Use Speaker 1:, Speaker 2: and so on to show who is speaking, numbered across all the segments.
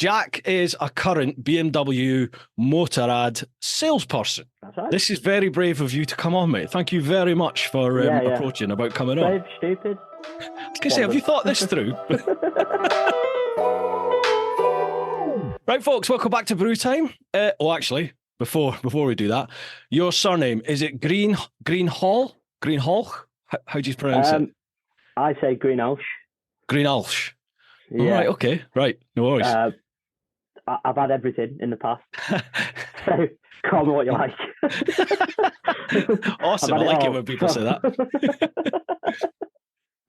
Speaker 1: Jack is a current BMW Motorrad salesperson.
Speaker 2: That's right.
Speaker 1: This is very brave of you to come on, mate. Thank you very much for approaching about coming on.
Speaker 2: Brave, stupid.
Speaker 1: I was going to say, have you thought this through? Right, folks, welcome back to Brew Time. Actually, before we do that, your surname, is it Greenhalgh? Greenhalgh? How do you pronounce it?
Speaker 2: I say Greenhalgh.
Speaker 1: Greenhalgh.
Speaker 2: Yeah.
Speaker 1: All right, okay, right, no worries.
Speaker 2: I've had everything in the past. So call me what you like.
Speaker 1: Awesome, I like it when people say that.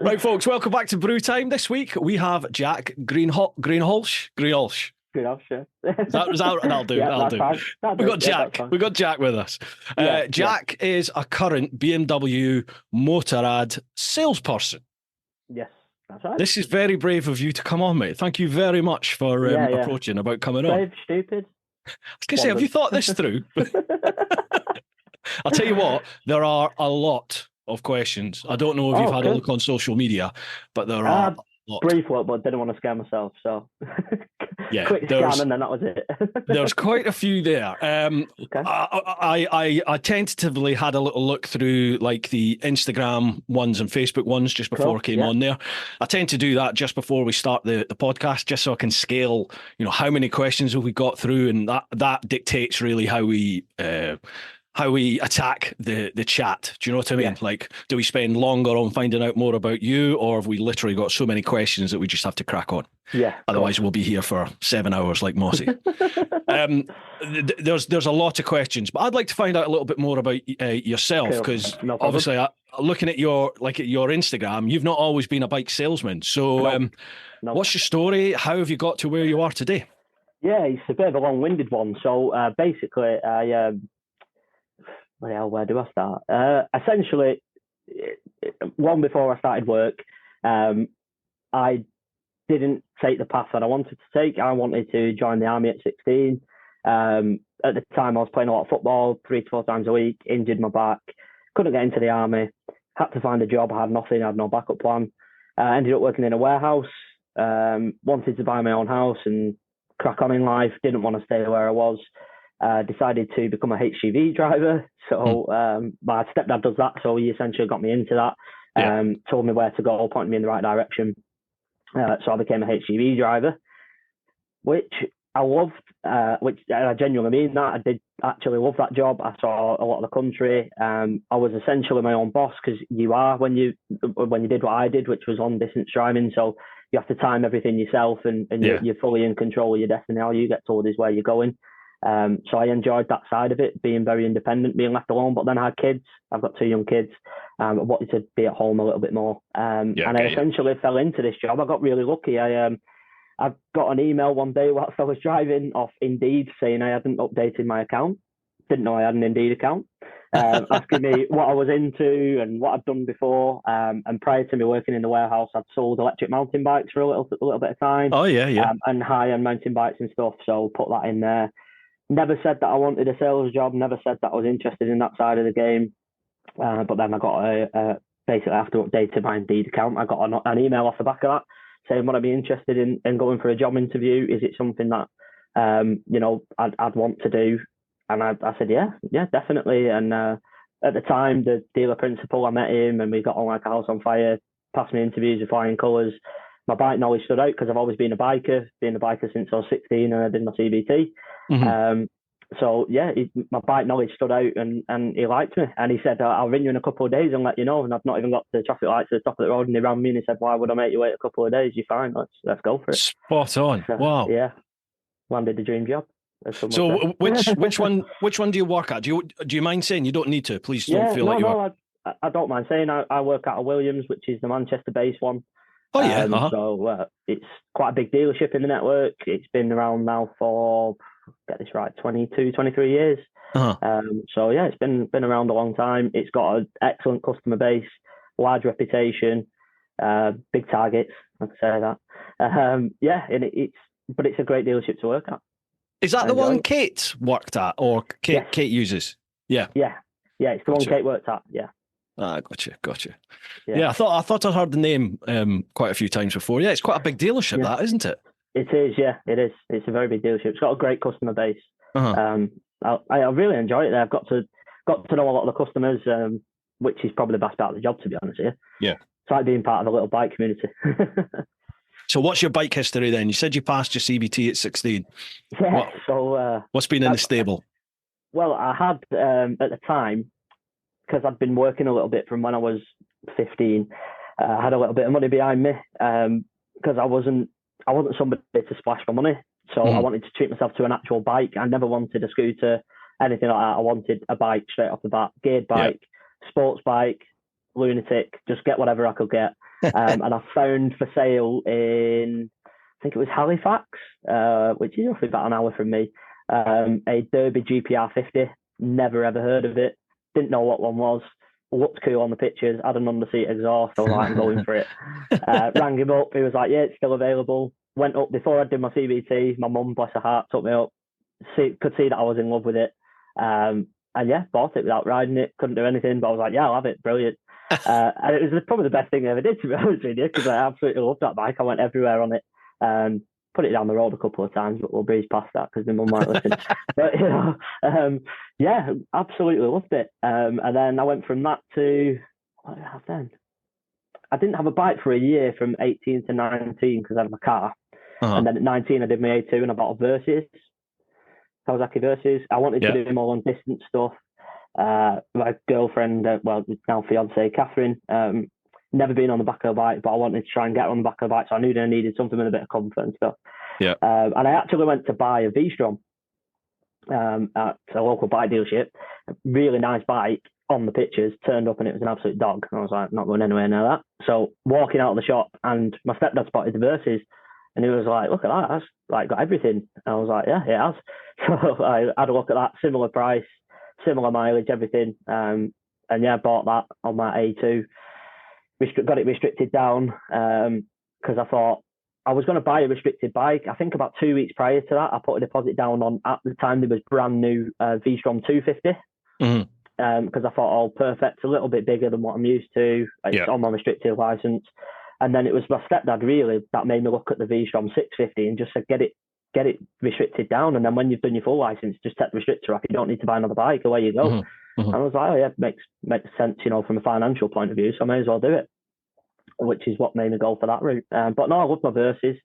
Speaker 1: Right, folks, welcome back to Brew Time. This week we have Jack Greenhalgh.
Speaker 2: Greenhalgh, yeah.
Speaker 1: That'll do.
Speaker 2: Yeah,
Speaker 1: that'll do.
Speaker 2: Fine.
Speaker 1: We got Jack. We got Jack with us. Jack is a current BMW Motorrad salesperson.
Speaker 2: Yes, that's right.
Speaker 1: This is very brave of you to come on, mate. Thank you very much for approaching about coming on.
Speaker 2: Brave, stupid.
Speaker 1: I was going to say, have you thought this through? I'll tell you what, there are a lot of questions. I don't know if you've had a look on social media, but there are a lot.
Speaker 2: Brief look, but didn't want to scare myself, so quick scan and then that was it.
Speaker 1: There's quite a few there.
Speaker 2: Okay.
Speaker 1: I tentatively had a little look through like the Instagram ones and Facebook ones just before I came on there. I tend to do that just before we start the podcast, just so I can scale, how many questions have we got through, and that dictates really how we attack the chat. Do you know what I mean? Yeah. Like, do we spend longer on finding out more about you, or have we literally got so many questions that we just have to crack on?
Speaker 2: Yeah.
Speaker 1: Otherwise, we'll be here for 7 hours like Mossy. There's a lot of questions, but I'd like to find out a little bit more about yourself, because obviously, looking at your Instagram, you've not always been a bike salesman. So, what's your story? How have you got to where you are today?
Speaker 2: Yeah, it's a bit of a long-winded one. So basically, where do I start? Essentially, long before I started work, I didn't take the path that I wanted to take. I wanted to join the army at 16. At the time, I was playing a lot of football 3 to 4 times a week, injured my back, couldn't get into the army, had to find a job. I had nothing, I had no backup plan. Ended up working in a warehouse, wanted to buy my own house and crack on in life, didn't want to stay where I was. Decided to become a HGV driver. So my stepdad does that, so he essentially got me into that, told me where to go, pointed me in the right direction. So I became a HGV driver, which I loved, which I genuinely mean that. I did actually love that job. I saw a lot of the country. I was essentially my own boss, because you are when you did what I did, which was long distance driving. So you have to time everything yourself, and you're fully in control of your destiny. All you get told is where you're going. So I enjoyed that side of it, being very independent, being left alone. But then I had kids. I've got 2 young kids. I wanted to be at home a little bit more. I essentially fell into this job. I got really lucky. I got an email one day whilst I was driving off Indeed saying I hadn't updated my account. Didn't know I had an Indeed account. Asking me what I was into and what I'd done before. And prior to me working in the warehouse, I'd sold electric mountain bikes for a little bit of time.
Speaker 1: Oh, yeah.
Speaker 2: And high-end mountain bikes and stuff. So put that in there. Never said that I wanted a sales job. Never said that I was interested in that side of the game. But then I got basically after updating my Indeed account, I got an email off the back of that saying, would I be interested in going for a job interview? Is it something that I'd want to do? And I said, yeah, definitely. And at the time, the dealer principal, I met him and we got on like a house on fire, passed me interviews with flying colours. My bike knowledge stood out because I've always been a biker since I was 16 and I did my CBT. Mm-hmm. So yeah, my bike knowledge stood out and he liked me. And he said, I'll ring you in a couple of days and let you know. And I've not even got the traffic lights at the top of the road. And he ran me and he said, why would I make you wait a couple of days? You're fine. Let's go for it.
Speaker 1: Spot on. So, wow.
Speaker 2: Yeah. Landed the dream job.
Speaker 1: So which one do you work at? Do you mind saying? You don't need to. Please don't feel like you are.
Speaker 2: I don't mind saying. I work at a Williams, which is the Manchester-based one.
Speaker 1: Oh, yeah.
Speaker 2: So it's quite a big dealership in the network. It's been around now for, get this right, 22, 23 years. So, yeah, it's been around a long time. It's got an excellent customer base, large reputation, big targets, I can say that. And it's a great dealership to work at.
Speaker 1: Is that the one Kate worked at, or Kate uses? Yeah.
Speaker 2: Yeah, it's the one Kate worked at, yeah.
Speaker 1: Ah, gotcha. Yeah, I thought I'd heard the name quite a few times before. Yeah, it's quite a big dealership, that, isn't it?
Speaker 2: It is, yeah, it is. It's a very big dealership. It's got a great customer base.
Speaker 1: Uh-huh.
Speaker 2: I really enjoy it there. I've got to know a lot of the customers, which is probably the best part of the job, to be honest with you.
Speaker 1: Yeah.
Speaker 2: It's like being part of a little bike community.
Speaker 1: So what's your bike history then? You said you passed your CBT at 16.
Speaker 2: Yeah. So
Speaker 1: what's been in the stable?
Speaker 2: Well, I had at the time, because I'd been working a little bit from when I was 15. I had a little bit of money behind me because I wasn't somebody to splash for money. So I wanted to treat myself to an actual bike. I never wanted a scooter, anything like that. I wanted a bike straight off the bat, geared bike, sports bike, lunatic, just get whatever I could get. And I found for sale in, I think it was Halifax, which is roughly about an hour from me, a Derby GPR 50. Never ever heard of it. Didn't know what one was. Looked cool on the pictures. Had an under-seat exhaust. I was like, I'm going for it. Rang him up. He was like, yeah, it's still available. Went up before I did my CBT. My mum, bless her heart, took me up. Could see that I was in love with it. And yeah, bought it without riding it. Couldn't do anything, but I was like, yeah, I'll have it. Brilliant. And it was probably the best thing I ever did, to be honest with you, because I absolutely loved that bike. I went everywhere on it. Put it down the road a couple of times, but we'll breeze past that because my mum might listen. But yeah, absolutely loved it. And then I went from that to, what did I have then? I didn't have a bike for a year from 18 to 19 because I had my car. And then at 19, I did my A2 and I bought a Versys, Kawasaki Versys. I wanted to do more long distance stuff. My girlfriend, well, now fiance, Catherine, never been on the back of a bike, but I wanted to try and get on the back of a bike, so I knew that I needed something with a bit of comfort and stuff.
Speaker 1: Yeah.
Speaker 2: And I actually went to buy a V-Strom at a local bike dealership. A really nice bike on the pictures, turned up and it was an absolute dog. And I was like, not going anywhere near that. So walking out of the shop, and my stepdad spotted the Versys, and he was like, look at that, that's like got everything. And I was like, yeah, it has. So I had a look at that, similar price, similar mileage, everything. And yeah, bought that on my A2. Got it restricted down because I thought I was going to buy a restricted bike. I think about 2 weeks prior to that, I put a deposit down on, at the time, there was brand new V-Strom 250 because I thought, oh, perfect, a little bit bigger than what I'm used to. It's on my restricted license. And then it was my stepdad really that made me look at the V-Strom 650 and just said, get it restricted down. And then when you've done your full license, just take the restrictor off. You don't need to buy another bike. Away you go. And I was like, oh yeah, makes sense, from a financial point of view. So I may as well do it, which is what made me go for that route. But no, I love my Versys.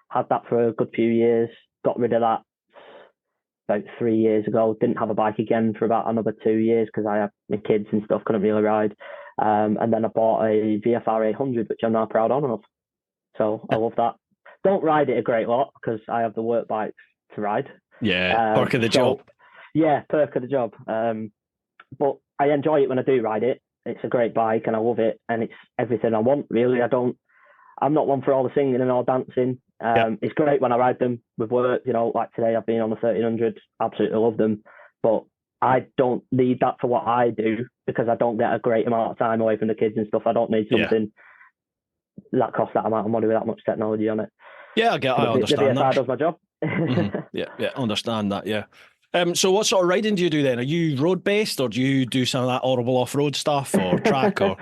Speaker 2: Had that for a good few years. Got rid of that about 3 years ago. Didn't have a bike again for about another 2 years because I had my kids and stuff, couldn't really ride. And then I bought a VFR 800, which I'm now proud owner of. So I love that. Don't ride it a great lot because I have the work bikes to ride.
Speaker 1: Yeah, perk of the job.
Speaker 2: Yeah, perk of the job. But I enjoy it when I do ride it. It's a great bike and I love it, and it's everything I want, really. I'm not one for all the singing and all dancing. It's great when I ride them with work, like today I've been on the 1300, absolutely love them, but I don't need that for what I do because I don't get a great amount of time away from the kids and stuff. I don't need something that costs that amount of money with that much technology on it.
Speaker 1: Yeah, I understand
Speaker 2: the
Speaker 1: that.
Speaker 2: does my job.
Speaker 1: Yeah, understand that, yeah. So what sort of riding do you do then? Are you road-based or do you do some of that horrible off-road stuff or track? Or?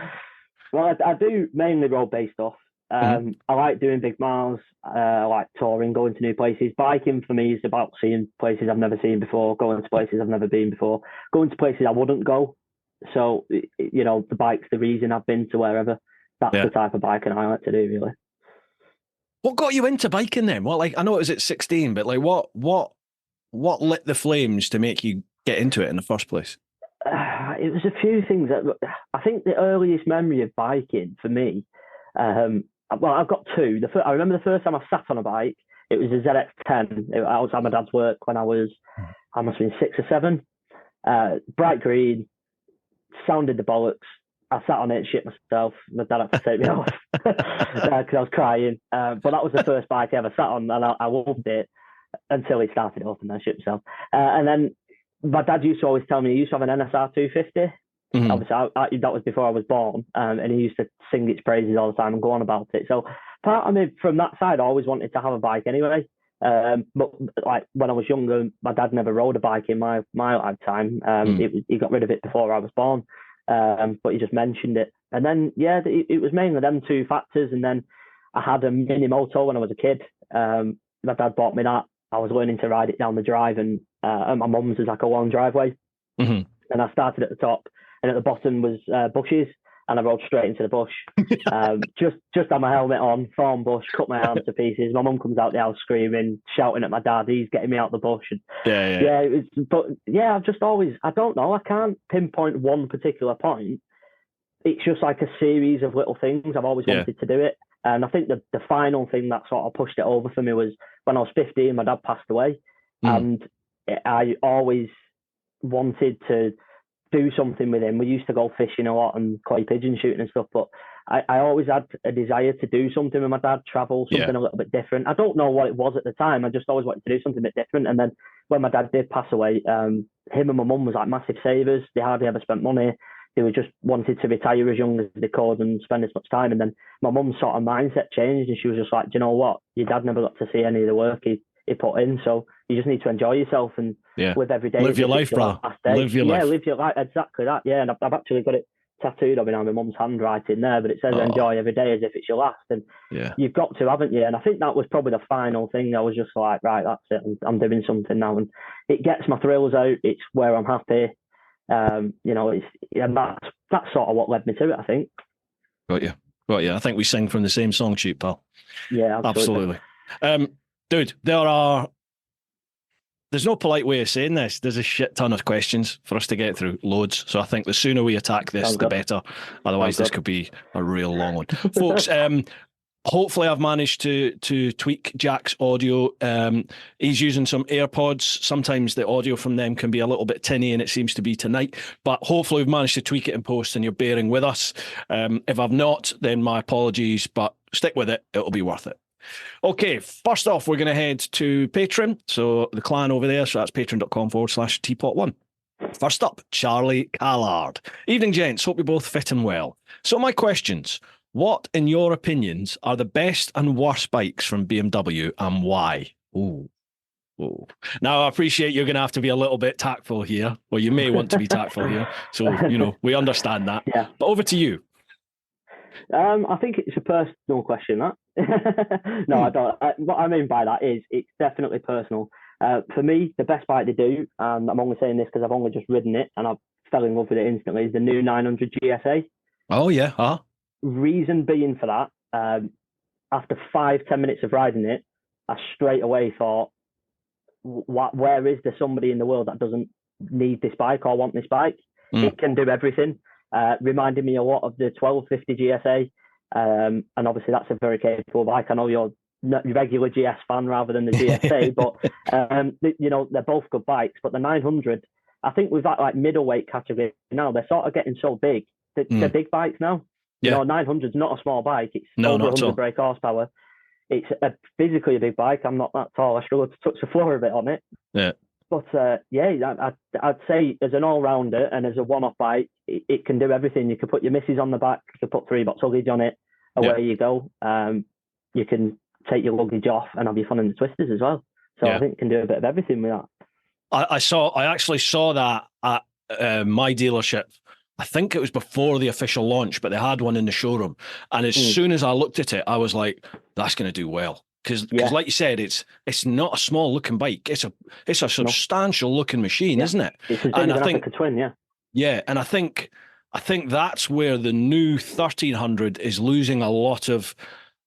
Speaker 2: Well, I do mainly road-based stuff. I like doing big miles. I like touring, going to new places. Biking for me is about seeing places I've never seen before, going to places I've never been before, going to places I wouldn't go. So, the bike's the reason I've been to wherever. That's the type of biking I like to do, really.
Speaker 1: What got you into biking then? I know it was at 16, but what lit the flames to make you get into it in the first place?
Speaker 2: It was a few things. I think the earliest memory of biking for me, I've got two. I remember the first time I sat on a bike, it was a ZX10. I was at my dad's work when I must have been 6 or 7. Bright green, sounded the bollocks. I sat on it and shit myself. My dad had to take me off because I was crying. But that was the first bike I ever sat on, and I loved it until he started it up and then shit himself. And then my dad used to always tell me he used to have an NSR 250. Obviously, that was before I was born, and he used to sing its praises all the time and go on about it. So part of me from that side, I always wanted to have a bike anyway. But like when I was younger, my dad never rode a bike in my lifetime. He got rid of it before I was born. But he just mentioned it. And then, it was mainly them two factors. And then I had a mini moto when I was a kid. my dad bought me that. I was learning to ride it down the drive, and at my mum's was like a long driveway.
Speaker 1: Mm-hmm.
Speaker 2: And I started at the top, and at the bottom was bushes, and I rode straight into the bush. Just had my helmet on, thorn bush, cut my arm to pieces. My mum comes out the house screaming, shouting at my dad. He's getting me out the bush. And I've just always, I don't know, I can't pinpoint one particular point. It's just like a series of little things. I've always wanted to do it. And I think the final thing that sort of pushed it over for me was when I was 15, my dad passed away. And I always wanted to do something with him. We used to go fishing a lot and clay pigeon shooting and stuff, but I always had a desire to do something with my dad, travel, something a little bit different. I don't know what it was at the time. I just always wanted to do something a bit different. And then when my dad did pass away, him and my mum was like massive savers. They hardly ever spent money. They were just wanted to retire as young as they could and spend as much time. And then my mum's sort of mindset changed, and she was just like, do you know what? Your dad never got to see any of the work he put in, so you just need to enjoy yourself and live every day.
Speaker 1: Live your life, bro. Live your life.
Speaker 2: Live your life. Exactly that. Yeah, and I've actually got it tattooed on me now, my mum's handwriting there, but it says enjoy every day as if it's your last. And you've got to, haven't you? And I think that was probably the final thing. I was just like, right, that's it. I'm doing something now, and it gets my thrills out. It's where I'm happy. And that's sort of what led me to it, I think.
Speaker 1: Got you. I think we sing from the same song sheet, pal.
Speaker 2: Yeah, absolutely.
Speaker 1: Dude, there's no polite way of saying this. There's a shit ton of questions for us to get through, loads. So I think the sooner we attack this, the better. Otherwise, this could be a real long one. Folks, hopefully I've managed to tweak Jack's audio. He's using some AirPods. Sometimes the audio from them can be a little bit tinny, and it seems to be tonight. But hopefully we've managed to tweak it in post and you're bearing with us. If I've not, then my apologies, but stick with it. It'll be worth it. Okay, first off, we're going to head to Patreon. So the clan over there, so that's patreon.com/TeapotOne. First up, Charlie Callard. Evening, gents. Hope you're both fit and well. So my questions. What, in your opinions, are the best and worst bikes from BMW and why? Ooh. Now, I appreciate you're going to have to be a little bit tactful here, or you may want to be tactful here. So, we understand that. Yeah. But over to you.
Speaker 2: I think it's a personal question, that. No, I don't. What I mean by that is it's definitely personal. For me, the best bike to do, and I'm only saying this because I've only just ridden it and I fell in love with it instantly, is the new 900 GSA.
Speaker 1: Oh, yeah.
Speaker 2: Reason being for that, after 5-10 minutes of riding it, I straight away thought, where is there somebody in the world that doesn't need this bike or want this bike? It can do everything. Reminded me a lot of the 1250 GSA. And obviously that's a very capable bike. I know you're a regular GS fan rather than the GSA, but they're both good bikes. But the 900, I think with that like middleweight category now, they're sort of getting so big. They're big bikes now. Yeah. 900 is not a small bike. It's over 100 brake horsepower. It's physically a big bike. I'm not that tall. I struggle to touch the floor a bit on it.
Speaker 1: Yeah.
Speaker 2: But I'd say as an all-rounder and as a one-off bike, it can do everything. You can put your missus on the back. You can put 3-box luggage on it. Away you go. You can take your luggage off and have your fun in the twisters as well. So I think it can do a bit of everything with that.
Speaker 1: I actually saw that at my dealership. I think it was before the official launch, but they had one in the showroom. And as soon as I looked at it, I was like, that's going to do well. Because like you said, it's not a small looking bike. It's a substantial looking machine, isn't it?
Speaker 2: It's as big as an Africa Twin, yeah.
Speaker 1: Yeah, and I think that's where the new 1300 is losing a lot of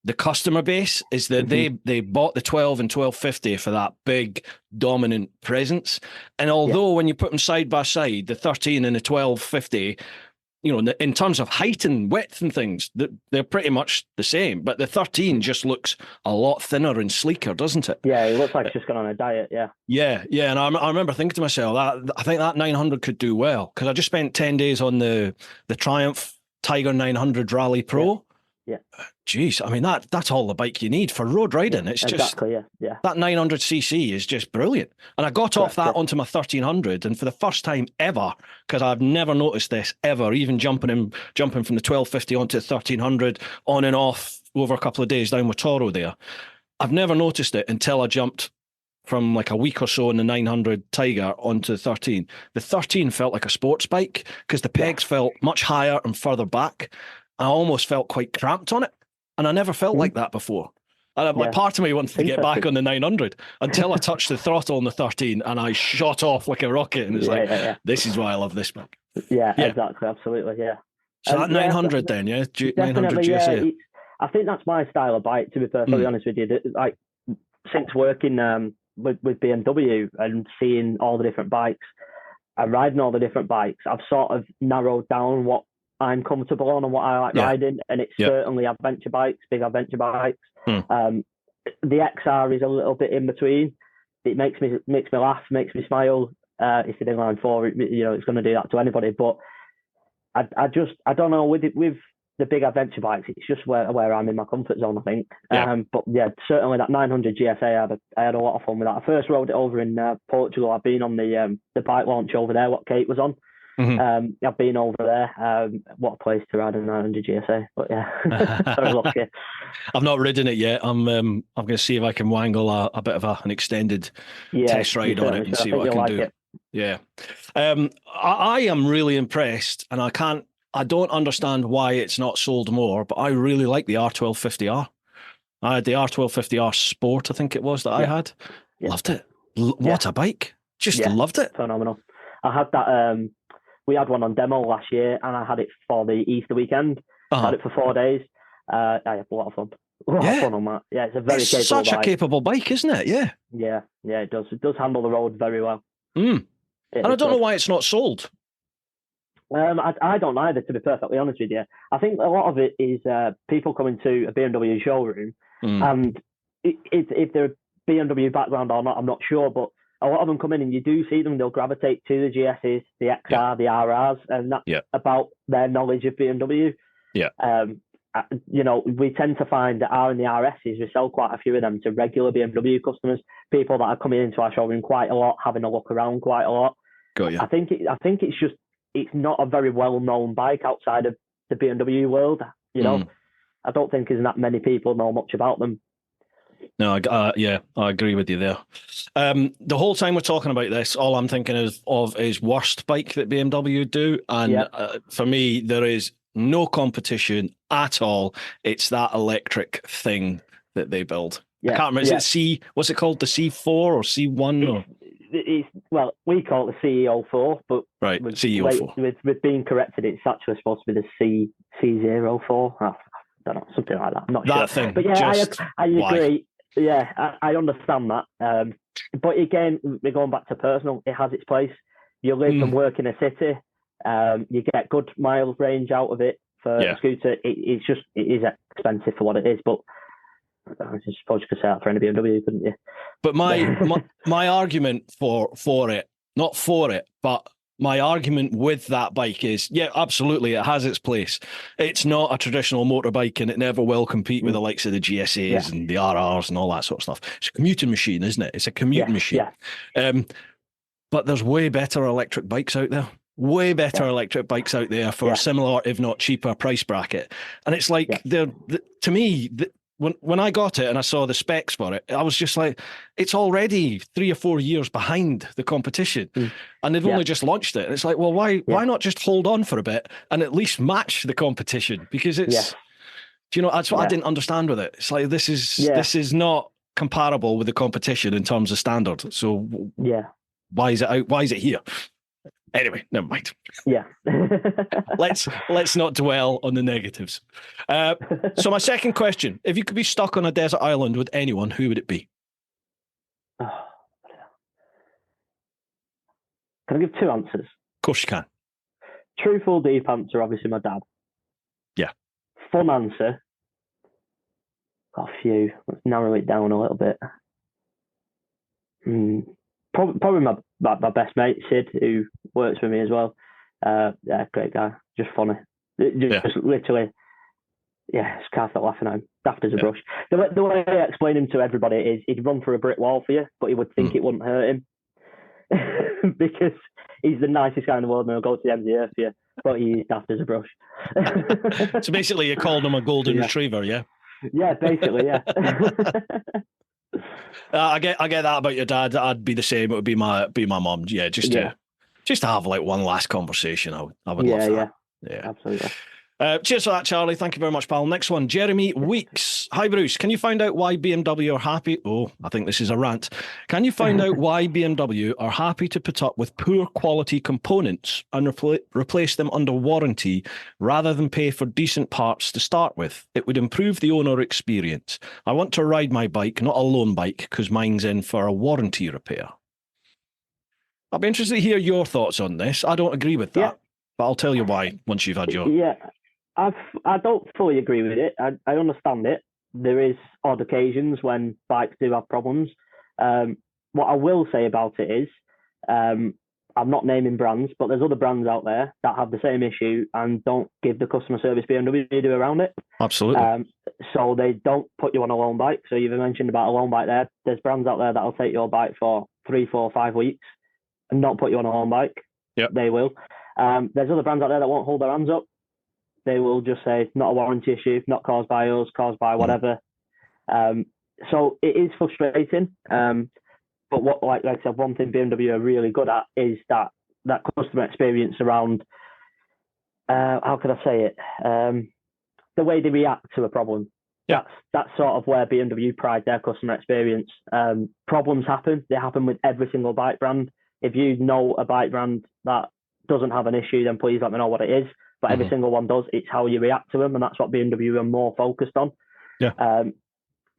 Speaker 1: the customer base, is that they bought the 12 and 1250 for that big dominant presence. And although when you put them side by side, the 13 and the 1250, in terms of height and width and things, they're pretty much the same. But the 13 just looks a lot thinner and sleeker, doesn't it?
Speaker 2: Yeah, it looks like it's just gone on a diet, yeah.
Speaker 1: Yeah, and I remember thinking to myself, I think that 900 could do well, because I just spent 10 days on the Triumph Tiger 900 Rally Pro.
Speaker 2: Yeah.
Speaker 1: Jeez, I mean, that's all the bike you need for road riding. It's
Speaker 2: exactly,
Speaker 1: just,
Speaker 2: yeah.
Speaker 1: That 900cc is just brilliant. And I got off that onto my 1300, and for the first time ever, because I've never noticed this ever, even jumping from the 1250 onto the 1300, on and off over a couple of days down with Toro there, I've never noticed it until I jumped from like a week or so in the 900 Tiger onto the 13. The 13 felt like a sports bike because the pegs felt much higher and further back. I almost felt quite cramped on it, and I never felt like that before. And I'm like, part of me wanted to get back
Speaker 2: Interesting.
Speaker 1: on the 900 until I touched the throttle on the 13 and I shot off like a rocket. And it's this is why I love this bike.
Speaker 2: Yeah, exactly, absolutely, yeah.
Speaker 1: So that 900 then, 900 GSA.
Speaker 2: Yeah, I think that's my style of bike, to be perfectly honest with you. Like, since working with BMW and seeing all the different bikes and riding all the different bikes, I've sort of narrowed down what I'm comfortable on and what I like riding, and it's certainly adventure bikes, big adventure bikes. The XR is a little bit in between. It makes me laugh, makes me smile. It's an inline four, it's going to do that to anybody. But I don't know, with the big adventure bikes, it's just where I'm in my comfort zone, I think. But yeah, certainly that 900 GSA, I had a lot of fun with that. I first rode it over in Portugal. I've been on the bike launch over there, what Kate was on. I've been over there. What a place to ride a 900 GSA. But yeah, very lucky.
Speaker 1: I've not ridden it yet. I'm going to see if I can wangle a bit of an extended test ride on it and see what I can do. It. Yeah. I am really impressed, and I don't understand why it's not sold more, but I really like the R1250R. I had the R1250R Sport, I think it was, that I had. Loved it. What a bike. Just loved it.
Speaker 2: Phenomenal. I had that, we had one on demo last year, and I had it for the Easter weekend. I had it for 4 days. I had a lot of fun. A lot of fun on that. Yeah, it's a very capable
Speaker 1: such
Speaker 2: bike.
Speaker 1: A capable bike, isn't it? Yeah.
Speaker 2: Yeah, it does. It does handle the road very well.
Speaker 1: And I don't know why it's not sold.
Speaker 2: I don't either, to be perfectly honest with you. I think a lot of it is people coming to a BMW showroom, and if they're BMW background or not, I'm not sure, but a lot of them come in and you do see them, they'll gravitate to the GSs, the XR, the RRs, and that's about their knowledge of BMW. We tend to find that R and the RSs, we sell quite a few of them to regular BMW customers, people that are coming into our showroom quite a lot, having a look around quite a lot.
Speaker 1: Got you.
Speaker 2: I think it's not a very well-known bike outside of the BMW world. I don't think there's that many people know much about them.
Speaker 1: No, I agree with you there. The whole time we're talking about this, all I'm thinking of is worst bike that BMW do, and for me, there is no competition at all. It's that electric thing that they build. I can't remember. Is it C? What's it called? The C4 or C1? Or?
Speaker 2: Well, we call it the CEO4, but
Speaker 1: CEO4.
Speaker 2: With being corrected, it's actually supposed to be the C04. I don't know, something like that. I'm not sure.
Speaker 1: Thing.
Speaker 2: But yeah, I agree. Yeah, I understand that. But again, we're going back to personal. It has its place. You live and work in a city. You get good miles range out of it for a scooter. It is expensive for what it is, but I suppose you could say that for any BMW, couldn't you?
Speaker 1: But my argument for it, not for it, but my argument with that bike is, absolutely, it has its place. It's not a traditional motorbike, and it never will compete with the likes of the GSAs and the RRs and all that sort of stuff. It's a commuting machine, isn't it? It's a commuting machine. But there's way better electric bikes out there. Way better electric bikes out there for a similar, if not cheaper, price bracket. And it's like, to me, when I got it and I saw the specs for it, I was just like, it's already 3 or 4 years behind the competition, and they've only just launched it. And it's like, well, why not just hold on for a bit and at least match the competition? Because it's, that's what I didn't understand with it. It's like, this is not comparable with the competition in terms of standard. So why is it out? Why is it here? Anyway, never mind.
Speaker 2: Yeah.
Speaker 1: let's not dwell on the negatives. So my second question, if you could be stuck on a desert island with anyone, who would it be?
Speaker 2: Can I give two answers?
Speaker 1: Of course you can.
Speaker 2: Truthful, deep answer, obviously my dad.
Speaker 1: Yeah.
Speaker 2: Fun answer. Got a few. Let's narrow it down a little bit. Probably my best mate, Sid, who works for me as well. Great guy. Just funny. Just literally, just can't stop laughing at him. Daft as a brush. The way I explain him to everybody is he'd run through a brick wall for you, but he would think it wouldn't hurt him. Because he's the nicest guy in the world and he'll go to the end of the earth for you, but he's daft as a brush.
Speaker 1: So basically you called him a golden retriever, yeah?
Speaker 2: Yeah, basically, yeah.
Speaker 1: I get that about your dad. I'd be the same. It would be my mum. Yeah, just to have like one last conversation. I would love that.
Speaker 2: Yeah, absolutely.
Speaker 1: Cheers for that, Charlie. Thank you very much, pal. Next one, Jeremy Weeks. Hi, Bruce. Can you find out why BMW are happy? Oh, I think this is a rant. Can you find out why BMW are happy to put up with poor quality components and replace them under warranty rather than pay for decent parts to start with? It would improve the owner experience. I want to ride my bike, not a loan bike, because mine's in for a warranty repair. I'll be interested to hear your thoughts on this. I don't agree with that, but I'll tell you why once you've had your...
Speaker 2: Yeah. I don't fully agree with it. I understand it. There is odd occasions when bikes do have problems. What I will say about it is, I'm not naming brands, but there's other brands out there that have the same issue and don't give the customer service BMW do around it.
Speaker 1: Absolutely.
Speaker 2: So they don't put you on a loan bike. So you've mentioned about a loan bike there. There's brands out there that'll take your bike for 3, 4, 5 weeks and not put you on a loan bike.
Speaker 1: Yeah,
Speaker 2: they will. There's other brands out there that won't hold their hands up. They will just say, not a warranty issue, not caused by us, caused by whatever. So it is frustrating. But what, like I said, one thing BMW are really good at is that customer experience around, how can I say it? The way they react to a problem.
Speaker 1: Yeah.
Speaker 2: That's sort of where BMW pride their customer experience. Problems happen. They happen with every single bike brand. If you know a bike brand that doesn't have an issue, then please let me know what it is. But every single one does. It's how you react to them, and that's what BMW are more focused on.
Speaker 1: Yeah.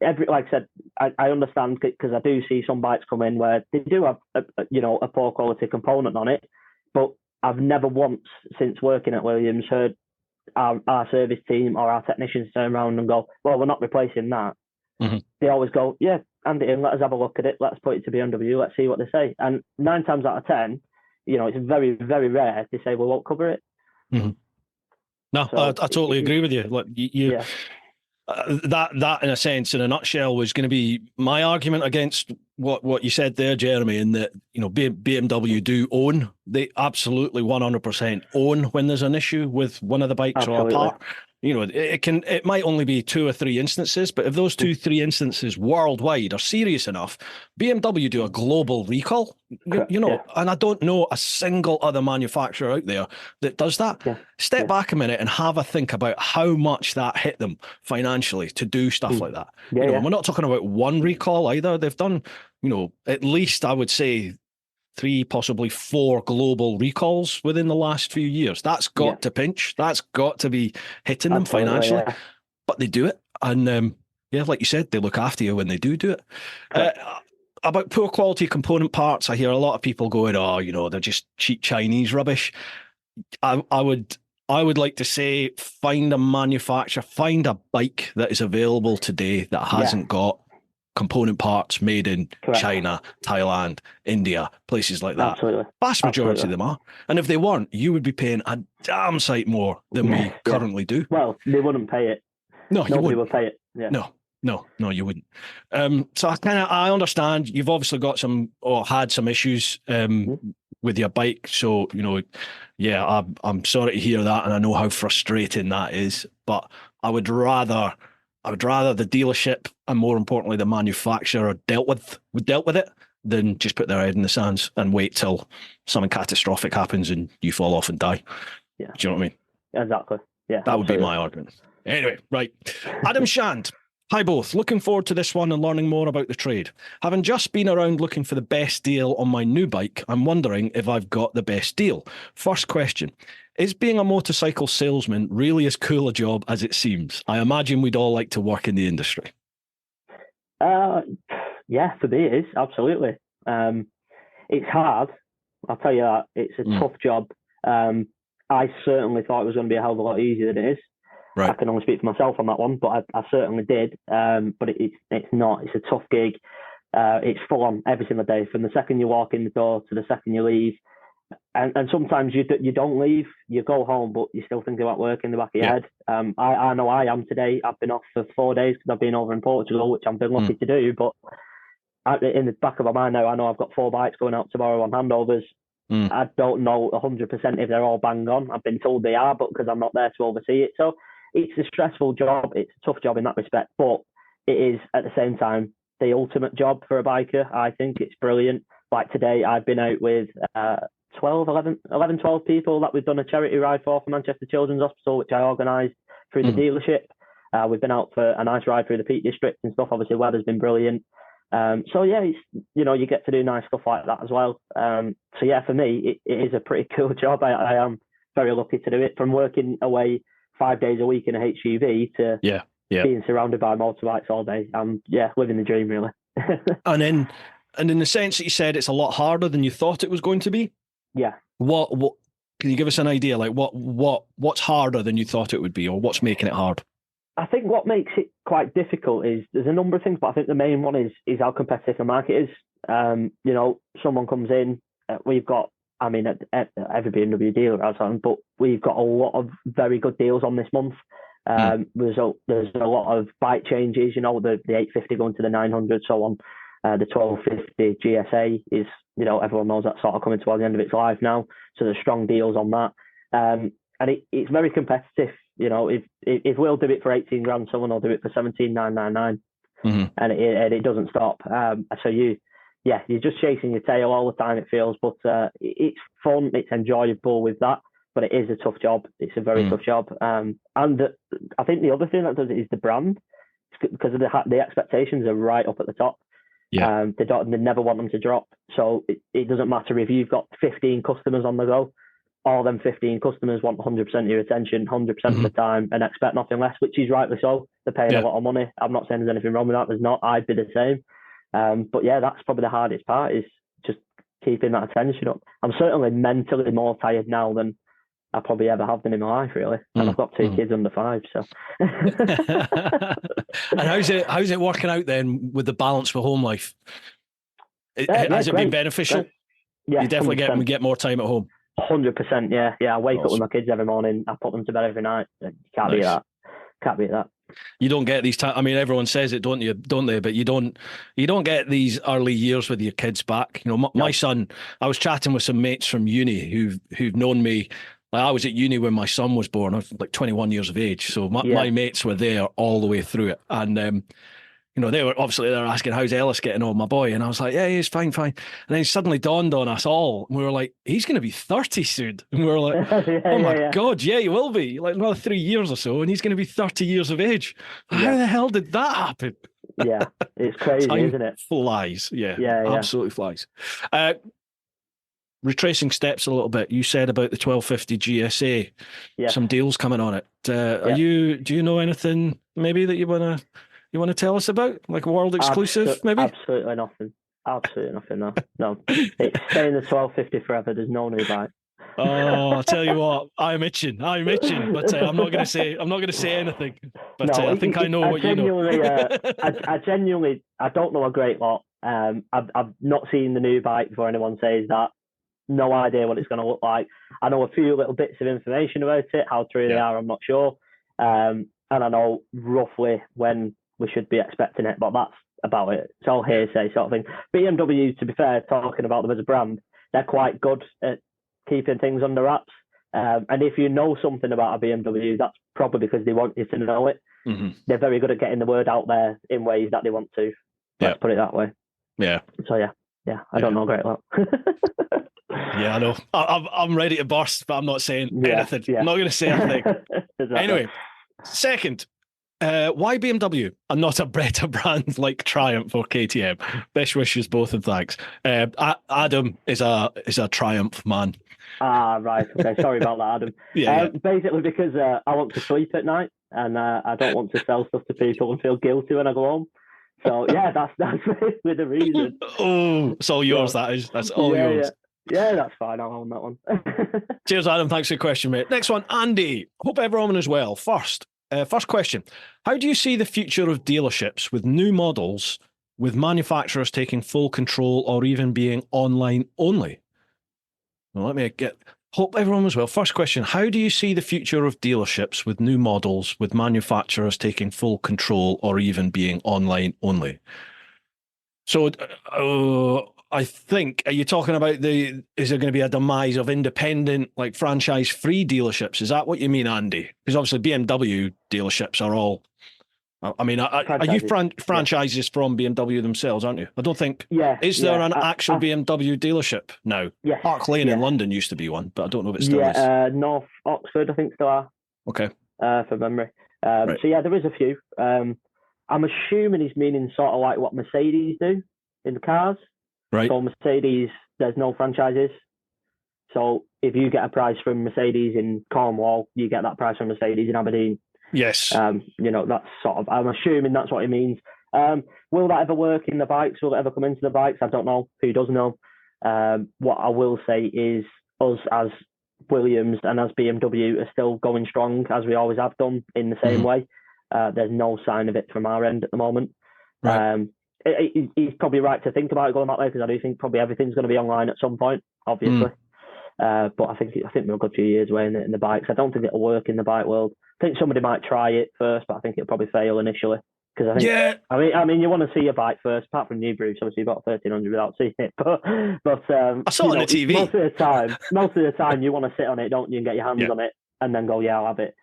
Speaker 2: Like I said, I understand because I do see some bikes come in where they do have a poor quality component on it, but I've never once since working at Williams heard our service team or our technicians turn around and go, "Well, we're not replacing that." They always go, "Yeah, hand it in. Let us have a look at it. Let's put it to BMW. Let's see what they say." And 9 times out of 10, it's very, very rare they say we won't cover it.
Speaker 1: No, so I totally agree with you. Look, that in a sense, in a nutshell, was going to be my argument against what you said there, Jeremy, in that BMW do own. They absolutely 100% own when there's an issue with one of the bikes or a part. It might only be 2 or 3 instances, but if those 2, 3 instances worldwide are serious enough, BMW do a global recall, and I don't know a single other manufacturer out there that does that. Step back a minute and have a think about how much that hit them financially to do stuff like that. We're not talking about one recall either. They've done, at least I would say 3, possibly 4 global recalls within the last few years. That's got to pinch. That's got to be hitting them financially. But they do it. And like you said, they look after you when they do it. About poor quality component parts, I hear a lot of people going, they're just cheap Chinese rubbish. I would like to say, find a manufacturer, find a bike that is available today that hasn't got component parts made in China, Thailand, India, places like that.
Speaker 2: Absolutely.
Speaker 1: Vast majority of them are. And if they weren't, you would be paying a damn sight more than we currently do.
Speaker 2: Well, they wouldn't pay it.
Speaker 1: No, you
Speaker 2: Nobody
Speaker 1: wouldn't.
Speaker 2: would pay it. Yeah.
Speaker 1: No, you wouldn't. So I understand you've obviously got had some issues with your bike. So, I'm sorry to hear that, and I know how frustrating that is. But I would rather the dealership and, more importantly, the manufacturer dealt with it than just put their head in the sands and wait till something catastrophic happens and you fall off and die.
Speaker 2: Yeah.
Speaker 1: Do you know what I mean?
Speaker 2: Exactly. Yeah.
Speaker 1: That would be my argument. Anyway, right. Adam Shand. Hi both. Looking forward to this one and learning more about the trade. Having just been around looking for the best deal on my new bike, I'm wondering if I've got the best deal. First question. Is being a motorcycle salesman really as cool a job as it seems? I imagine we'd all like to work in the industry.
Speaker 2: Yeah, for me it is, absolutely. It's hard, I'll tell you that. It's a tough job. I certainly thought it was going to be a hell of a lot easier than it is. Right. I can only speak for myself on that one, but I certainly did. But it's not. It's a tough gig. It's full on every single day, from the second you walk in the door to the second you leave. And sometimes you don't leave, you go home, but you're still thinking about work in the back of your head. I know I am today. I've been off for 4 days because I've been over in Portugal, which I've been lucky to do. But in the back of my mind now, I know I've got 4 bikes going out tomorrow on handovers. I don't know 100% if they're all bang on. I've been told they are, but because I'm not there to oversee it. So it's a stressful job. It's a tough job in that respect, but it is at the same time the ultimate job for a biker. I think it's brilliant. Like today, I've been out with 12 people that we've done a charity ride for Manchester Children's Hospital, which I organised through the dealership. We've been out for a nice ride through the Peak District and stuff. Obviously, weather's been brilliant. So yeah, it's, you get to do nice stuff like that as well. So yeah, for me, it is a pretty cool job. I am very lucky to do it. From working away 5 days a week in a HGV to being surrounded by motorbikes all day. Living the dream really.
Speaker 1: And in the sense that you said it's a lot harder than you thought it was going to be.
Speaker 2: Yeah.
Speaker 1: What can you give us an idea? Like what's harder than you thought it would be, or what's making it hard?
Speaker 2: I think what makes it quite difficult is there's a number of things, but I think the main one is how competitive the market is. Someone comes in, we've got, every BMW dealer has one, but we've got a lot of very good deals on this month. There's a lot of bike changes, the 850 going to the 900, so on. The 1250 GSA is, everyone knows that's sort of coming towards the end of its life now. So there's strong deals on that. And it's very competitive. If we'll do it for 18 grand, someone will do it for 17,999, and it doesn't stop. So you're just chasing your tail all the time, it feels, but it's fun, it's enjoyable with that, but it is a tough job. It's a very tough job. And I think the other thing that does it is the brand, because of the expectations are right up at the top.
Speaker 1: Yeah.
Speaker 2: They never want them to drop. So it doesn't matter if you've got 15 customers on the go. All them 15 customers want 100% of your attention, 100% of the time, and expect nothing less, which is rightly so. They're paying a lot of money. I'm not saying there's anything wrong with that. There's not. I'd be the same. But yeah, that's probably the hardest part, is just keeping that attention up. I'm certainly mentally more tired now than I probably ever have been in my life, really. And I've got 2 kids under 5, so.
Speaker 1: And how's it working out then with the balance for home life? Has it been beneficial?
Speaker 2: Yeah,
Speaker 1: you definitely get more time at home.
Speaker 2: 100%, yeah. I wake up with my kids every morning. I put them to bed every night. You can't beat that. Can't beat that.
Speaker 1: You don't get these everyone says it, don't they? But you don't get these early years with your kids back. My son, I was chatting with some mates from uni who've known me. I was at uni when my son was born. I was like 21 years of age. So my mates were there all the way through it. And, they were asking, how's Ellis getting on, my boy? And I was like, yeah, he's fine. And then it suddenly dawned on us all. And we were like, he's going to be 30 soon. And we were like, oh my God, yeah, he will be. Like another 3 years or so. And he's going to be 30 years of age. How the hell did that happen?
Speaker 2: Yeah, it's crazy, isn't it?
Speaker 1: Flies. Yeah, absolutely flies. Retracing steps a little bit, you said about the 1250 GSA, some deals coming on it. Do you know anything maybe that you want to tell us about, like a world exclusive? Maybe
Speaker 2: absolutely nothing. No. It's staying the 1250 forever. There's no new bike.
Speaker 1: Oh, I'll tell you what, I'm itching, but I'm not going to say anything. But
Speaker 2: no,
Speaker 1: I think I know what you know.
Speaker 2: I genuinely, I don't know a great lot. I've not seen the new bike before anyone says that. No idea what it's going to look like. I know a few little bits of information about it. How true they are, I'm not sure. And I know roughly when we should be expecting it, but that's about it. It's all hearsay sort of thing. BMW, to be fair, talking about them as a brand, they're quite good at keeping things under wraps. And if you know something about a BMW, that's probably because they want you to know it. They're very good at getting the word out there in ways that they want to. Let's put it that way. Yeah. So I don't know a great lot.
Speaker 1: Yeah, I know. I'm ready to burst, but I'm not saying anything. Yeah. I'm not going to say anything. Exactly. Anyway, second, why BMW and not a better brand like Triumph or KTM? Best wishes both, and thanks. Adam is a Triumph man.
Speaker 2: Right. Okay. Sorry about that, Adam. Basically because I want to sleep at night, and I don't want to sell stuff to people and feel guilty when I go home. So that's basically the reason.
Speaker 1: Oh, it's all yours. That's all yours.
Speaker 2: Yeah, that's fine. I'll own that one.
Speaker 1: Cheers, Adam. Thanks for the question, mate. Next one, Andy. Hope everyone is well. First question. How do you see the future of dealerships with new models, with manufacturers taking full control or even being online only? Well, hope everyone was well. First question. How do you see the future of dealerships with new models, with manufacturers taking full control or even being online only? So, I think, are you talking about is there going to be a demise of independent, like franchise-free dealerships? Is that what you mean, Andy? Because obviously BMW dealerships are all I mean, are you franchises from BMW themselves, aren't you? I don't think.
Speaker 2: Yeah.
Speaker 1: Is there an actual BMW dealership now?
Speaker 2: Yes.
Speaker 1: Park Lane in London used to be one, but I don't know if it still is.
Speaker 2: North Oxford, I think, still are.
Speaker 1: Okay.
Speaker 2: For memory.
Speaker 1: Right.
Speaker 2: So yeah, there is a few. I'm assuming he's meaning sort of like what Mercedes do in the cars.
Speaker 1: Right.
Speaker 2: So Mercedes, there's no franchises. So if you get a price from Mercedes in Cornwall, you get that price from Mercedes in Aberdeen.
Speaker 1: Yes.
Speaker 2: That's sort of, I'm assuming that's what it means. Will that ever work in the bikes? Will it ever come into the bikes? I don't know. Who does know? What I will say is us as Williams and as BMW are still going strong as we always have done in the same way. There's no sign of it from our end at the moment.
Speaker 1: Right.
Speaker 2: He's probably right to think about it going that way, because I do think probably everything's going to be online at some point, obviously. But I think we're a good few years away in the bikes. I don't think it'll work in the bike world. I think somebody might try it first, but I think it'll probably fail initially. Because I think, I mean, you want to see a bike first, apart from New Bruce. Obviously, you've got 1300 without seeing it. But
Speaker 1: I saw it on the TV.
Speaker 2: Most of the time, you want to sit on it, don't you, and get your hands on it, and then go, yeah, I'll have it.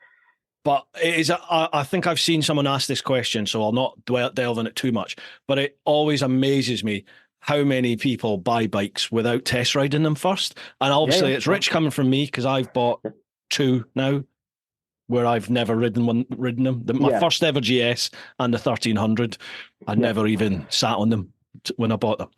Speaker 1: But it is. I think I've seen someone ask this question, so I'll not delve in it too much. But it always amazes me how many people buy bikes without test riding them first. And obviously, it's rich coming from me, because I've bought two now, where I've never ridden them. My first ever GS and the 1300, I never even sat on them when I bought them.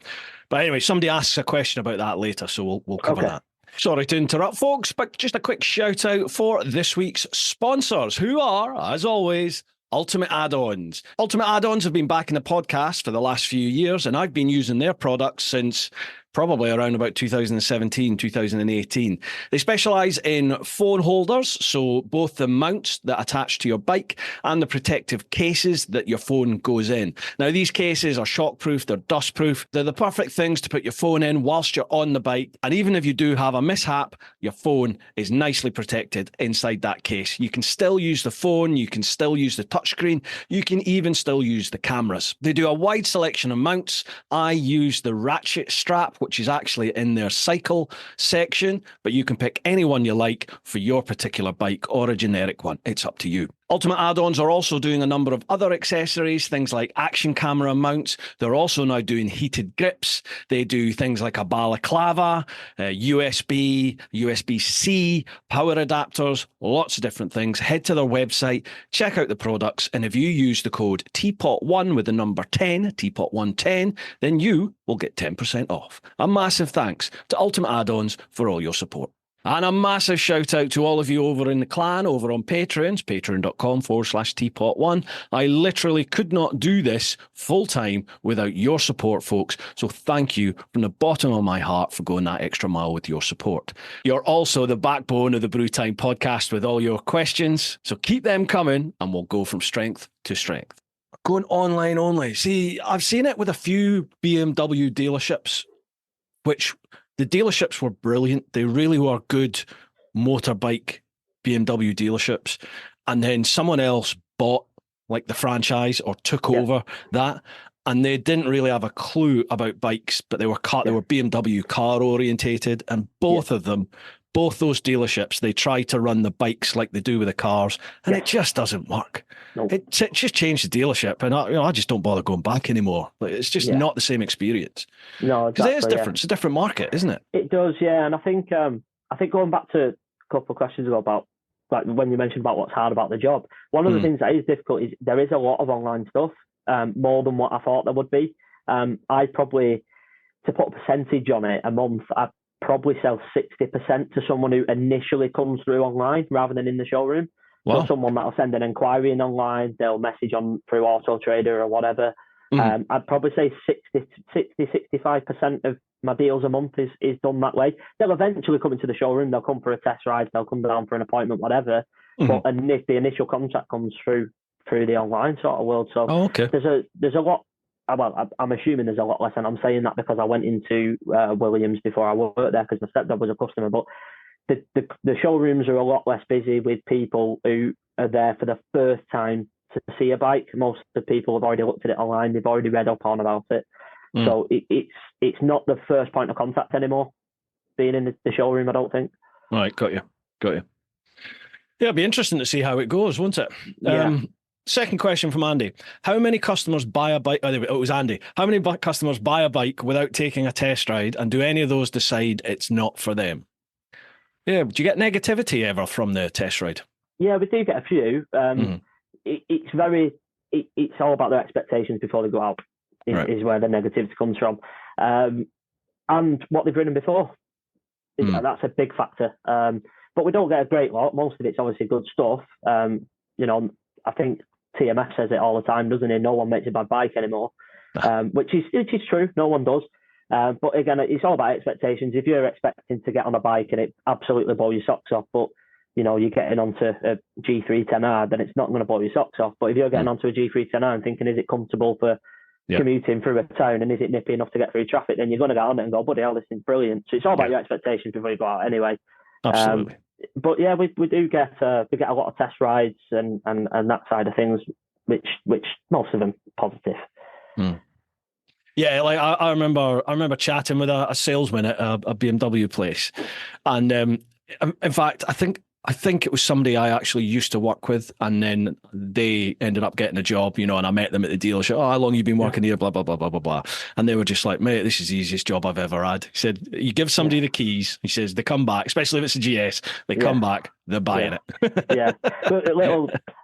Speaker 1: But anyway, somebody asks a question about that later, so we'll cover that. Sorry to interrupt, folks, but just a quick shout out for this week's sponsors, who are, as always, Ultimate Add-ons. Ultimate Add-ons have been back in the podcast for the last few years, and I've been using their products since probably around about 2017, 2018. They specialise in phone holders, so both the mounts that attach to your bike and the protective cases that your phone goes in. Now, these cases are shockproof, they're dustproof, they're the perfect things to put your phone in whilst you're on the bike, and even if you do have a mishap, your phone is nicely protected inside that case. You can still use the phone, you can still use the touchscreen, you can even still use the cameras. They do a wide selection of mounts. I use the ratchet strap, which is actually in their cycle section, but you can pick any one you like for your particular bike or a generic one. It's up to you. Ultimate Add-ons are also doing a number of other accessories, things like action camera mounts. They're also now doing heated grips. They do things like a balaclava, USB, USB-C, power adapters, lots of different things. Head to their website, check out the products, and if you use the code TeapotOne with the number 10, TeapotOne10, then you will get 10% off. A massive thanks to Ultimate Add-ons for all your support. And a massive shout out to all of you over in the clan, over on Patreons, patreon.com/TeapotOne. I literally could not do this full time without your support, folks. So thank you from the bottom of my heart for going that extra mile with your support. You're also the backbone of the Brew Time podcast with all your questions. So keep them coming and we'll go from strength to strength. Going online only. See, I've seen it with a few BMW dealerships, which the dealerships were brilliant. They really were good motorbike BMW dealerships. And then someone else bought like the franchise or took over that. And they didn't really have a clue about bikes, but they were BMW car orientated. And both of them, both those dealerships, they try to run the bikes like they do with the cars. And it just doesn't work. Nope. It just changed the dealership. And I just don't bother going back anymore. Like, it's just not the same experience. No, exactly. Because it is different. It's a different market, isn't it?
Speaker 2: It does, yeah. And I think going back to a couple of questions ago about, like when you mentioned about what's hard about the job, one of the things that is difficult is there is a lot of online stuff, more than what I thought there would be. I probably, to put a percentage on it, a month, I'd probably sell 60% to someone who initially comes through online rather than in the showroom. Wow. So someone that'll send an inquiry in online, they'll message on through Auto Trader or whatever. I'd probably say 65% of my deals a month is done that way. They'll eventually come into the showroom, they'll come for a test ride, they'll come down for an appointment, whatever. But the initial contact comes through the online sort of world. So there's a lot. Well, I'm assuming there's a lot less, and I'm saying that because I went into Williams before I worked there because my stepdad was a customer. But the showrooms are a lot less busy with people who are there for the first time to see a bike. Most of the people have already looked at it online, they've already read up on about it. So it's not the first point of contact anymore, being in the showroom, I don't think.
Speaker 1: All right, got you. Yeah, it'd be interesting to see how it goes, won't it? Second question from Andy. How many customers buy a bike? Oh, it was Andy. How many customers buy a bike without taking a test ride, and do any of those decide it's not for them? Yeah. Do you get negativity ever from the test ride?
Speaker 2: Yeah, we do get a few. It's all about their expectations before they go out. Is where the negativity comes from, and what they've ridden before. That's a big factor. But we don't get a great lot. Most of it's obviously good stuff. I think TMF says it all the time, doesn't it? No one makes a bad bike anymore, which is true. No one does. But again, it's all about expectations. If you're expecting to get on a bike and it absolutely blow your socks off, but you're getting onto a G3 10R, then it's not going to blow your socks off. But if you're getting onto a G3 10R and thinking, is it comfortable for commuting through a town, and is it nippy enough to get through traffic, then you're going to get on it and go, buddy hell, this is brilliant. So it's all about your expectations before you go out anyway.
Speaker 1: Absolutely.
Speaker 2: But yeah, we do get a lot of test rides and that side of things, which most of them positive.
Speaker 1: Yeah, like I remember chatting with a salesman at a BMW place, and in fact, I think it was somebody I actually used to work with, and then they ended up getting a job, and I met them at the dealership. Oh, how long have you been working here? Blah, blah, blah, blah, blah, blah. And they were just like, mate, this is the easiest job I've ever had. He said, you give somebody the keys, he says, they come back, especially if it's a GS, they come back, they're buying it.
Speaker 2: Yeah. A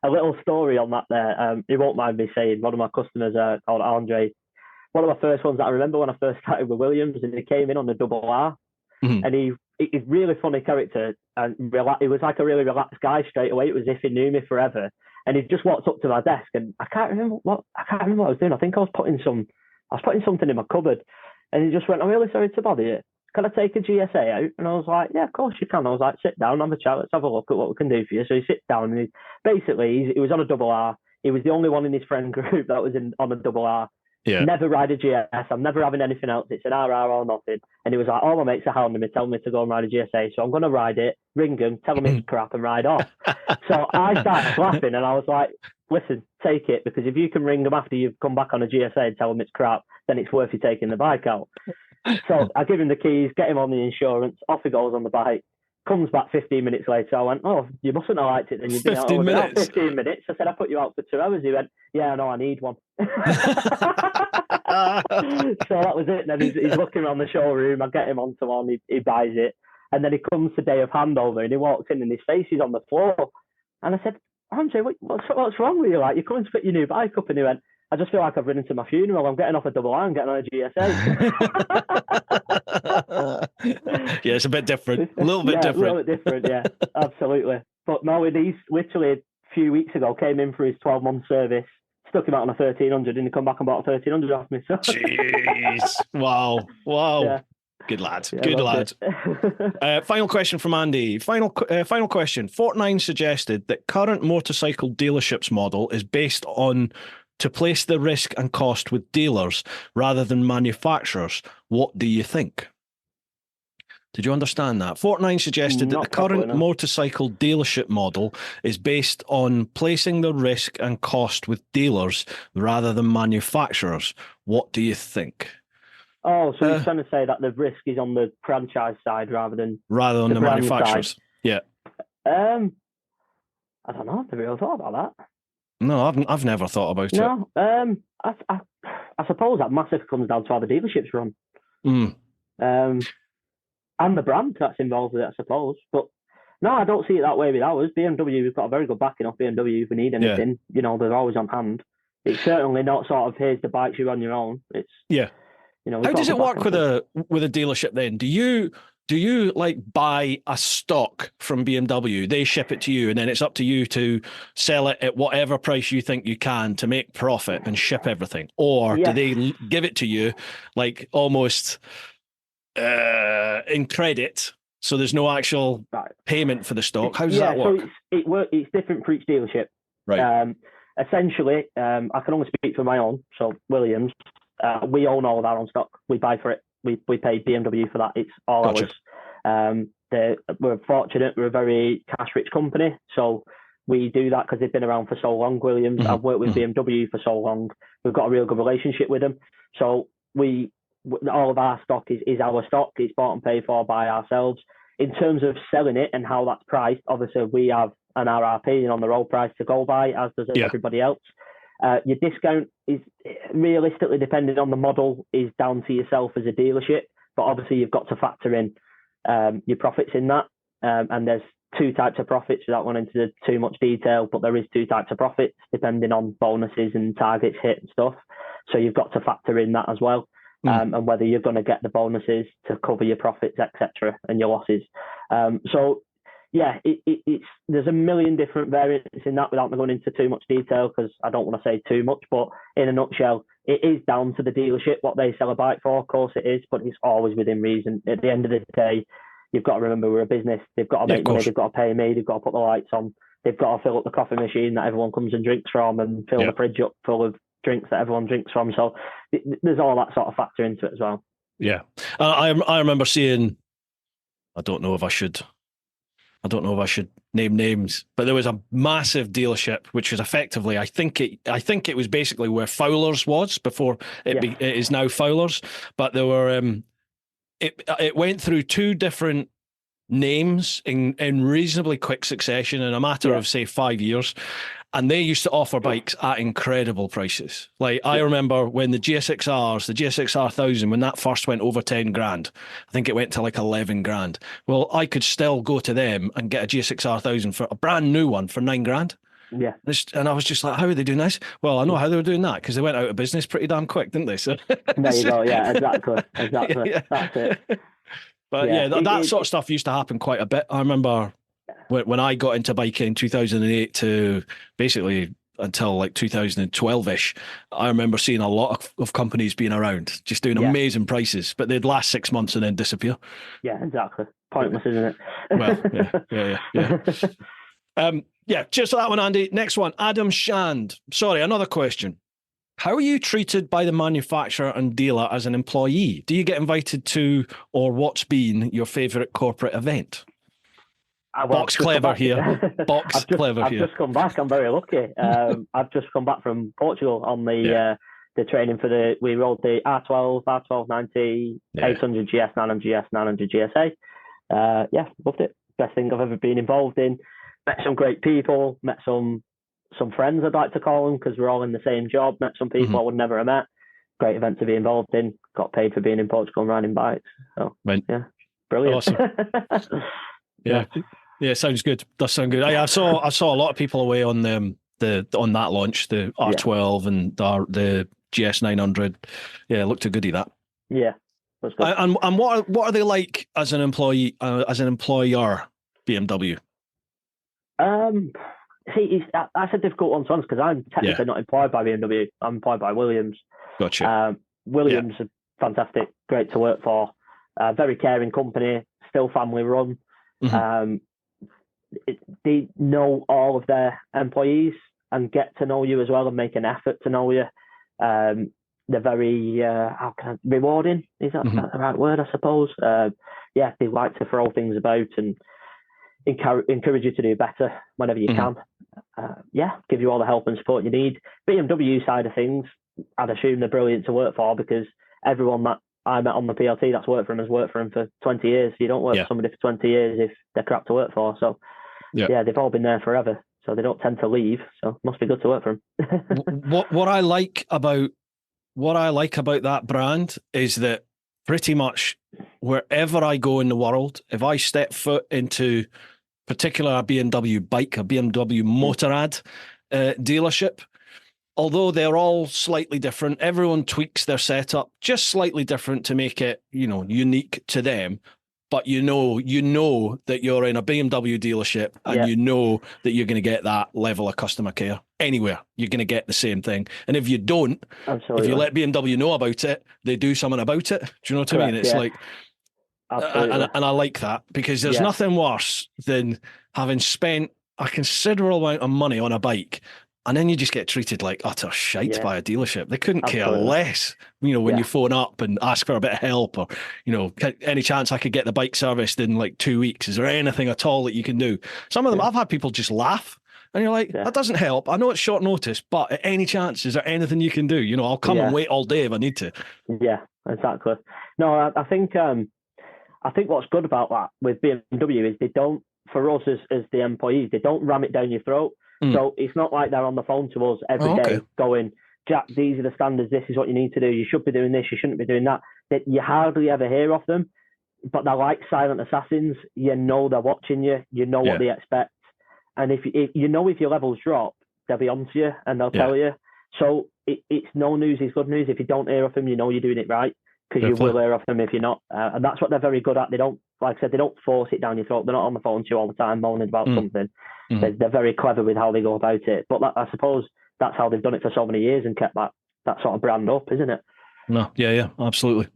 Speaker 2: little story on that there. You won't mind me saying, one of my customers called Andre, one of my first ones that I remember when I first started with Williams, and he came in on the double R, and he's a really funny character, and he was like a really relaxed guy straight away. It was as if he knew me forever, and he just walked up to my desk, and I can't remember what I was doing. I think I was putting something in my cupboard, and he just went, "I'm really sorry to bother you. Can I take a GSA out?" And I was like, "Yeah, of course you can." I was like, "Sit down, have a chat. Let's have a look at what we can do for you." So he sits down, and he was on a double R. He was the only one in his friend group that was on a double R. Yeah. Never ride a GS. I'm never having anything else. It's an RR or nothing. And he was like, all my mates are hounding me, telling me to go and ride a GSA. So I'm going to ride it, ring them, tell them it's crap, and ride off. So I started laughing, and I was like, listen, take it, because if you can ring them after you've come back on a GSA and tell them it's crap, then it's worth you taking the bike out. So I give him the keys, get him on the insurance, off he goes on the bike. Comes back 15 minutes later. I went, oh, you mustn't have liked it then. You've been 15 minutes. 15 minutes. I said, I put you out for 2 hours. He went, yeah, no, I need one. So that was it. Then he's looking around the showroom. I get him onto one. He buys it. And then he comes to day of handover, and he walks in, and his face is on the floor. And I said, Andre, what's wrong with you? Like, you're coming to put your new bike up. And he went, I just feel like I've ridden to my funeral. I'm getting off a double R and getting on a GSA.
Speaker 1: Yeah, it's a bit different. A little bit different.
Speaker 2: A little bit different, yeah. Absolutely. But no, he's literally a few weeks ago came in for his 12-month service, stuck him out on a 1300, and he come back and bought a 1300 off me. So.
Speaker 1: Jeez. Wow. Yeah. Good lad.
Speaker 2: Yeah,
Speaker 1: good lad. Final question from Andy. Final question. Fortnine suggested that current motorcycle dealerships model is based on to place the risk and cost with dealers rather than manufacturers. What do you think? Did you understand that? Fortnine suggested that the current motorcycle dealership model is based on placing the risk and cost with dealers rather than manufacturers. What do you think?
Speaker 2: Oh, so you're trying to say that the risk is on the franchise side rather than
Speaker 1: the manufacturers side. Yeah.
Speaker 2: I don't know. I've never really thought about that.
Speaker 1: No, I've never thought about it.
Speaker 2: No, I suppose that massively comes down to how the dealerships run. And the brand that's involved with it, I suppose. But no, I don't see it that way with ours. BMW, we've got a very good backing off BMW. If we need anything, they're always on hand. It's certainly not sort of, here's the bikes, you're on your own. It's
Speaker 1: how does it work with a dealership then? Do you like buy a stock from BMW, they ship it to you, and then it's up to you to sell it at whatever price you think you can to make profit and ship everything? Or do they give it to you like almost in credit, so there's no actual payment for the stock? How does that work?
Speaker 2: So it's different for each dealership.
Speaker 1: Right.
Speaker 2: Essentially, I can only speak for my own. So Williams, we own all of our own stock. We buy for it. We pay BMW for that. It's all ours. We're fortunate. We're a very cash-rich company, so we do that because they've been around for so long. Williams, I've worked with BMW for so long. We've got a real good relationship with them. So all of our stock is our stock. It's bought and paid for by ourselves. in terms of selling it and how that's priced, obviously we have an RRP, and on the road price to go by, as does everybody else. Your discount is realistically, depending on the model, is down to yourself as a dealership. But obviously, you've got to factor in your profits in that. And there's two types of profits without going into too much detail, but there is two types of profits depending on bonuses and targets hit and stuff. So you've got to factor in that as well. And whether you're going to get the bonuses to cover your profits, etc., and your losses. So yeah, it's there's a million different variants in that without me going into too much detail, because I don't want to say too much. But in a nutshell, it is down to the dealership what they sell a bike for. Of course it is, but it's always within reason. At the end of the day, you've got to remember we're a business. They've got to make money. They've got to pay me. They've got to put the lights on. They've got to fill up the coffee machine that everyone comes and drinks from, and fill the fridge up full of drinks that everyone drinks from. So there's all that sort of factor into it as well.
Speaker 1: Yeah. I remember seeing, I don't know if I should name names, but there was a massive dealership which was effectively, I think it was basically where Fowler's was before it is now Fowler's, but there were it went through two different names in reasonably quick succession in a matter of say 5 years. And they used to offer bikes at incredible prices. Like I remember when the GSX-Rs, the GSX-R 1000, when that first went over 10 grand, I think it went to like 11 grand. Well, I could still go to them and get a GSX-R 1000 for a brand new one for 9 grand.
Speaker 2: Yeah.
Speaker 1: And I was just like, how are they doing this? Well, I know how they were doing that, because they went out of business pretty damn quick, didn't they? So
Speaker 2: there you go. Yeah, exactly. Yeah. That's it.
Speaker 1: But that sort of stuff used to happen quite a bit. I remember when I got into biking in 2008 to basically until like 2012-ish, I remember seeing a lot of companies being around, just doing amazing prices, but they'd last 6 months and then disappear.
Speaker 2: Yeah, exactly. Pointless, isn't it?
Speaker 1: Well, yeah. Cheers for that one, Andy. Next one, Adam Shand. Sorry, another question. How are you treated by the manufacturer and dealer as an employee? Do you get invited to, or what's been your favourite corporate event? Box clever here. I've just come back. I'm very lucky. I've just come back from Portugal on the training for we rode the R12, R1290, 800 GS, 900 GS, 900 GSA. Loved it. Best thing I've ever been involved in. Met some great people. Met some friends, I'd like to call them, because we're all in the same job. Met some people I would never have met. Great event to be involved in. Got paid for being in Portugal and riding bikes. So brilliant. Awesome. Yeah, sounds good. Does sound good. I saw a lot of people away on on that launch, the R12 and the GS 900. Yeah, looked a goodie that. Yeah, that's good. And what are they like as an employee, as an employer, BMW?
Speaker 2: See, that's a difficult one to answer, because I'm technically not employed by BMW. I'm employed by Williams.
Speaker 1: Gotcha.
Speaker 2: Williams are fantastic, great to work for. Very caring company, still family run. They know all of their employees and get to know you as well, and make an effort to know you. They're very rewarding. Is that the right word? I suppose. They like to throw things about and encourage you to do better whenever you can. Give you all the help and support you need. BMW side of things, I'd assume they're brilliant to work for, because everyone that I met on the PLT that's worked for them has worked for them for 20 years. You don't work for somebody for 20 years if they're crap to work for. So they've all been there forever, so they don't tend to leave. So it must be good to work for them.
Speaker 1: What I like about that brand is that pretty much wherever I go in the world, if I step foot into particular a BMW bike, a BMW Motorrad dealership, although they're all slightly different, everyone tweaks their setup just slightly different to make it, unique to them. But you know that you're in a BMW dealership, and you know that you're going to get that level of customer care anywhere. You're going to get the same thing. And if you don't, if you let BMW know about it, they do something about it. Do you know what I mean? It's like, and I like that, because there's nothing worse than having spent a considerable amount of money on a bike, and then you just get treated like utter shite by a dealership. They couldn't care less, when you phone up and ask for a bit of help, or, any chance I could get the bike serviced in like 2 weeks? Is there anything at all that you can do? Some of them, I've had people just laugh, and you're like, that doesn't help. I know it's short notice, but at any chance, is there anything you can do? I'll come and wait all day if I need to.
Speaker 2: Yeah, exactly. No, I think I think what's good about that with BMW is they don't, for us as the employees, they don't ram it down your throat. So it's not like they're on the phone to us every day going, Jack, these are the standards. This is what you need to do. You should be doing this. You shouldn't be doing that. That you hardly ever hear of them, but they're like silent assassins. You know they're watching you. You know what they expect, and if your levels drop, they'll be on to you and they'll tell you. So it's no news is good news. If you don't hear of them, you know you're doing it right, because you will hear of them if you're not. And that's what they're very good at. They don't, like I said, they don't force it down your throat. They're not on the phone to you all the time moaning about something. They're very clever with how they go about it. But I suppose that's how they've done it for so many years and kept that sort of brand up, isn't it?
Speaker 1: No, yeah, absolutely.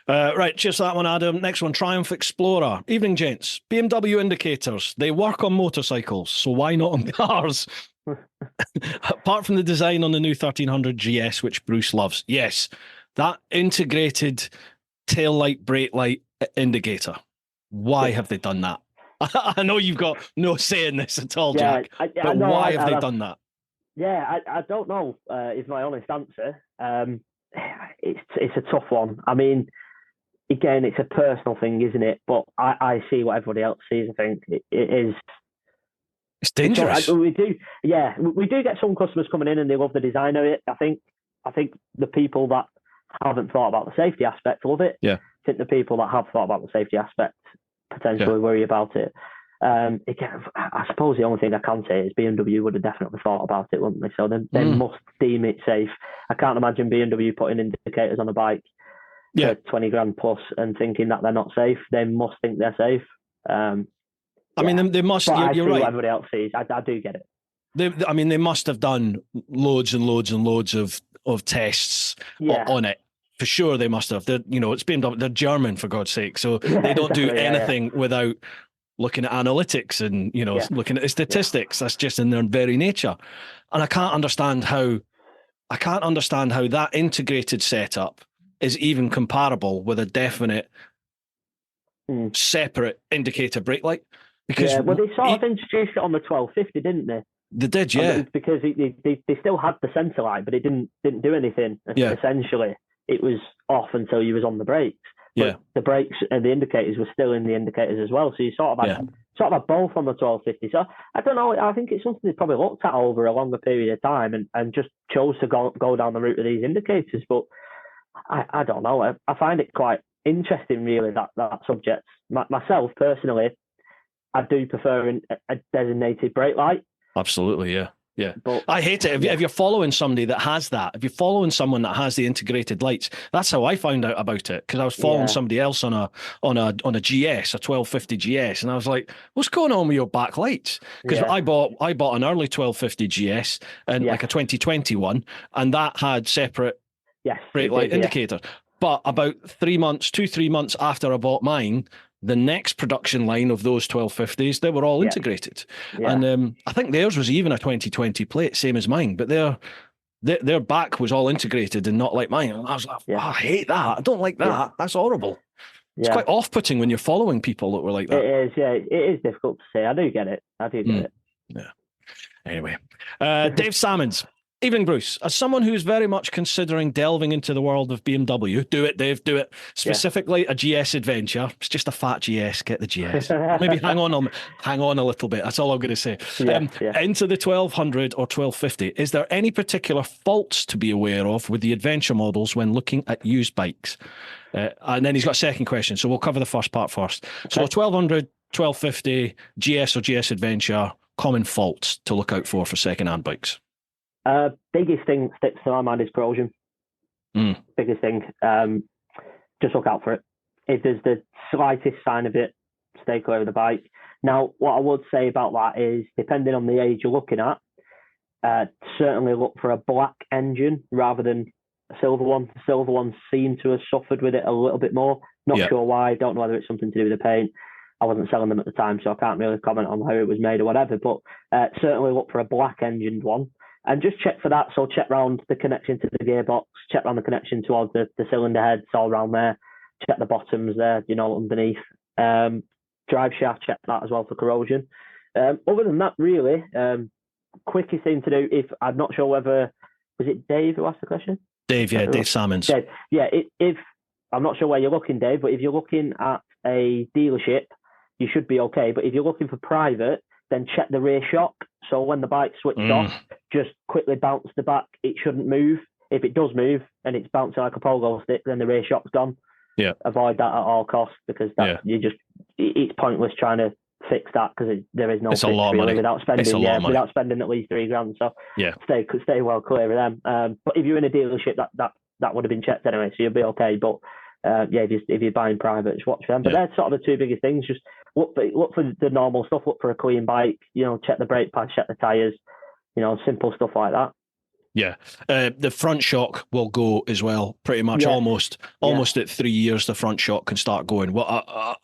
Speaker 1: Right, cheers for that one, Adam. Next one, Triumph Explorer. Evening, gents. BMW indicators. They work on motorcycles, so why not on cars? Apart from the design on the new 1300 GS, which Bruce loves. Yes, that integrated tail light, brake light indicator. Why have they done that? I know you've got no say in this at all, Jack, but why have they done that?
Speaker 2: Yeah, I don't know is my honest answer. It's a tough one. I mean, again, it's a personal thing, isn't it? But I see what everybody else sees. I think it is.
Speaker 1: It's dangerous.
Speaker 2: We do get some customers coming in and they love the design of it. I think the people that haven't thought about the safety aspect love it.
Speaker 1: Yeah.
Speaker 2: I think the people that have thought about the safety aspect potentially worry about it. Again, I suppose the only thing I can say is BMW would have definitely thought about it, wouldn't they? So they must deem it safe. I can't imagine BMW putting indicators on a bike for 20 grand plus and thinking that they're not safe. They must think they're safe.
Speaker 1: I mean, they must.
Speaker 2: But
Speaker 1: you're right.
Speaker 2: What everybody else sees. I do get it.
Speaker 1: They must have done loads and loads and loads of tests on it. For sure, they must have. It's BMW. They're German, for God's sake, so they don't do anything without looking at analytics and looking at statistics. That's just in their very nature. And I can't understand how that integrated setup is even comparable with a definite separate indicator brake light. Because
Speaker 2: they sort of introduced it on the 1250, didn't they?
Speaker 1: They did, yeah.
Speaker 2: Because they still had the centre light, but it didn't do anything. Essentially, it was off until you was on the brakes. But the brakes and the indicators were still in the indicators as well. So you sort of had both on the 1250. So I don't know. I think it's something they probably looked at over a longer period of time and just chose to go down the route of these indicators. But I don't know. I find it quite interesting, really, that subject. Myself personally, I do prefer a designated brake light.
Speaker 1: Absolutely, yeah. But, I hate it. If you're following somebody that has that, if you're following someone that has the integrated lights, that's how I found out about it, because I was following somebody else on a GS, a 1250 GS, and I was like, "What's going on with your backlights?" Because I bought an early 1250 GS and like a 2021, and that had separate brake light indicators. But about 3 months after I bought mine, the next production line of those 1250s, they were all integrated. And I think theirs was even a 2020 plate, same as mine, but their back was all integrated and not like mine. And I was like, I hate that. I don't like that. That's horrible. It's quite off-putting when you're following people that were like that.
Speaker 2: It is, It is difficult to say. I do get it.
Speaker 1: Yeah. Anyway, Dave Salmons. Evening, Bruce. As someone who's very much considering delving into the world of BMW, do it, Dave, do it. Specifically, a GS adventure. It's just a fat GS. Get the GS. Maybe hang on a little bit. That's all I'm going to say. Into the 1200 or 1250. Is there any particular faults to be aware of with the adventure models when looking at used bikes? And then he's got a second question, so we'll cover the first part first. So 1200, 1250, GS or GS adventure, common faults to look out for second-hand bikes.
Speaker 2: Biggest thing sticks to my mind is corrosion. Biggest thing. Just look out for it. If there's the slightest sign of it, stay clear of the bike. Now, what I would say about that is, depending on the age you're looking at, certainly look for a black engine rather than a silver one. The silver ones seem to have suffered with it a little bit more. Not sure why. Don't know whether it's something to do with the paint. I wasn't selling them at the time, so I can't really comment on how it was made or whatever. But certainly look for a black engined one. And just check for that. So check round the connection to the gearbox, check round the connection towards the cylinder heads, all around there. Check the bottoms there, underneath. Drive shaft, check that as well for corrosion. Other than that, really, quickest thing to do, if I'm not sure whether, was it Dave who asked the question?
Speaker 1: Dave, Dave Salmons.
Speaker 2: Dave, if I'm not sure where you're looking, Dave, but if you're looking at a dealership, you should be okay. But if you're looking for private, then check the rear shock. So when the bike's switched off, just quickly bounce the back. It shouldn't move. If it does move and it's bouncing like a pogo stick, then the rear shock's gone.
Speaker 1: Yeah.
Speaker 2: Avoid that at all costs, because it's pointless trying to fix that, because there is no fix really without spending at least $3,000. So stay well clear of them. But if you're in a dealership, that would have been checked anyway, so you'll be okay. But if you're buying private, just watch for them. But they're sort of the two biggest things. Just look for the normal stuff. Look for a clean bike. Check the brake pads, check the tires. Simple stuff like that.
Speaker 1: Yeah, the front shock will go as well. Pretty much, almost at 3 years, the front shock can start going. Well,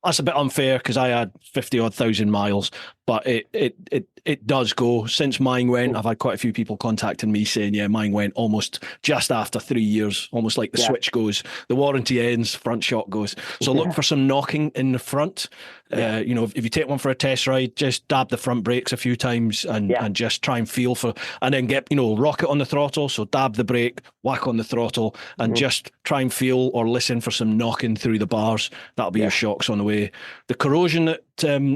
Speaker 1: that's a bit unfair because I had 50,000 miles, but it does go. Since mine went, I've had quite a few people contacting me saying, yeah, mine went almost just after 3 years, almost like the switch goes. The warranty ends, front shock goes. So look for some knocking in the front. If you take one for a test ride, just dab the front brakes a few times and just try and feel for, and then get, rocket on the throttle. So dab the brake, whack on the throttle, and just try and feel or listen for some knocking through the bars. That'll be your shocks on the way. The corrosion that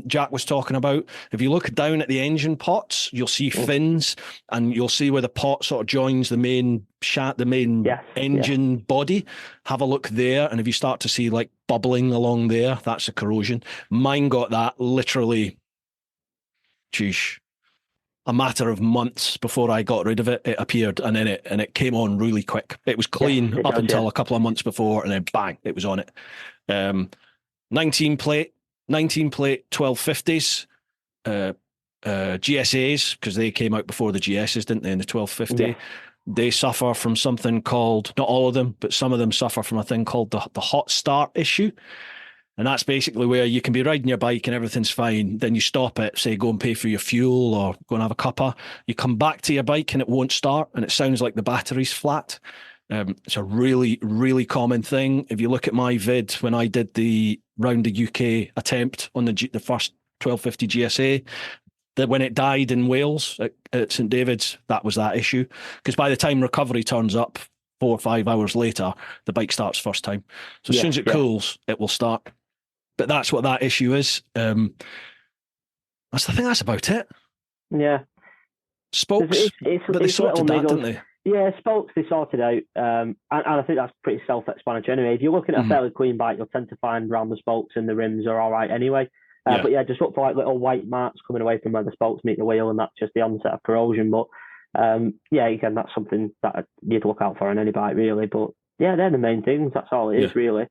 Speaker 1: Jack was talking about, if you look down at the engine pots, you'll see fins, and you'll see where the pot sort of joins the main engine body. Have a look there, and if you start to see like bubbling along there, that's a corrosion. Mine got that literally, a matter of months before I got rid of it. It appeared, and then it came on really quick. It was clean until a couple of months before, and then bang, it was on it. 19 plate 1250s, GSAs, because they came out before the GSs, didn't they? In the 1250, they suffer from something called, not all of them, but some of them suffer from a thing called the hot start issue. And that's basically where you can be riding your bike and everything's fine. Then you stop it, say go and pay for your fuel or go and have a cuppa. You come back to your bike and it won't start, and it sounds like the battery's flat. It's a really, really common thing. If you look at my vid when I did the round the UK attempt on the first 1250 GSA, that when it died in Wales at St David's, that was that issue. Because by the time recovery turns up 4 or 5 hours later, the bike starts first time. So as soon as it cools, it will start. But that's what that issue is. I think that's about it.
Speaker 2: Yeah.
Speaker 1: Spokes, but they sorted that, didn't they?
Speaker 2: Yeah, spokes they sorted out, and I think that's pretty self-explanatory anyway. If you're looking at a fairly clean bike, you'll tend to find around the spokes and the rims are all right anyway. But just look for like little white marks coming away from where the spokes meet the wheel, and that's just the onset of corrosion. But again, that's something that you'd look out for on any bike really. But yeah, they're the main things. That's all it is really.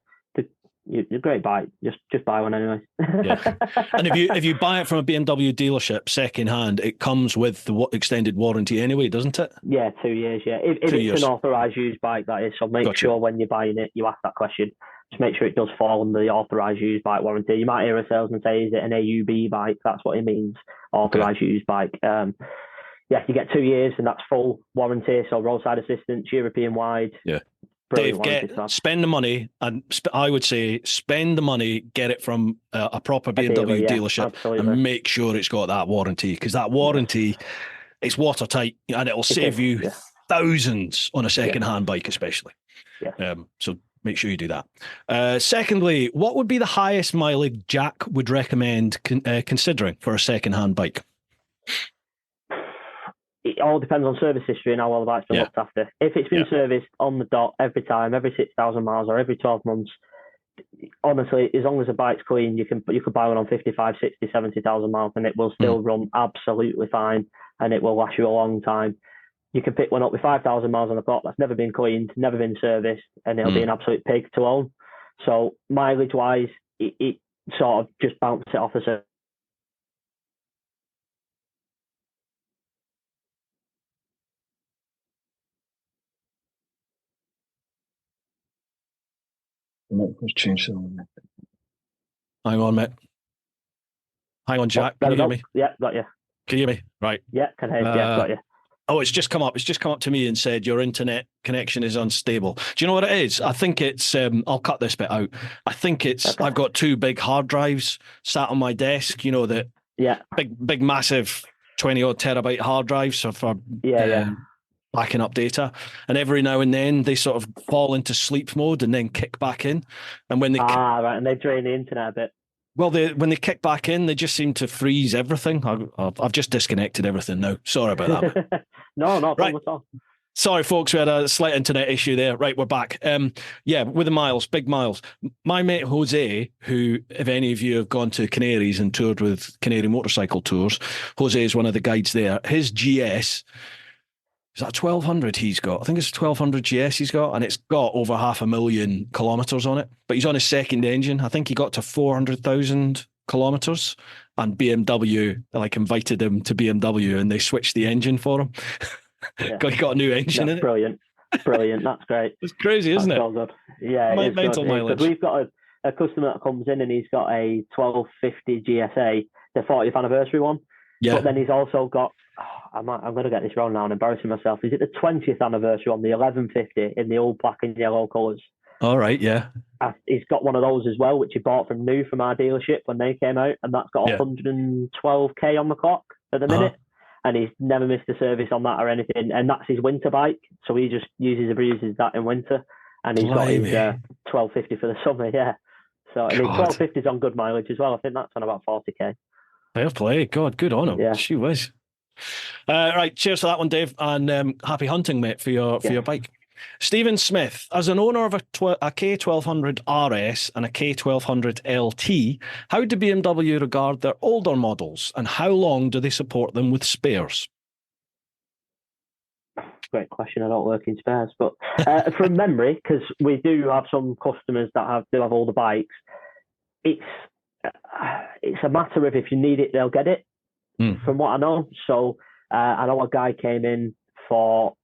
Speaker 2: It's a great bike. Just buy one anyway.
Speaker 1: And if you buy it from a BMW dealership second hand, it comes with the extended warranty anyway, doesn't it?
Speaker 2: Yeah, 2 years. Yeah, if it's an authorised used bike, that is. So make sure when you're buying it, you ask that question. Just make sure it does fall under the authorised used bike warranty. You might hear a salesman say, "Is it an AUB bike?" That's what it means. Authorised used bike. You get 2 years, and that's full warranty. So roadside assistance, European wide. Yeah.
Speaker 1: Dave, spend the money, and I would say spend the money, get it from a proper BMW dealership, and make sure it's got that warranty, because that warranty is watertight, and it'll save you thousands on a second-hand bike especially. So make sure you do that. Secondly, what would be the highest mileage Jack would recommend considering for a second-hand bike?
Speaker 2: It all depends on service history and how well the bike's been looked after. If it's been serviced on the dot every time, every 6,000 miles or every 12 months, honestly, as long as the bike's clean, you could buy one on 55, 60, 70,000 miles and it will still run absolutely fine, and it will last you a long time. You can pick one up with 5,000 miles on the clock that's never been cleaned, never been serviced, and it'll be an absolute pig to own. So mileage-wise, it sort of just bounces it off as a
Speaker 1: Let's change the. Hang on, mate. Hang on, Jack. Can you hear me?
Speaker 2: Yeah, got you.
Speaker 1: Can you hear me? Right.
Speaker 2: Yeah, can hear you. Yeah, got you.
Speaker 1: Oh, it's just come up. It's just come up to me and said your internet connection is unstable. Do you know what it is? I think it's. I'll cut this bit out. I think it's. Okay. I've got 2 big hard drives sat on my desk. You know that. Yeah. Big, massive 20 odd terabyte hard drives. So for backing up data, and every now and then they sort of fall into sleep mode and then kick back in. And when they
Speaker 2: right, and they drain the internet a bit.
Speaker 1: Well, when they kick back in, they just seem to freeze everything. I've just disconnected everything now. Sorry about that.
Speaker 2: No, not right. At all.
Speaker 1: Sorry, folks, we had a slight internet issue there. Right, we're back. Yeah, with the miles, big miles. My mate Jose, who, if any of you have gone to Canaries and toured with Canary Motorcycle Tours, Jose is one of the guides there. His GS, is that 1200 he's got? I think it's 1200 GS he's got, and it's got over 500,000 kilometres on it. But he's on his second engine. I think he got to 400,000 kilometres, and BMW invited him to BMW, and they switched the engine for him.
Speaker 2: Yeah.
Speaker 1: He got a new engine in it.
Speaker 2: Brilliant. That's great.
Speaker 1: It's crazy, isn't it?
Speaker 2: All good. Yeah, it's
Speaker 1: mental
Speaker 2: good.
Speaker 1: mileage.
Speaker 2: We've got a customer that comes in and he's got a 1250 GSA, the 40th anniversary one.
Speaker 1: Yeah.
Speaker 2: But then he's also got, I'm going to get this wrong now and embarrassing myself. Is it the 20th anniversary one, the 1150 in the old black and yellow colours?
Speaker 1: All right, yeah.
Speaker 2: He's got one of those as well, which he bought from new from our dealership when they came out, and that's got 112k on the clock at the minute. And he's never missed a service on that or anything. And that's his winter bike. So he just uses that in winter. And he's got his 1250 for the summer, yeah. So and his 1250 is on good mileage as well. I think that's on about 40k.
Speaker 1: Fair play. God, good on him. Yeah. She was. Right, cheers for that one, Dave. And happy hunting, mate, for your bike. Stephen Smith, as an owner of a K1200 RS and a K1200 LT, how do BMW regard their older models, and how long do they support them with spares?
Speaker 2: Great question. I don't work in spares, but from memory, because we do have some customers that do have older bikes, it's a matter of if you need it, they'll get it. From what I know, so I know a guy came in for.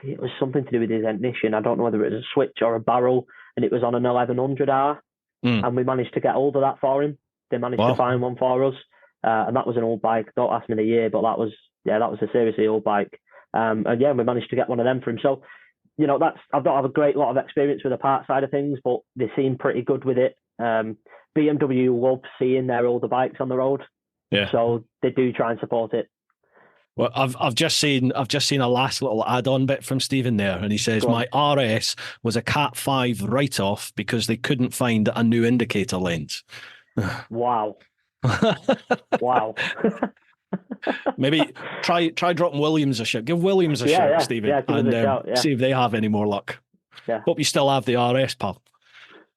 Speaker 2: It was something to do with his ignition. I don't know whether it was a switch or a barrel, and it was on an 1100R, and we managed to get hold of that for him. They managed to find one for us, and that was an old bike. Don't ask me the year, but that was a seriously old bike. And we managed to get one of them for him. So, I don't have a great lot of experience with the part side of things, but they seem pretty good with it. BMW love seeing their older bikes on the road, so they do try and support it.
Speaker 1: Well, I've just seen a last little add-on bit from Stephen there, and he says my RS was a Cat 5 write-off because they couldn't find a new indicator lens.
Speaker 2: Wow. Wow.
Speaker 1: Maybe try dropping Williams a shout. Give Williams a shout, Stephen, and see if they have any more luck.
Speaker 2: Yeah.
Speaker 1: Hope you still have the RS, pal.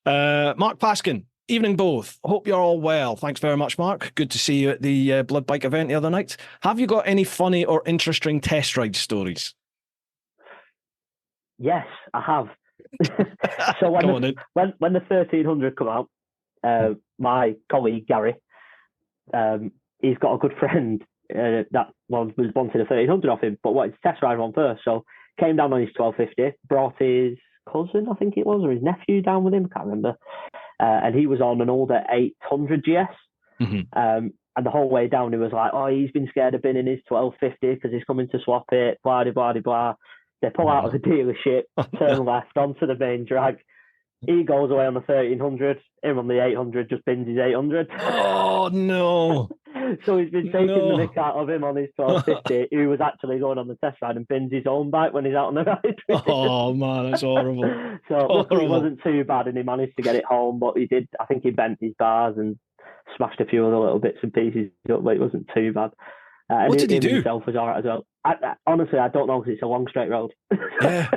Speaker 1: Mark Paskin. Evening both. Hope you're all well. Thanks very much, Mark. Good to see you at the Blood Bike event the other night. Have you got any funny or interesting test ride stories?
Speaker 2: Yes, I have. So when the 1300 come out, my colleague Gary, he's got a good friend that was wanting a 1300 off him, but wanted to test ride one first. So came down on his 1250, brought his cousin, I think it was, or his nephew down with him, can't remember. And he was on an older 800 GS. And the whole way down, he was like, he's been scared of binning his 1250 because he's coming to swap it, blah, blah, blah, blah. They pull out of the dealership, turn left onto the main drag. He goes away on the 1300, him on the 800, just bins his 800.
Speaker 1: Oh, no.
Speaker 2: So he's been taking the mick out of him on his 1250, who was actually going on the test ride and bins his own bike when he's out on the ride.
Speaker 1: Oh, man, that's horrible.
Speaker 2: So luckily it wasn't too bad, and he managed to get it home, but I think he bent his bars and smashed a few other little bits and pieces up, but it wasn't too bad.
Speaker 1: What did he do?
Speaker 2: Himself was all right as well. Honestly, I don't know, because it's a long straight road.
Speaker 1: Yeah.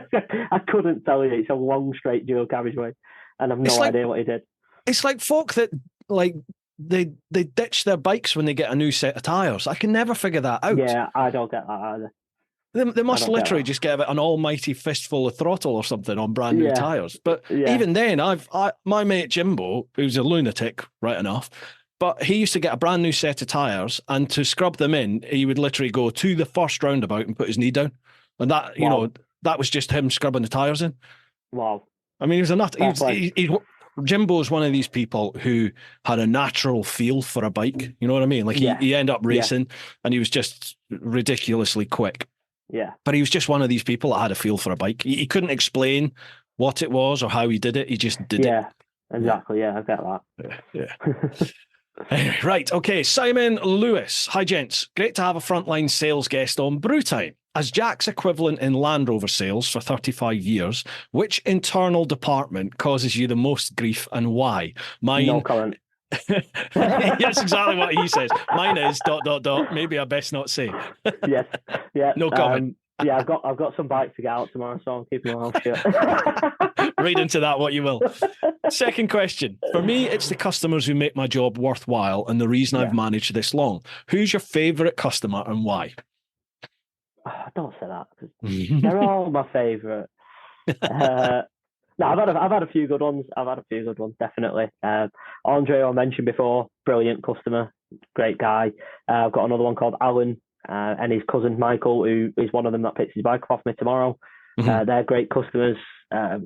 Speaker 2: I couldn't tell you. It's a long straight dual carriageway, and I've no idea what he did. It's
Speaker 1: like folk that they ditch their bikes when they get a new set of tyres. I can never figure that out.
Speaker 2: Yeah, I don't get that either.
Speaker 1: They must literally just get an almighty fistful of throttle or something on brand new tyres. But even then, my mate Jimbo, who's a lunatic, right enough, but he used to get a brand new set of tyres, and to scrub them in, he would literally go to the first roundabout and put his knee down. And that, that was just him scrubbing the tyres in.
Speaker 2: Wow.
Speaker 1: I mean, he was a nut. Jimbo's one of these people who had a natural feel for a bike. You know what I mean? Like he ended up racing, and he was just ridiculously quick.
Speaker 2: Yeah.
Speaker 1: But he was just one of these people that had a feel for a bike. He couldn't explain what it was or how he did it. He just did it.
Speaker 2: Yeah, exactly. Yeah, I get that.
Speaker 1: Yeah. Anyway, right. Okay. Simon Lewis. Hi, gents. Great to have a frontline sales guest on Brew Time. as Jack's equivalent in Land Rover sales for 35 years, which internal department causes you the most grief and why? Mine.
Speaker 2: No comment.
Speaker 1: That's exactly what he says. Mine is ... Maybe I best not say.
Speaker 2: Yes. Yeah.
Speaker 1: No comment.
Speaker 2: Yeah, I've got some bikes to get out tomorrow, so I'm keeping my mouth shut.
Speaker 1: Read into that what you will. Second question. For me, it's the customers who make my job worthwhile and the reason I've managed this long. Who's your favourite customer and why?
Speaker 2: Oh, don't say that. They're all my favourite. No, I've had a few good ones. Definitely. Andre, I mentioned before, brilliant customer, great guy. I've got another one called Alan and his cousin Michael, who is one of them that picks his bike off me tomorrow. They're great customers. I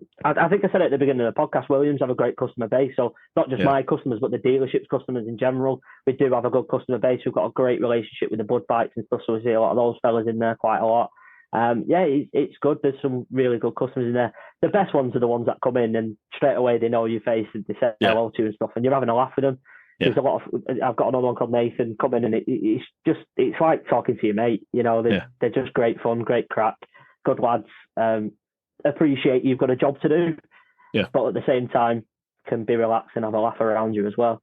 Speaker 2: think I said it at the beginning of the podcast, Williams have a great customer base. So not just my customers, but the dealership's customers in general. We do have a good customer base. We've got a great relationship with the Bud Bikes and stuff. So we see a lot of those fellas in there quite a lot. It's good. There's some really good customers in there. The best ones are the ones that come in and straight away they know your face and they say hello to you and stuff, and you're having a laugh with them. There's a lot of. I've got another one called Nathan come in, and it's like talking to your mate. You know, they're just great fun, great crack, good lads. Appreciate you've got a job to do, but at the same time can be relaxed and have a laugh around you as well.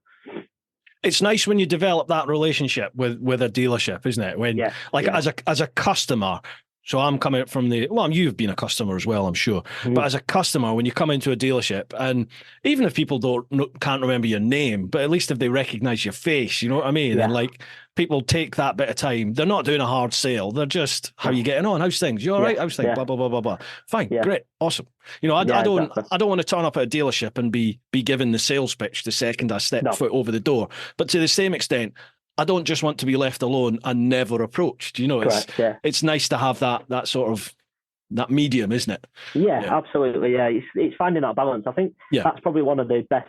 Speaker 1: It's nice when you develop that relationship with a dealership, isn't it? When as a customer. So I'm coming from you've been a customer as well, I'm sure. But as a customer, when you come into a dealership, and even if people can't remember your name, but at least if they recognize your face, you know what I mean? And like people take that bit of time. They're not doing a hard sale. They're just, how are you getting on? How's things? You all right? How's things? Blah, blah, blah, blah, blah. Fine, great, awesome. You know, I don't want to turn up at a dealership and be given the sales pitch the second I step foot over the door. But to the same extent, I don't just want to be left alone and never approached. You know, it's nice to have that sort of that medium, isn't it?
Speaker 2: Yeah, absolutely. Yeah, it's finding that balance. I think that's probably one of the best.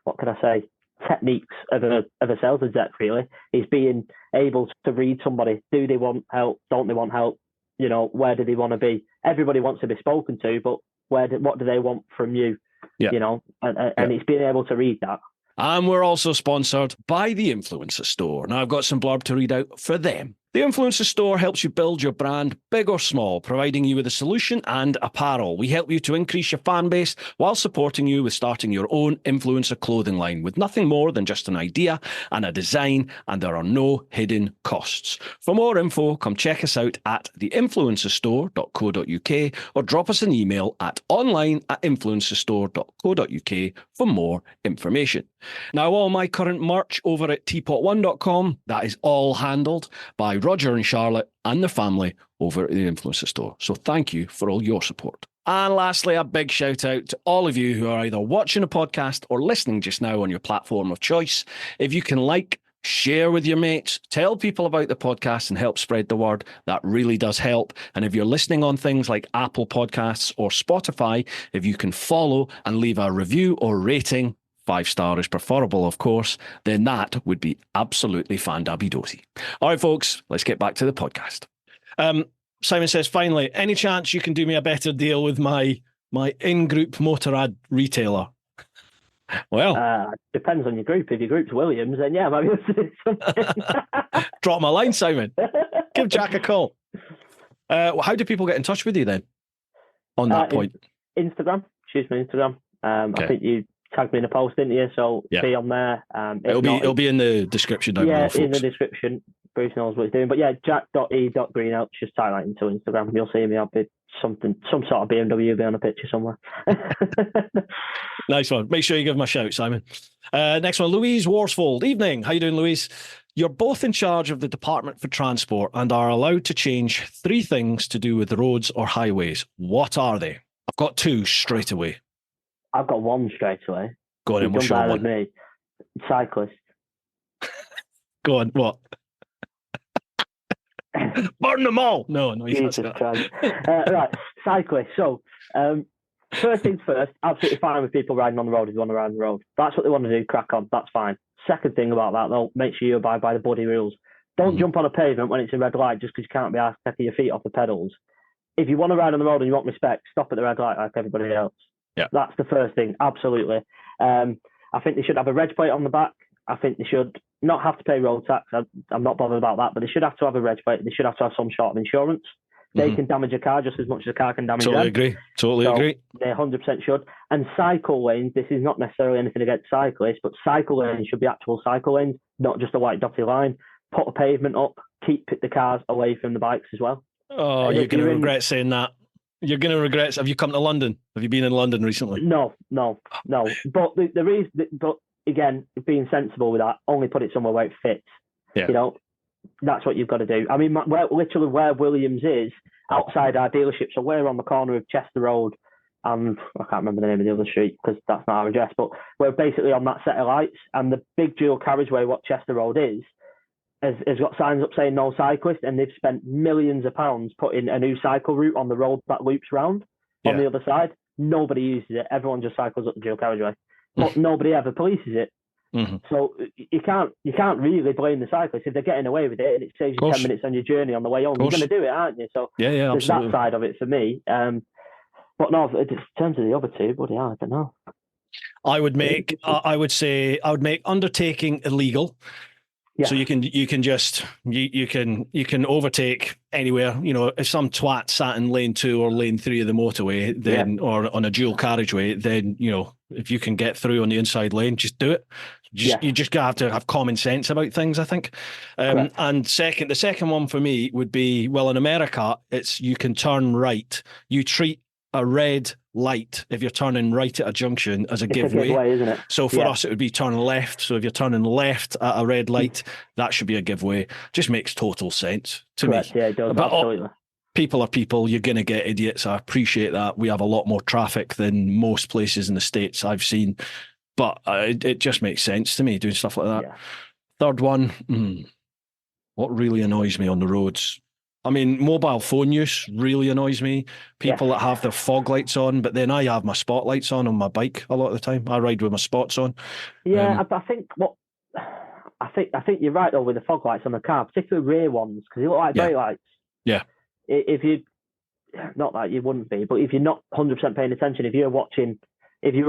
Speaker 2: What can I say? Techniques of a sales exec really is being able to read somebody. Do they want help? Don't they want help? You know, where do they want to be? Everybody wants to be spoken to, but what do they want from you? You know, and it's being able to read that.
Speaker 1: And we're also sponsored by the Influencer Store. Now, I've got some blurb to read out for them. The Influencer Store helps you build your brand, big or small, providing you with a solution and apparel. We help you to increase your fan base while supporting you with starting your own influencer clothing line with nothing more than just an idea and a design, and there are no hidden costs. For more info, come check us out at theinfluencerstore.co.uk or drop us an email at online@influencerstore.co.uk for more information. Now, all my current merch over at TeapotOne.com, that is all handled by Roger and Charlotte and the family over at the Influencer Store. So thank you for all your support. And lastly, a big shout out to all of you who are either watching a podcast or listening just now on your platform of choice. If you can share with your mates, tell people about the podcast and help spread the word, that really does help. And if you're listening on things like Apple Podcasts or Spotify, if you can follow and leave a review or rating, 5-star is preferable, of course, then that would be absolutely fandabidosi. All right, folks, let's get back to the podcast. Simon says, finally, any chance you can do me a better deal with my in-group Motorrad retailer? Well,
Speaker 2: depends on your group. If your group's Williams, then yeah, maybe let's do something.
Speaker 1: Drop my line, Simon. Give Jack a call. How do people get in touch with you then on that point?
Speaker 2: Instagram. Choose my Instagram. Okay. I think you tagged me in a post, didn't you? So be on there.
Speaker 1: It'll be in the description down below, folks.
Speaker 2: In the description. Bruce knows what he's doing. But yeah, jack.e.greenhalgh, just type that into Instagram. You'll see me. I'll be some sort of BMW be on a picture somewhere.
Speaker 1: Nice one. Make sure you give him a shout, Simon. Next one, Louise Worsfold. Evening. How you doing, Louise? You're both in charge of the Department for Transport and are allowed to change 3 things to do with roads or highways. What are they? I've got 2 straight away.
Speaker 2: I've got 1 straight away.
Speaker 1: Go on, what's your one?
Speaker 2: Me. Cyclist.
Speaker 1: Go on, what? Burn them all! No,
Speaker 2: Jesus Christ. Right, cyclist. So, first things first, absolutely fine with people riding on the road if you want to ride on the road. That's what they want to do, crack on, that's fine. Second thing about that, though, make sure you abide by the buddy rules. Don't jump on a pavement when it's a red light just because you can't be asked taking your feet off the pedals. If you want to ride on the road and you want respect, stop at the red light like everybody else.
Speaker 1: Yeah.
Speaker 2: That's the first thing, absolutely. I think they should have a reg plate on the back. I think they should not have to pay road tax. I'm not bothered about that, but they should have to have a reg plate. They should have to have some sort of insurance. They can damage a car just as much as a car can damage them.
Speaker 1: Totally agree.
Speaker 2: They 100% should. And cycle lanes, this is not necessarily anything against cyclists, but cycle lanes should be actual cycle lanes, not just a white dotted line. Put a pavement up, keep the cars away from the bikes as well.
Speaker 1: Oh, you're going to regret saying that. You're going to regret. Have you come to London? Have you been in London recently?
Speaker 2: No. But but again, being sensible with that, only put it somewhere where it fits.
Speaker 1: Yeah.
Speaker 2: You know, that's what you've got to do. I mean, literally where Williams is, outside our dealership, so we're on the corner of Chester Road and I can't remember the name of the other street because that's not our address, but we're basically on that set of lights, and the big dual carriageway, what Chester Road is, has got signs up saying no cyclist, and they've spent millions of pounds putting a new cycle route on the road that loops round on the other side. Nobody uses it. Everyone just cycles up the dual carriageway, but nobody ever polices it. So you can't really blame the cyclists if they're getting away with it and it saves you 10 minutes on your journey on the way home. You're going to do it, aren't you? So there's that side of it for me. But no, in terms of the other two, buddy, I don't know.
Speaker 1: I would make undertaking illegal. Yeah. So you can overtake anywhere. You know, if some twat sat in lane 2 or lane 3 of the motorway, then or on a dual carriageway, then you know, if you can get through on the inside lane, just do it. You just have to have common sense about things, I think. And the second one for me would be, well, in America, it's you can turn right. You treat a red light if you're turning right at a junction as a giveaway,
Speaker 2: isn't it?
Speaker 1: So for us, it would be turn left. So if you're turning left at a red light, that should be a giveaway. Just makes total sense to me.
Speaker 2: Yeah, it does. Absolutely.
Speaker 1: People are people. You're going to get idiots. I appreciate that. We have a lot more traffic than most places in the States I've seen, but it just makes sense to me doing stuff like that. Yeah. Third one, what really annoys me on the roads? I mean, mobile phone use really annoys me. People that have their fog lights on, but then I have my spotlights on my bike a lot of the time. I ride with my spots on.
Speaker 2: Yeah, I think you're right though with the fog lights on the car, particularly rear ones, because they look like brake lights.
Speaker 1: Yeah.
Speaker 2: If you, not that you wouldn't be, but if you're not 100% paying attention, if you're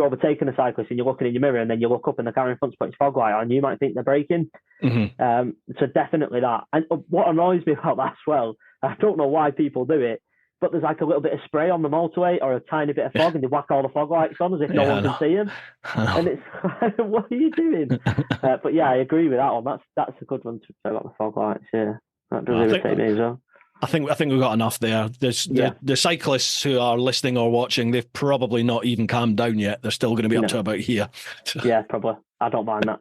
Speaker 2: overtaking a cyclist and you're looking in your mirror and then you look up and the car in front's putting fog light on, you might think they're braking. So definitely that. And what annoys me about that as well, I don't know why people do it, but there's like a little bit of spray on the motorway or a tiny bit of fog and they whack all the fog lights on as if no one can see them. And it's like, what are you doing? But yeah, I agree with that one. That's a good one to say about the fog lights. Yeah, that does irritate me as well.
Speaker 1: I think we've got enough there. The cyclists who are listening or watching, they've probably not even calmed down yet. They're still going to be up to about here.
Speaker 2: Yeah, probably. I don't mind that.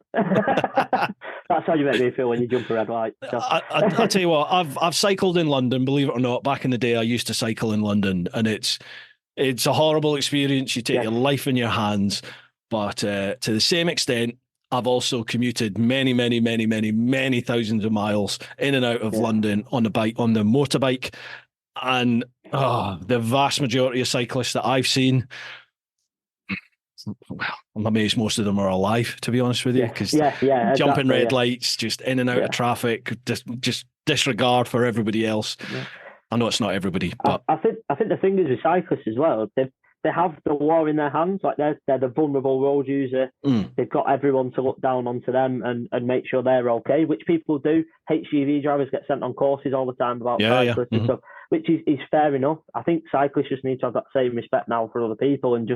Speaker 2: That's how you make me feel when you jump a red light. So.
Speaker 1: I'll tell you what, I've cycled in London, believe it or not. Back in the day, I used to cycle in London, and it's a horrible experience. You take your life in your hands, but to the same extent, I've also commuted many, many, many, many, many thousands of miles in and out of London on the motorbike. And the vast majority of cyclists that I've seen, well, I'm amazed most of them are alive, to be honest with you, because jumping red lights, just in and out of traffic, just disregard for everybody else. Yeah. I know it's not everybody, but
Speaker 2: I think the thing is with cyclists as well, they have the law in their hands. Like they're the vulnerable road user. They've got everyone to look down onto them and make sure they're okay, which people do. HGV drivers get sent on courses all the time about cyclists and stuff, which is fair enough. I think cyclists just need to have that same respect now for other people and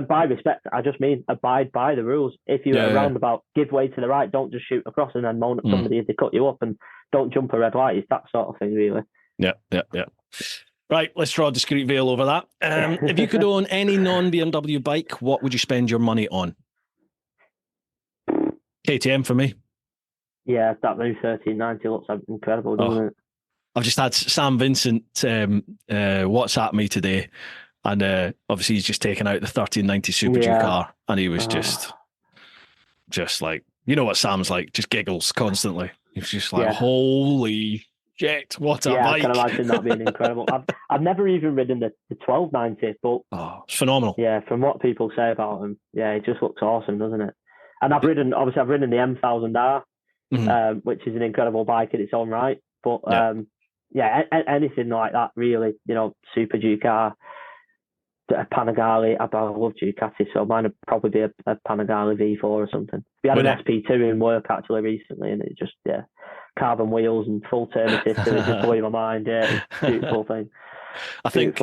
Speaker 2: by respect, I just mean abide by the rules. If you're at a roundabout, give way to the right. Don't just shoot across and then moan at somebody if they cut you up, and don't jump a red light. It's that sort of thing, really. Yeah.
Speaker 1: Right, let's draw a discreet veil over that. If you could own any non-BMW bike, what would you spend your money on? KTM for me.
Speaker 2: Yeah, that new 1390 looks incredible, doesn't it?
Speaker 1: I've just had Sam Vincent WhatsApp me today, and obviously he's just taken out the 1390 Super G car, and he was just like, you know what Sam's like, just giggles constantly. He's just like, holy shit, what a bike.
Speaker 2: I can imagine that being incredible. I've never even ridden the 1290, but
Speaker 1: it's phenomenal.
Speaker 2: Yeah, from what people say about him, it just looks awesome, doesn't it? And I've ridden the M1000R, which is an incredible bike in its own right. But anything like that, really, Super G car. a Panigale. I love Ducati, so mine would probably be a Panigale V4 or something. We had an SP2 in work actually recently, and it just carbon wheels and full turn assist. It just blew my mind. Yeah, it's a beautiful thing.
Speaker 1: I think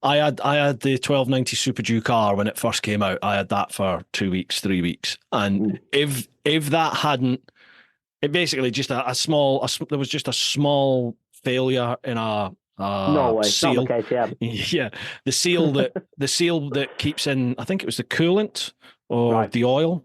Speaker 1: I had the 1290 Super Duke R when it first came out. I had that for 2 weeks, 3 weeks, and if that hadn't, it basically just there was just a small failure in a
Speaker 2: no way,
Speaker 1: seal.
Speaker 2: not the KTM.
Speaker 1: Yeah, the seal that keeps in, I think it was the coolant or the oil.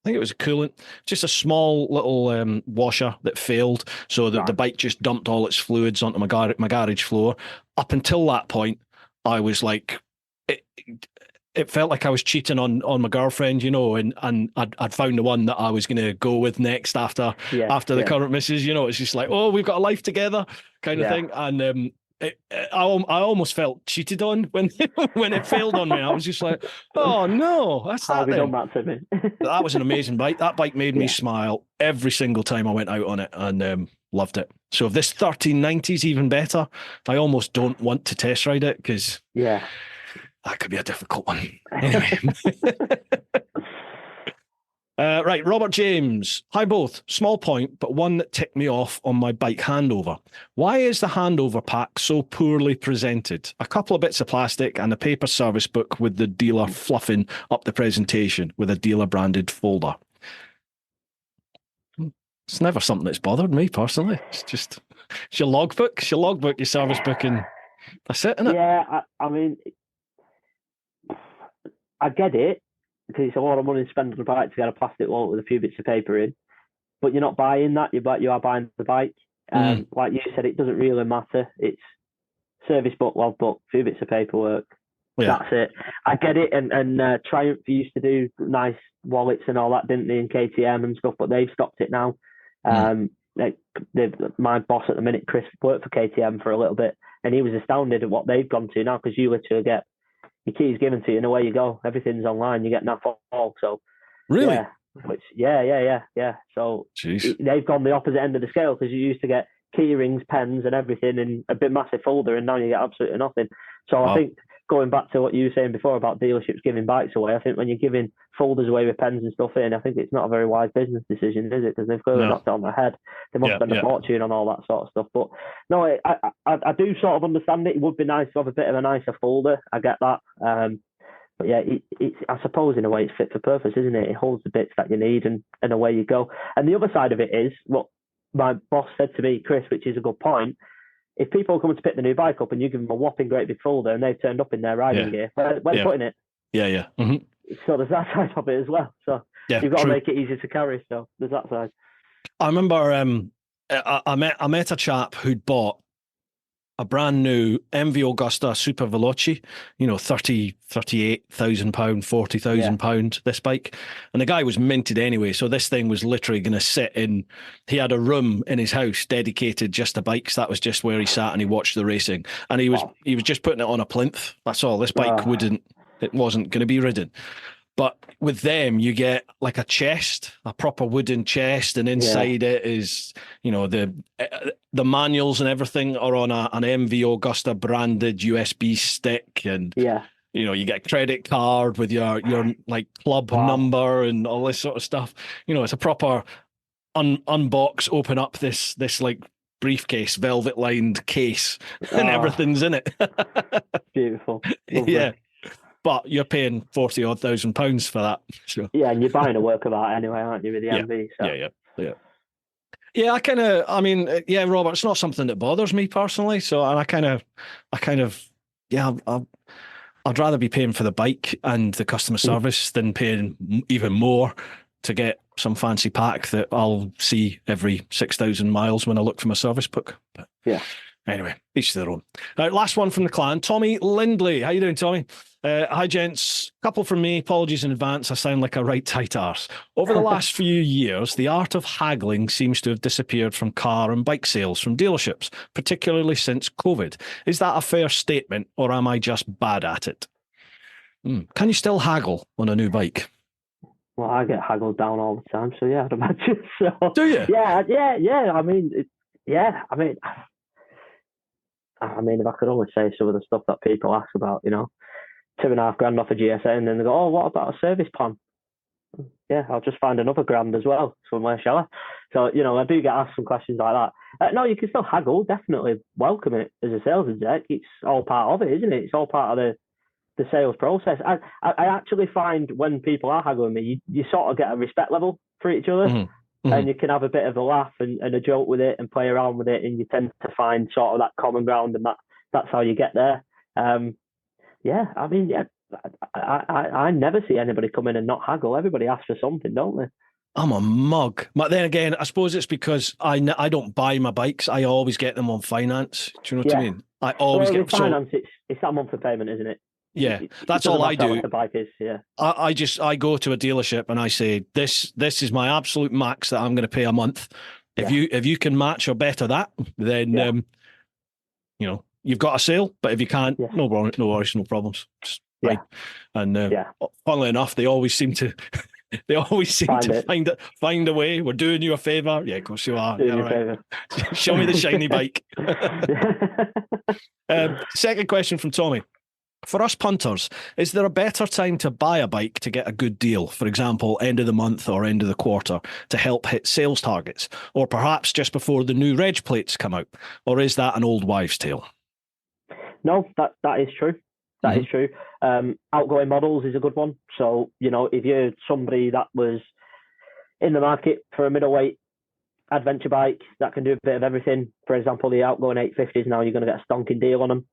Speaker 1: I think it was a coolant, just a small little washer that failed, so that the bike just dumped all its fluids onto my garage floor. Up until that point, I was like, it felt like I was cheating on my girlfriend, and I'd found the one that I was going to go with next after the current missus. It's just like, oh, we've got a life together kind of thing. And I almost felt cheated on when when it failed on me. I was just like, oh no, that's
Speaker 2: how
Speaker 1: that.
Speaker 2: Have you done that to me?
Speaker 1: That was an amazing bike. That bike made me smile every single time I went out on it, and loved it. So if this 1390 is even better, I almost don't want to test ride it because that could be a difficult one. Anyway. Right, Robert James. Hi both. Small point, but one that ticked me off on my bike handover. Why is the handover pack so poorly presented? A couple of bits of plastic and a paper service book with the dealer fluffing up the presentation with a dealer branded folder. It's never something that's bothered me personally. It's your logbook, your service book, and that's it, isn't it?
Speaker 2: Yeah, I mean, I get it, because it's a lot of money to spend on the bike to get a plastic wallet with a few bits of paper in. But you're not buying that, you are buying the bike. Like you said, it doesn't really matter. It's service book, logbook, a few bits of paperwork. Yeah. That's it. I get it. And Triumph used to do nice wallets and all that, didn't they, in KTM and stuff, but they've stopped it now. My boss at the minute, Chris, worked for KTM for a little bit, and he was astounded at what they've gone to now, because you literally get your keys given to you and away you go. Everything's online. You get nothing all. So
Speaker 1: really,
Speaker 2: yeah. So they've gone the opposite end of the scale, because you used to get key rings, pens, and everything in a big massive folder, and now you get absolutely nothing. So I think, going back to what you were saying before about dealerships giving bikes away, I think when you're giving folders away with pens and stuff in, I think it's not a very wise business decision, is it? Because they've clearly knocked it on the head. They must spend a fortune on all that sort of stuff. But no, I do sort of understand it. It would be nice to have a bit of a nicer folder. I get that. But yeah, it's, I suppose in a way it's fit for purpose, isn't it? It holds the bits that you need, and away you go. And the other side of it is what my boss said to me, Chris, which is a good point. If people come to pick the new bike up and you give them a whopping great big folder and they've turned up in their riding gear, where are they putting it?
Speaker 1: Yeah. Mm-hmm.
Speaker 2: So there's that side of it as well. So you've got to make it easy to carry. So there's that side.
Speaker 1: I remember I met a chap who'd bought a brand new MV Augusta Super Veloce, 38,000 pound, 40,000 pound, this bike. And the guy was minted anyway. So this thing was literally going to sit in, he had a room in his house dedicated just to bikes. That was just where he sat and he watched the racing. And he was just putting it on a plinth. That's all. This bike it wasn't going to be ridden. But with them, you get like a chest, a proper wooden chest, and inside it is, the manuals and everything are on an MV Augusta branded USB stick, and you get a credit card with your like club number and all this sort of stuff. It's a proper unbox, open up this like briefcase, velvet lined case, and everything's in it.
Speaker 2: Beautiful. Lovely.
Speaker 1: Yeah. But you're paying 40,000 odd pounds for that. So.
Speaker 2: Yeah, and you're buying a work of art anyway, aren't you, with the MV? So.
Speaker 1: Yeah, Robert, it's not something that bothers me personally. So, and I'd rather be paying for the bike and the customer service than paying even more to get some fancy pack that I'll see every 6,000 miles when I look for my service book. But anyway, each to their own. Last one from the clan, Tommy Lindley. How you doing, Tommy? Hi, gents. Couple from me. Apologies in advance. I sound like a right tight arse. Over the last few years, the art of haggling seems to have disappeared from car and bike sales from dealerships, particularly since COVID. Is that a fair statement, or am I just bad at it? Can you still haggle on a new bike?
Speaker 2: Well, I get haggled down all the time, so yeah, I'd imagine so.
Speaker 1: Do you?
Speaker 2: Yeah. I mean, if I could only say some of the stuff that people ask about, $2,500 off a GSA, and then they go, oh, what about a service plan? Yeah, I'll just find another grand as well somewhere, shall I? So, you know, I do get asked some questions like that. No, you can still haggle, definitely welcome it as a sales exec. It's all part of it, isn't it? It's all part of the sales process. I actually find when people are haggling me, you sort of get a respect level for each other.
Speaker 1: Mm-hmm.
Speaker 2: And you can have a bit of a laugh and a joke with it and play around with it, and you tend to find sort of that common ground, and that's how you get there. I never see anybody come in and not haggle. Everybody asks for something, don't they?
Speaker 1: I'm a mug. But then again, I suppose it's because I don't buy my bikes. I always get them on finance. Do you know what I mean? I always get
Speaker 2: finance. It's that monthly payment, isn't it?
Speaker 1: Yeah, that's all I do.
Speaker 2: What the bike is, yeah.
Speaker 1: I go to a dealership and I say, this is my absolute max that I'm going to pay a month. If you can match or better that, then you know, you've got a sale. But if you can't, no worries, no problems. Right. And funnily enough, they always seem to find a way. We're doing you a favour. Yeah, of course you are. Yeah, right. Show me the shiny bike. Second question from Tommy. For us punters, is there a better time to buy a bike to get a good deal? For example, end of the month or end of the quarter to help hit sales targets, or perhaps just before the new reg plates come out? Or is that an old wives' tale?
Speaker 2: No, that is true. That is true. Outgoing models is a good one. So, you know, if you're somebody that was in the market for a middleweight adventure bike that can do a bit of everything, for example, the outgoing 850s, now you're going to get a stonking deal on them.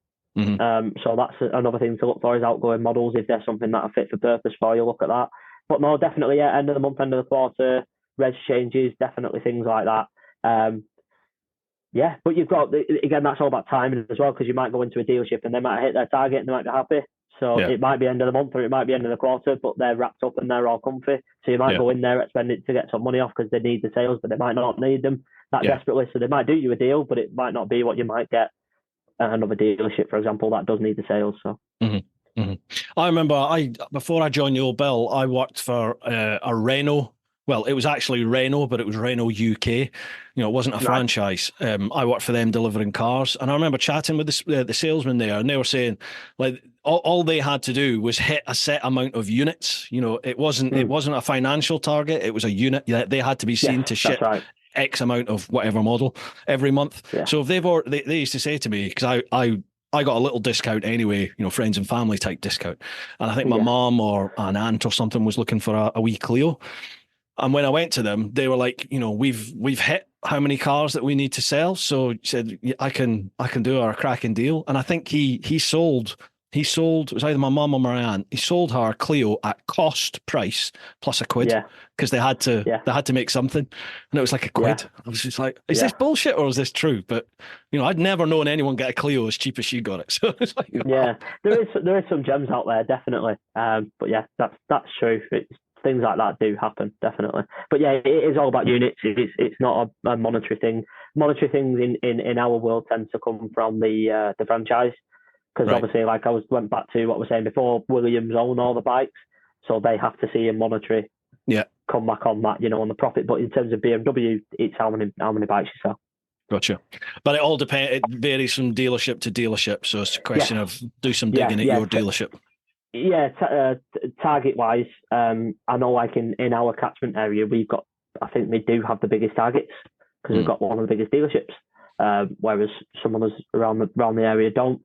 Speaker 2: So that's another thing to look for, is outgoing models. If there's something that are fit for purpose for you, look at that. But no, definitely, end of the month, end of the quarter, reg changes, definitely things like that. But you've got, again, that's all about timing as well, because you might go into a dealership and they might hit their target and they might be happy. So it might be end of the month or it might be end of the quarter, but they're wrapped up and they're all comfy. So you might go in there expecting to get some money off because they need the sales, but they might not need them that desperately. So they might do you a deal, but it might not be what you might get at another dealership, for example, that does need the sales. So.
Speaker 1: I remember before I joined the old Bill, I worked for a Renault. Well, it was actually Renault, but it was Renault UK. You know, it wasn't a franchise. I worked for them delivering cars. And I remember chatting with the salesman there, and they were saying, like, all they had to do was hit a set amount of units. You know, it wasn't a financial target. It was a unit. They had to be seen to ship X amount of whatever model every month. So if they used to say to me, because I got a little discount anyway, you know, friends and family type discount. And I think my mom or an aunt or something was looking for a wee Clio. And when I went to them, they were like, you know, we've hit how many cars that we need to sell. So he said, I can do a cracking deal. And I think he sold, it was either my mum or my aunt. He sold her Clio at cost price plus a quid because they had to make something. And it was like a quid. I was just like, is this bullshit or is this true? But, you know, I'd never known anyone get a Clio as cheap as she got it. So it's like,
Speaker 2: there is some gems out there, definitely. But yeah, that's true. Things like that do happen, definitely. But yeah, it is all about units. It's not a monetary thing. Monetary things in our world tend to come from the franchise, because obviously, like went back to what we were saying before, Williams own all the bikes, so they have to see a monetary come back on that, you know, on the profit. But in terms of BMW, it's how many bikes you sell.
Speaker 1: Gotcha. But it all depends. It varies from dealership to dealership, so it's a question of do some digging at your dealership.
Speaker 2: Yeah, target-wise, I know like in our catchment area, I think we do have the biggest targets because we've got one of the biggest dealerships, whereas some others around the area don't.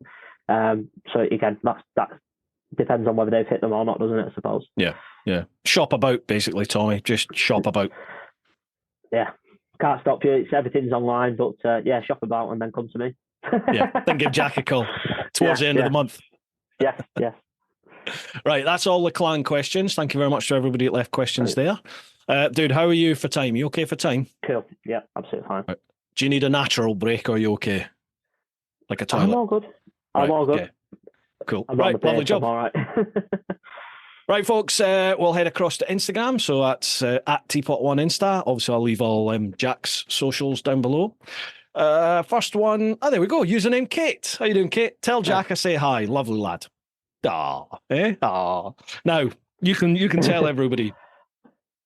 Speaker 2: So again, that depends on whether they've hit them or not, doesn't it, I suppose?
Speaker 1: Yeah. Shop about, basically, Tommy. Just shop about.
Speaker 2: Yeah. Can't stop you. Everything's online, but shop about and then come to me.
Speaker 1: Then give Jack a call towards the end of the month.
Speaker 2: Yes.
Speaker 1: Right, that's all the clan questions. Thank you very much to everybody that left questions there. Dude, how are you for time? You okay for time?
Speaker 2: Cool. Yeah, absolutely fine.
Speaker 1: Right. Do you need a natural break or are you okay? Like a toilet?
Speaker 2: I'm all good. I'm all good.
Speaker 1: Okay. Cool.
Speaker 2: I'm
Speaker 1: right, lovely job.
Speaker 2: I'm all right.
Speaker 1: Right, folks, we'll head across to Instagram. So that's at TeapotOne Insta. Obviously, I'll leave all Jack's socials down below. First one, there we go. Username Kate. How you doing, Kate? Tell Jack I say hi. Lovely lad. Now, you can tell everybody,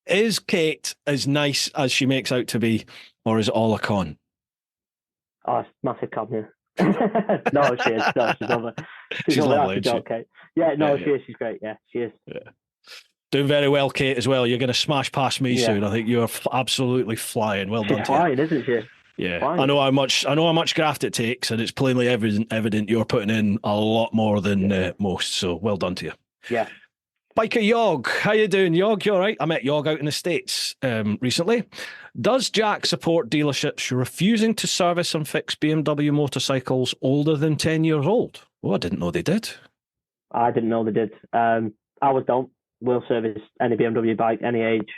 Speaker 1: is Kate as nice as she makes out to be, or is it all a con?
Speaker 2: Oh, it's massive con, yeah. No, she is. No, she's lovely.
Speaker 1: She's lovely, isn't she?
Speaker 2: Kate. Yeah, no, she is. She's great. Yeah, she is.
Speaker 1: Yeah. Doing very well, Kate, as well. You're going to smash past me soon. I think you're absolutely flying. Well done to you.
Speaker 2: She's flying, isn't she?
Speaker 1: Yeah,
Speaker 2: flying.
Speaker 1: I know how much graft it takes, and it's plainly evident you're putting in a lot more than most. So well done to you.
Speaker 2: Yeah.
Speaker 1: Biker Yog, how you doing, Yog? You all right? I met Yog out in the States recently. Does Jack support dealerships refusing to service and fix BMW motorcycles older than 10 years old? Oh, I didn't know they did.
Speaker 2: I didn't know they did. Ours don't. We'll service any BMW bike, any age.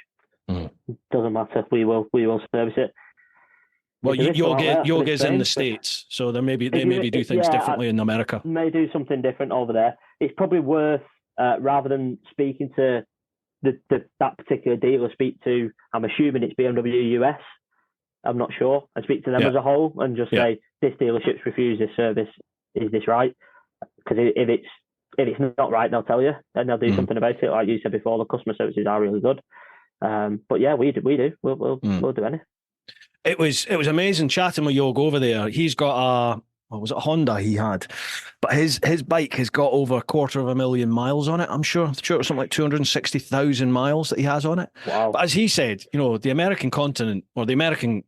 Speaker 2: Doesn't matter. We will service it.
Speaker 1: Well, Yog is in the States, so they maybe do things differently in America.
Speaker 2: May do something different over there. It's probably worth, rather than speaking to that particular dealer, speak to, I'm assuming it's BMW US. I'm not sure. I speak to them as a whole and just say, this dealership's refused this service. Is this right? Because if it's not right, they'll tell you and they'll do something about it. Like you said before, the customer services are really good. But yeah, we do. We'll do anything.
Speaker 1: It was amazing chatting with Yog over there. He's got a Honda he had, but his bike has got over 250,000 miles on it. I'm sure it was something like 260,000 miles that he has on it.
Speaker 2: Wow.
Speaker 1: But as he said, the American continent, or the America,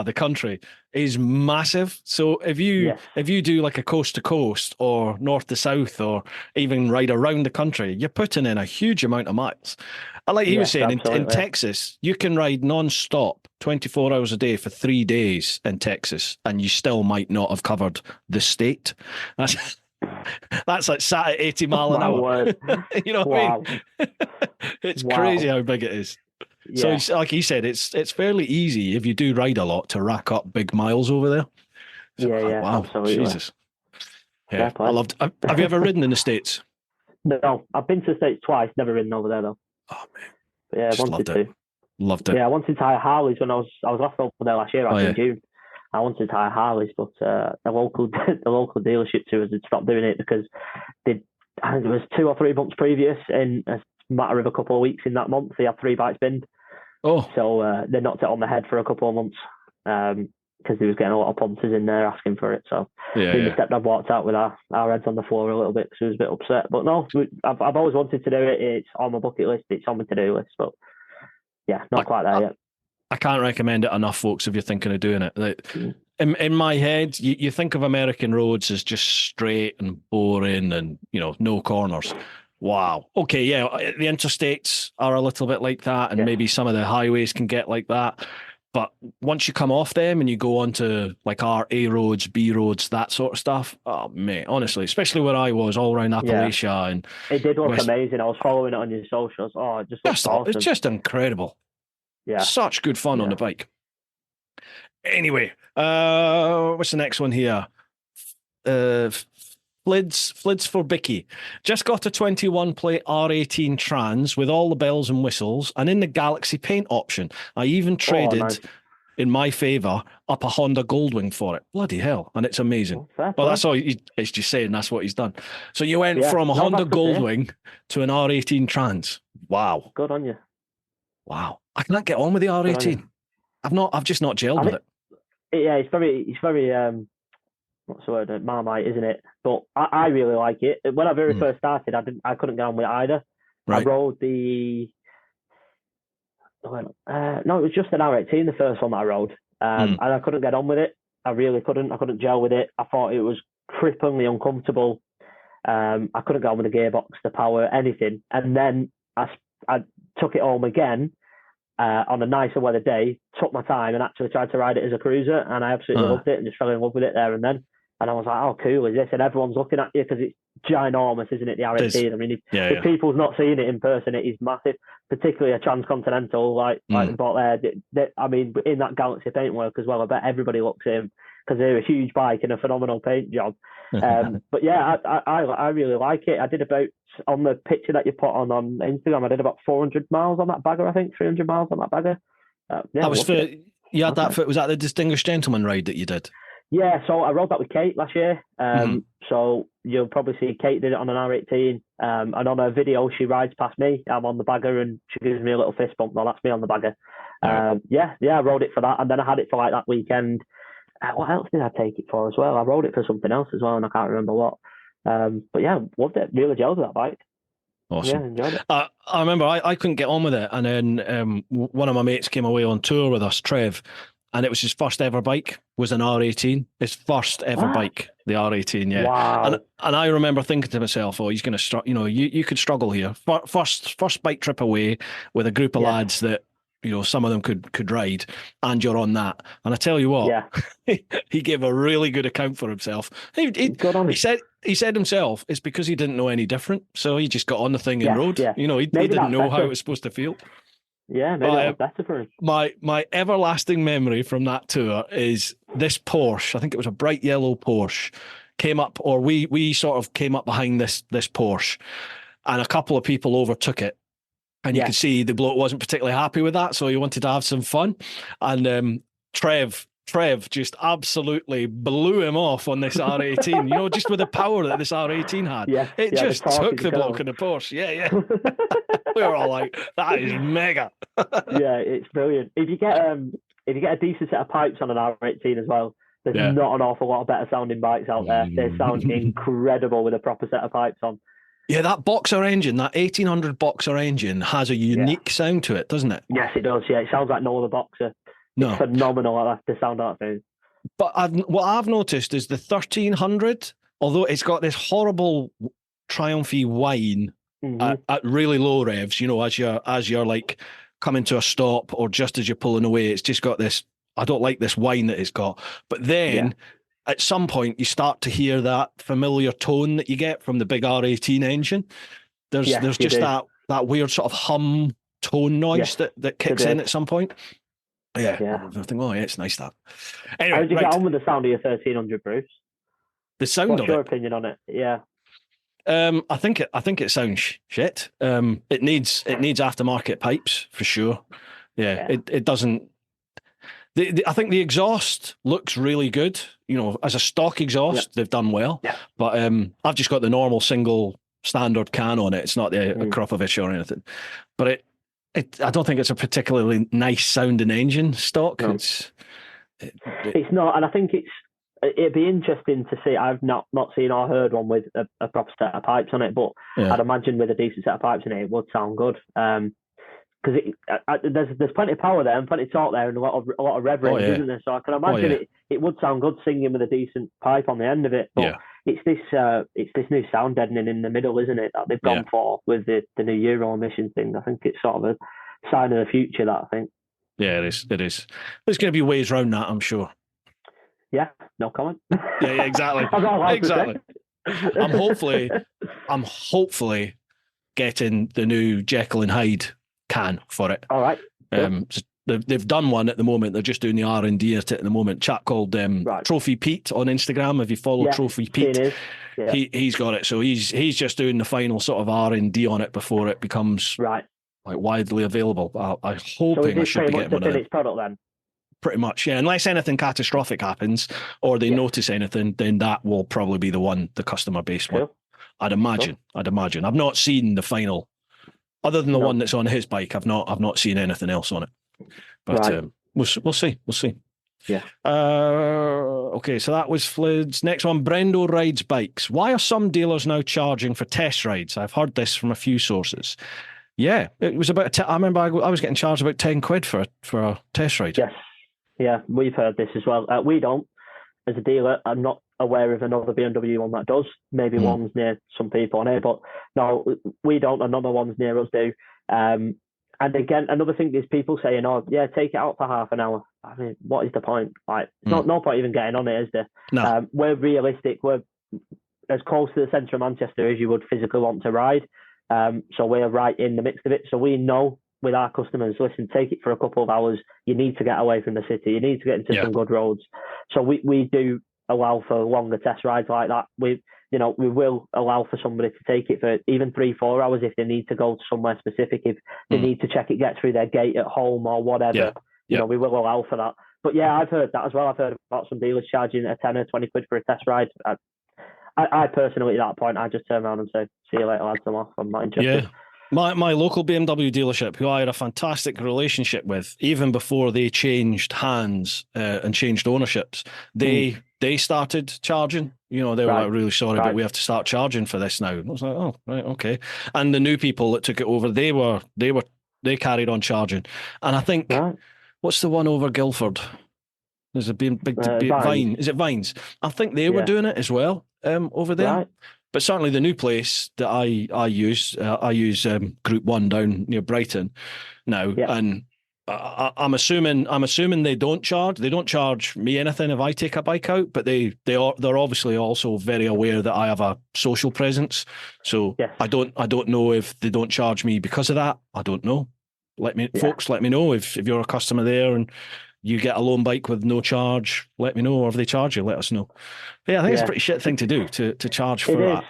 Speaker 1: the country, is massive. So if you do like a coast to coast or north to south or even ride around the country, you're putting in a huge amount of miles. And like he was saying, in Texas, you can ride non-stop 24 hours a day for 3 days in Texas, and you still might not have covered the state. That's like sat at 80 mile an hour. You know what I mean? It's crazy how big it is. Yeah. So, like he said, it's fairly easy if you do ride a lot to rack up big miles over there. So, wow, absolutely. Jesus. Yeah, I loved. Have you ever ridden in the States?
Speaker 2: No, I've been to the States twice. Never ridden over there though.
Speaker 1: Oh man,
Speaker 2: but yeah, I wanted to.
Speaker 1: Loved it.
Speaker 2: Yeah, I wanted to hire Harleys when I was last over there last year, in June. I wanted to hire Harleys, but the local dealership to us had stopped doing it because I think it was 2 or 3 months previous, in a matter of a couple of weeks in that month, they had 3 bikes binned.
Speaker 1: Oh.
Speaker 2: So they knocked it on the head for a couple of months because they was getting a lot of punters in there asking for it. So my stepdad walked out with our heads on the floor a little bit because he was a bit upset. But no, I've always wanted to do it. It's on my bucket list. It's on my to-do list. But yeah, not quite there yet.
Speaker 1: I can't recommend it enough, folks, if you're thinking of doing it. Like, in my head, you think of American roads as just straight and boring and, no corners. Wow. Okay, yeah, the interstates are a little bit like that, and maybe some of the highways can get like that. But once you come off them and you go onto like our A roads, B roads, that sort of stuff, oh mate, honestly, especially where I was, all around Appalachia, and
Speaker 2: it did look amazing. I was following it on your socials. Oh, it just looks awesome.
Speaker 1: It's just incredible. Yeah, such good fun on the bike. Anyway, what's the next one here? Flids for Bicky. Just got a 21 plate R18 Trans with all the bells and whistles, and in the Galaxy paint option. I even traded, in my favour, up a Honda Goldwing for it. Bloody hell. And it's amazing. Well, that's all it's just saying, that's what he's done. So you went from a Honda Goldwing to an R18 Trans. Wow.
Speaker 2: Good on you.
Speaker 1: Wow. I can't get on with the R18. I've just not gelled with it.
Speaker 2: Yeah, it's very what's the word? Marmite, isn't it? But I really like it. When I very first started, I couldn't get on with it either. Right. I rode the no, it was just an R18, the first one that I rode, and I couldn't get on with it. I really couldn't. I couldn't gel with it. I thought it was cripplingly uncomfortable. I couldn't get on with the gearbox, the power, anything. And then I took it home again on a nicer weather day, took my time and actually tried to ride it as a cruiser, and I absolutely loved it and just fell in love with it there and then. And I was like, how cool is this? And everyone's looking at you because it's ginormous, isn't it, the R18? I mean, if people's not seeing it in person, it is massive, particularly a transcontinental like we bought there. I mean, in that Galaxy paintwork as well, I bet everybody looks at him because they're a huge bike and a phenomenal paint job. But yeah, I really like it. I did about, on the picture that you put on Instagram, I did about 400 miles on that bagger, I think, 300 miles on that bagger.
Speaker 1: That was you had that was that the Distinguished Gentleman ride that you did?
Speaker 2: Yeah, so I rode that with Kate last year. So you'll probably see Kate did it on an R18. And on her video, she rides past me. I'm on the bagger and she gives me a little fist bump. No, that's me on the bagger. I rode it for that. And then I had it for like that weekend. What else did I take it for as well? I rode it for something else as well, and I can't remember what. But yeah, loved it. Really jealous of that bike.
Speaker 1: Awesome.
Speaker 2: Yeah, enjoyed it.
Speaker 1: I remember I couldn't get on with it, and then one of my mates came away on tour with us, Trev, and it was his first ever bike, was an R18. His first ever bike, the R18, yeah.
Speaker 2: Wow.
Speaker 1: And I remember thinking to myself, oh, he's going to struggle. You know, you could struggle here. First bike trip away with a group of lads that, you know, some of them could ride, and you're on that. And I tell you what, he gave a really good account for himself. He said himself, it's because he didn't know any different, so he just got on the thing and rode. You know, he didn't know how it was supposed to feel.
Speaker 2: Yeah, maybe that was better for him.
Speaker 1: My everlasting memory from that tour is this Porsche. I think it was a bright yellow Porsche. Came up, or we sort of came up behind this Porsche, and a couple of people overtook it. And you could see the bloke wasn't particularly happy with that, so he wanted to have some fun. And Trev just absolutely blew him off on this R18, you know, just with the power that this R18 had. It just took the bloke in the Porsche. Yeah. We were all like, that is mega.
Speaker 2: Yeah, it's brilliant. If you get a decent set of pipes on an R18 as well, there's not an awful lot of better sounding bikes out there. They sound incredible with a proper set of pipes on.
Speaker 1: Yeah, that boxer engine, that 1800 boxer engine has a unique sound to it, doesn't it?
Speaker 2: Yes, it does. Yeah, it sounds like no other boxer. No. It's phenomenal like the sound of that thing.
Speaker 1: But what I've noticed is the 1300, although it's got this horrible triumphy whine at really low revs, you know, as you're like coming to a stop or just as you're pulling away, it's just got this, I don't like this whine that it's got. But then at some point you start to hear that familiar tone that you get from the big R18 engine. There's just that weird sort of hum tone noise that kicks in at some point. Yeah. I think, it's nice that. Anyway,
Speaker 2: how did you get on with the sound of your 1300, Bruce?
Speaker 1: The sound of it?
Speaker 2: What's your opinion on it? Yeah.
Speaker 1: I think it sounds shit. It needs aftermarket pipes for sure. Yeah. It doesn't. I think the exhaust looks really good. You know, as a stock exhaust, they've done well. Yeah. But I've just got the normal single standard can on it. It's not the Akropovich or anything. But I don't think it's a particularly nice sounding engine stock. No. It's
Speaker 2: not, and I think it'd be interesting to see. I've not seen or heard one with a proper set of pipes on it, but I'd imagine with a decent set of pipes in it would sound good. Because there's plenty of power there and plenty of torque there and a lot of rev range, isn't there? So I can imagine it would sound good singing with a decent pipe on the end of it. But it's this new sound deadening in the middle, isn't it? That they've gone for with the new Euro emission thing. I think it's sort of a sign of the future. That I think.
Speaker 1: Yeah, it is. There's going to be ways around that, I'm sure.
Speaker 2: Yeah, no comment.
Speaker 1: Yeah, exactly. Exactly. I'm hopefully getting the new Jekyll and Hyde can for it.
Speaker 2: All right.
Speaker 1: They've done one at the moment. They're just doing the R&D at it at the moment. Chap called Trophy Pete on Instagram. If you follow Trophy Pete, he's got it. So he's just doing the final sort of R&D on it before it becomes like widely available. I'm hoping I should be getting one of them.
Speaker 2: Product then.
Speaker 1: Pretty much, yeah. Unless anything catastrophic happens or they notice anything, then that will probably be the one, the customer base one. I'd imagine. I've not seen the final, other than the one that's on his bike. I've not seen anything else on it. But we'll see.
Speaker 2: Yeah.
Speaker 1: Okay, so that was Flid's. Next one, Brendo rides bikes. Why are some dealers now charging for test rides? I've heard this from a few sources. Yeah, it was about. I remember I was getting charged about £10 for a test ride.
Speaker 2: Yes. Yeah, we've heard this as well. We don't, as a dealer. I'm not aware of another BMW one that does. Maybe one's near some people on it, but no, we don't. Another one's near us do. And again, another thing is people saying, "Oh, yeah, take it out for half an hour." I mean, what is the point? Like, no point even getting on it, is there?
Speaker 1: No.
Speaker 2: We're realistic. We're as close to the centre of Manchester as you would physically want to ride. So we're right in the midst of it. So we know with our customers, listen, take it for a couple of hours. You need to get away from the city. You need to get into some good roads. So we do allow for longer test rides like that. We will allow for somebody to take it for even 3-4 hours if they need to go to somewhere specific, if they need to check it, get through their gate at home or whatever. You know, we will allow for that. But yeah, I've heard that as well. I've heard about some dealers charging a £10 or £20 for a test ride. I personally, at that point, I just turn around and say, "See you later, lads. I'm off. I'm not interested."
Speaker 1: My local BMW dealership, who I had a fantastic relationship with, even before they changed hands and changed ownerships, they started charging. You know, they were like, really sorry, but we have to start charging for this now. And I was like, oh, right, okay. And the new people that took it over, they carried on charging. And I think, what's the one over Guildford? There's a big Vine. Is it Vines? I think they were doing it as well over there. Right. But certainly the new place that I use Group 1 down near Brighton now, and I'm assuming they don't charge. They don't charge me anything if I take a bike out, but they're obviously also very aware that I have a social presence. So I don't know if they don't charge me because of that. I don't know. Folks, let me know if you're a customer there and you get a loan bike with no charge, let me know, or if they charge you, let us know. But yeah, I think it's a pretty shit thing to do, to charge for that.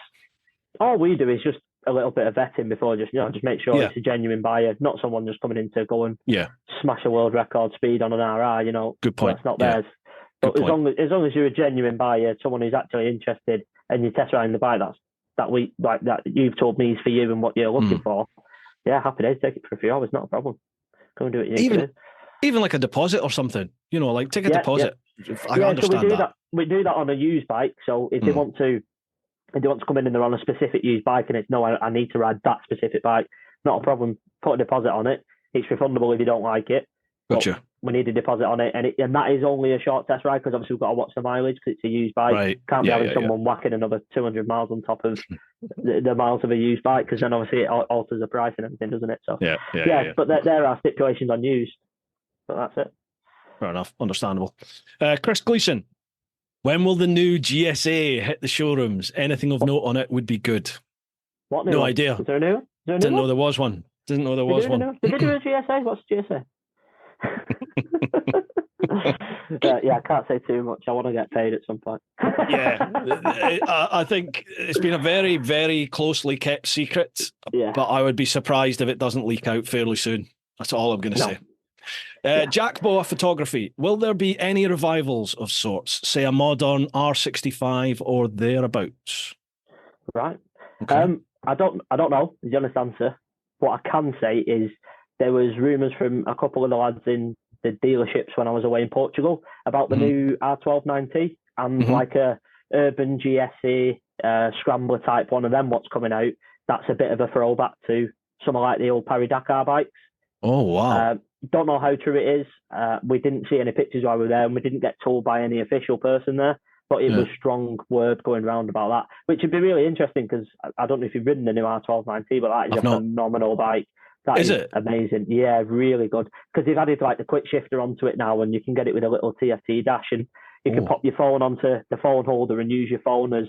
Speaker 2: All we do is just a little bit of vetting before, just make sure it's a genuine buyer, not someone just coming in to go and smash a world record speed on an RR, you know.
Speaker 1: Good point.
Speaker 2: That's not theirs. But as long as you're a genuine buyer, someone who's actually interested, and you test riding the bike that you've told me is for you and what you're looking for, happy days, take it for a few hours, not a problem. Go and do it. Even
Speaker 1: like a deposit or something, you know, like take a deposit. I understand
Speaker 2: so that. We do that on a used bike. So if they want to come in and they're on a specific used bike and it's I need to ride that specific bike, not a problem. Put a deposit on it. It's refundable if you don't like it.
Speaker 1: Gotcha.
Speaker 2: We need a deposit on it, and that is only a short test ride because obviously we've got to watch the mileage because it's a used bike.
Speaker 1: Right.
Speaker 2: Can't be having someone whacking another 200 miles on top of the miles of a used bike because then obviously it alters the price and everything, doesn't it? So but there are stipulations on used, but that's it.
Speaker 1: Fair enough, understandable. Chris Gleason, when will the new GSA hit the showrooms? Anything of note on it would be good.
Speaker 2: What new
Speaker 1: No
Speaker 2: one?
Speaker 1: idea.
Speaker 2: Is there a new one?
Speaker 1: Didn't know there was one. Did
Speaker 2: they do a GSA? What's GSA? I can't say too much. I want to get paid at some point.
Speaker 1: I think it's been a very, very closely kept secret. But I would be surprised if it doesn't leak out fairly soon. That's all I'm going to say. Jack Boa Photography. Will there be any revivals of sorts? Say a modern R65 or thereabouts?
Speaker 2: Right. Okay. I don't know. Is the honest answer. What I can say is there was rumours from a couple of the lads in the dealerships when I was away in Portugal about the new R1290 and like a urban GSA scrambler type one of them. What's coming out? That's a bit of a throwback to some of like the old Paris Dakar bikes.
Speaker 1: Oh wow.
Speaker 2: Don't know how true it is. We didn't see any pictures while we were there, and we didn't get told by any official person there. But it was strong word going round about that, which would be really interesting because I don't know if you've ridden the new R1290, but that is phenomenal bike. That is it? Amazing. Yeah, really good. Because they've added like the quick shifter onto it now, and you can get it with a little TFT dash, and you can pop your phone onto the phone holder and use your phone as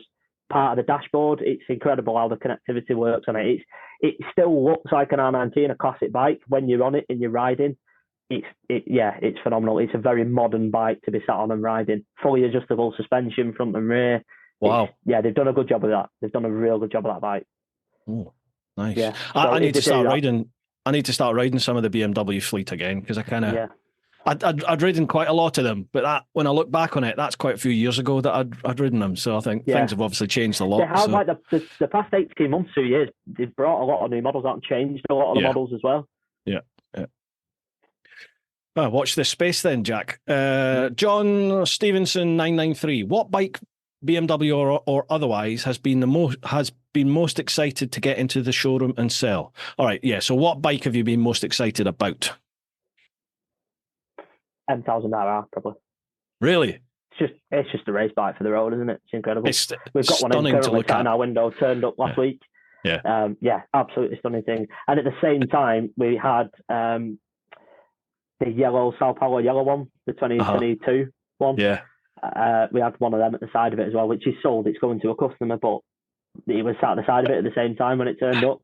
Speaker 2: part of the dashboard. It's incredible how the connectivity works on it. It still looks like an R19, a classic bike when you're on it and you're riding. It's phenomenal. It's a very modern bike to be sat on and riding. Fully adjustable suspension, front and rear.
Speaker 1: Wow.
Speaker 2: They've done a good job of that. They've done a real good job of that bike.
Speaker 1: Oh, nice.
Speaker 2: Yeah. So
Speaker 1: I need to start riding. I need to start riding some of the BMW fleet again because I kind of. I'd ridden quite a lot of them, but when I look back on it, that's quite a few years ago that I'd ridden them. So I think things have obviously changed a lot.
Speaker 2: They have, like the past 18 months, 2 years, they've brought a lot of new models out and changed a lot of the models as well.
Speaker 1: Yeah. Oh, watch this space then, Jack. John Stevenson 993. What bike, BMW or otherwise, has been most excited to get into the showroom and sell? All right, yeah. So what bike have you been most excited about?
Speaker 2: M1000RR, probably.
Speaker 1: Really?
Speaker 2: It's just a race bike for the road, isn't it? It's incredible. We've got one
Speaker 1: currently
Speaker 2: in our window, turned up last week.
Speaker 1: Yeah.
Speaker 2: Absolutely stunning thing. And at the same time, we had the yellow Sao Paulo yellow one, the 2022 one.
Speaker 1: Yeah.
Speaker 2: We had one of them at the side of it as well, which is sold. It's going to a customer, but it was sat at the side of it at the same time when it turned up.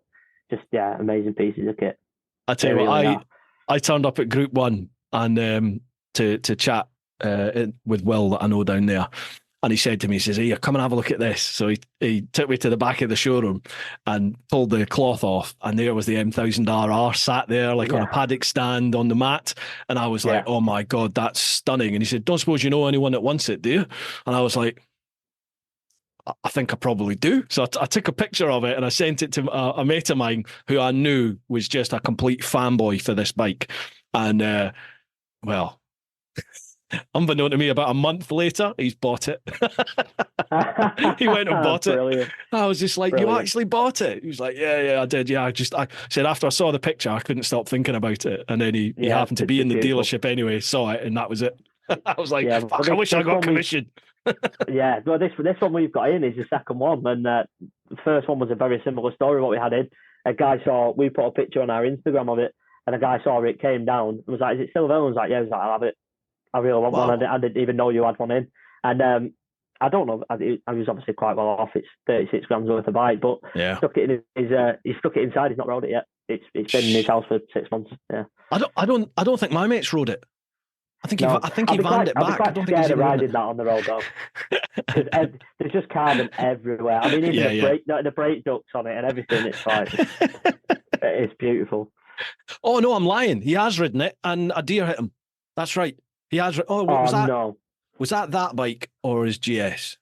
Speaker 2: Just amazing pieces of kit.
Speaker 1: I tell you what, I turned up at Group 1 and to chat with Will that I know down there. And he said to me, he says, "Hey, come and have a look at this." So he took me to the back of the showroom and pulled the cloth off. And there was the M1000RR sat there on a paddock stand on the mat. And I was like, oh my God, that's stunning. And he said, "Don't suppose you know anyone that wants it, do you?" And I was like, I think I probably do. So I took a picture of it and I sent it to a mate of mine who I knew was just a complete fanboy for this bike. And, well, unbeknown to me, about a month later, he's bought it. He went and bought it. I was just like, Brilliant. You actually bought it? He was like, yeah, I did. Yeah, I said after I saw the picture, I couldn't stop thinking about it. And then he happened to be in the dealership anyway, saw it, and that was it. I was like, fuck, I wish I got commission.
Speaker 2: Yeah, well, this one we've got in is the second one, and the first one was a very similar story. What we had in, a guy we put a picture on our Instagram of it, and a guy saw it, came down, and was like, "Is it still available?" I was like, "Yeah." He was like, "I'll have it. I really want one." I didn't even know you had one in, and I don't know. I was obviously quite well off. It's 36 grams worth of bike, but stuck it in he stuck it inside. He's not rode it yet. It's been in his house for 6 months. Yeah.
Speaker 1: I don't think my mates rode it. I think he vanned it back. I don't think he's
Speaker 2: riding that on the road though. There's just carbon everywhere. I mean, even the brake ducts on it and everything. It's like it's beautiful.
Speaker 1: Oh no, I'm lying. He has ridden it, and a deer hit him. That's right. He has. What was that?
Speaker 2: No.
Speaker 1: Was that bike or his GS?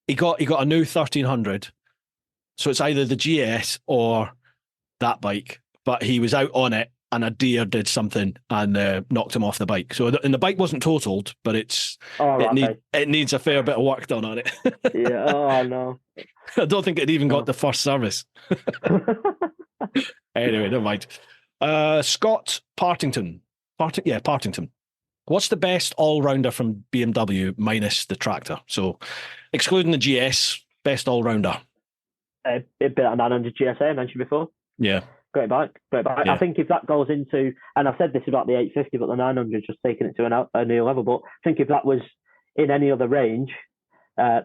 Speaker 1: He got a new 1300, so it's either the GS or that bike. But he was out on it, and a deer did something and knocked him off the bike. So and the bike wasn't totaled, but it needs a fair bit of work done on it.
Speaker 2: Yeah. Oh no.
Speaker 1: I don't think it even got the first service. Anyway, never mind. Scott Partington. Partington. What's the best all-rounder from BMW minus the tractor? So, excluding the GS, best all-rounder.
Speaker 2: A bit of 900 GSA I mentioned before.
Speaker 1: Yeah.
Speaker 2: Great bike. Yeah. I think if that goes into, and I've said this about the 850, but the 900 just taking it to a new level. But I think if that was in any other range,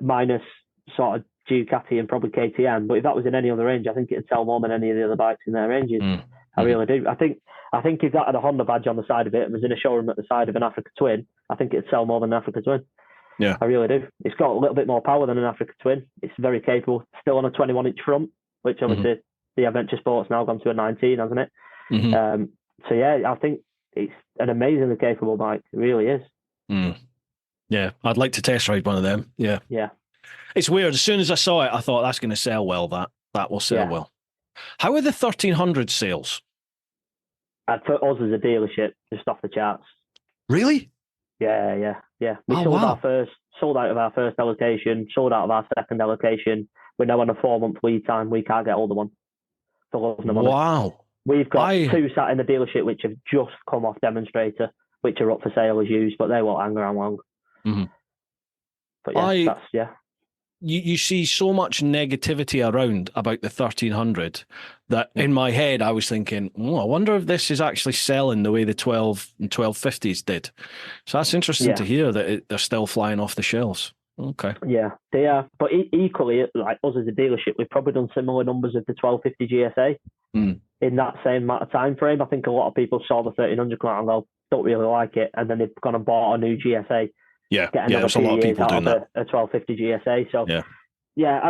Speaker 2: minus sort of Ducati and probably KTM, but if that was in any other range, I think it'd sell more than any of the other bikes in their ranges. I really do. I think if that had a Honda badge on the side of it and was in a showroom at the side of an Africa Twin, I think it'd sell more than an Africa Twin.
Speaker 1: Yeah,
Speaker 2: I really do. It's got a little bit more power than an Africa Twin. It's very capable. Still on a 21-inch front, which obviously the Adventure Sport's now gone to a 19, hasn't it? So yeah, I think it's an amazingly capable bike. It really is.
Speaker 1: Yeah, I'd like to test ride one of them. Yeah.
Speaker 2: Yeah.
Speaker 1: It's weird. As soon as I saw it, I thought that's going to sell well. That will sell well. How are the 1300 sales?
Speaker 2: For us as a dealership, just off the charts.
Speaker 1: Really?
Speaker 2: Yeah. We sold out of our first allocation, sold out of our second allocation. We're now on a 4-month lead time. We can't get older one.
Speaker 1: Wow.
Speaker 2: We've got 2 sat in the dealership which have just come off demonstrator, which are up for sale as used, but they won't hang around long. But
Speaker 1: You see so much negativity around about the 1300 that in my head I was thinking, I wonder if this is actually selling the way the 12 and 1250s did. So that's interesting to hear that they're still flying off the shelves. Okay.
Speaker 2: Yeah, they are. But equally, like us as a dealership, we've probably done similar numbers of the 1250 GSA in that same amount of time frame. I think a lot of people saw the 1300 come out and go, don't really like it, and then they've gone and bought a new GSA.
Speaker 1: Yeah, there's a lot of people doing that.
Speaker 2: A 1250 GSA. So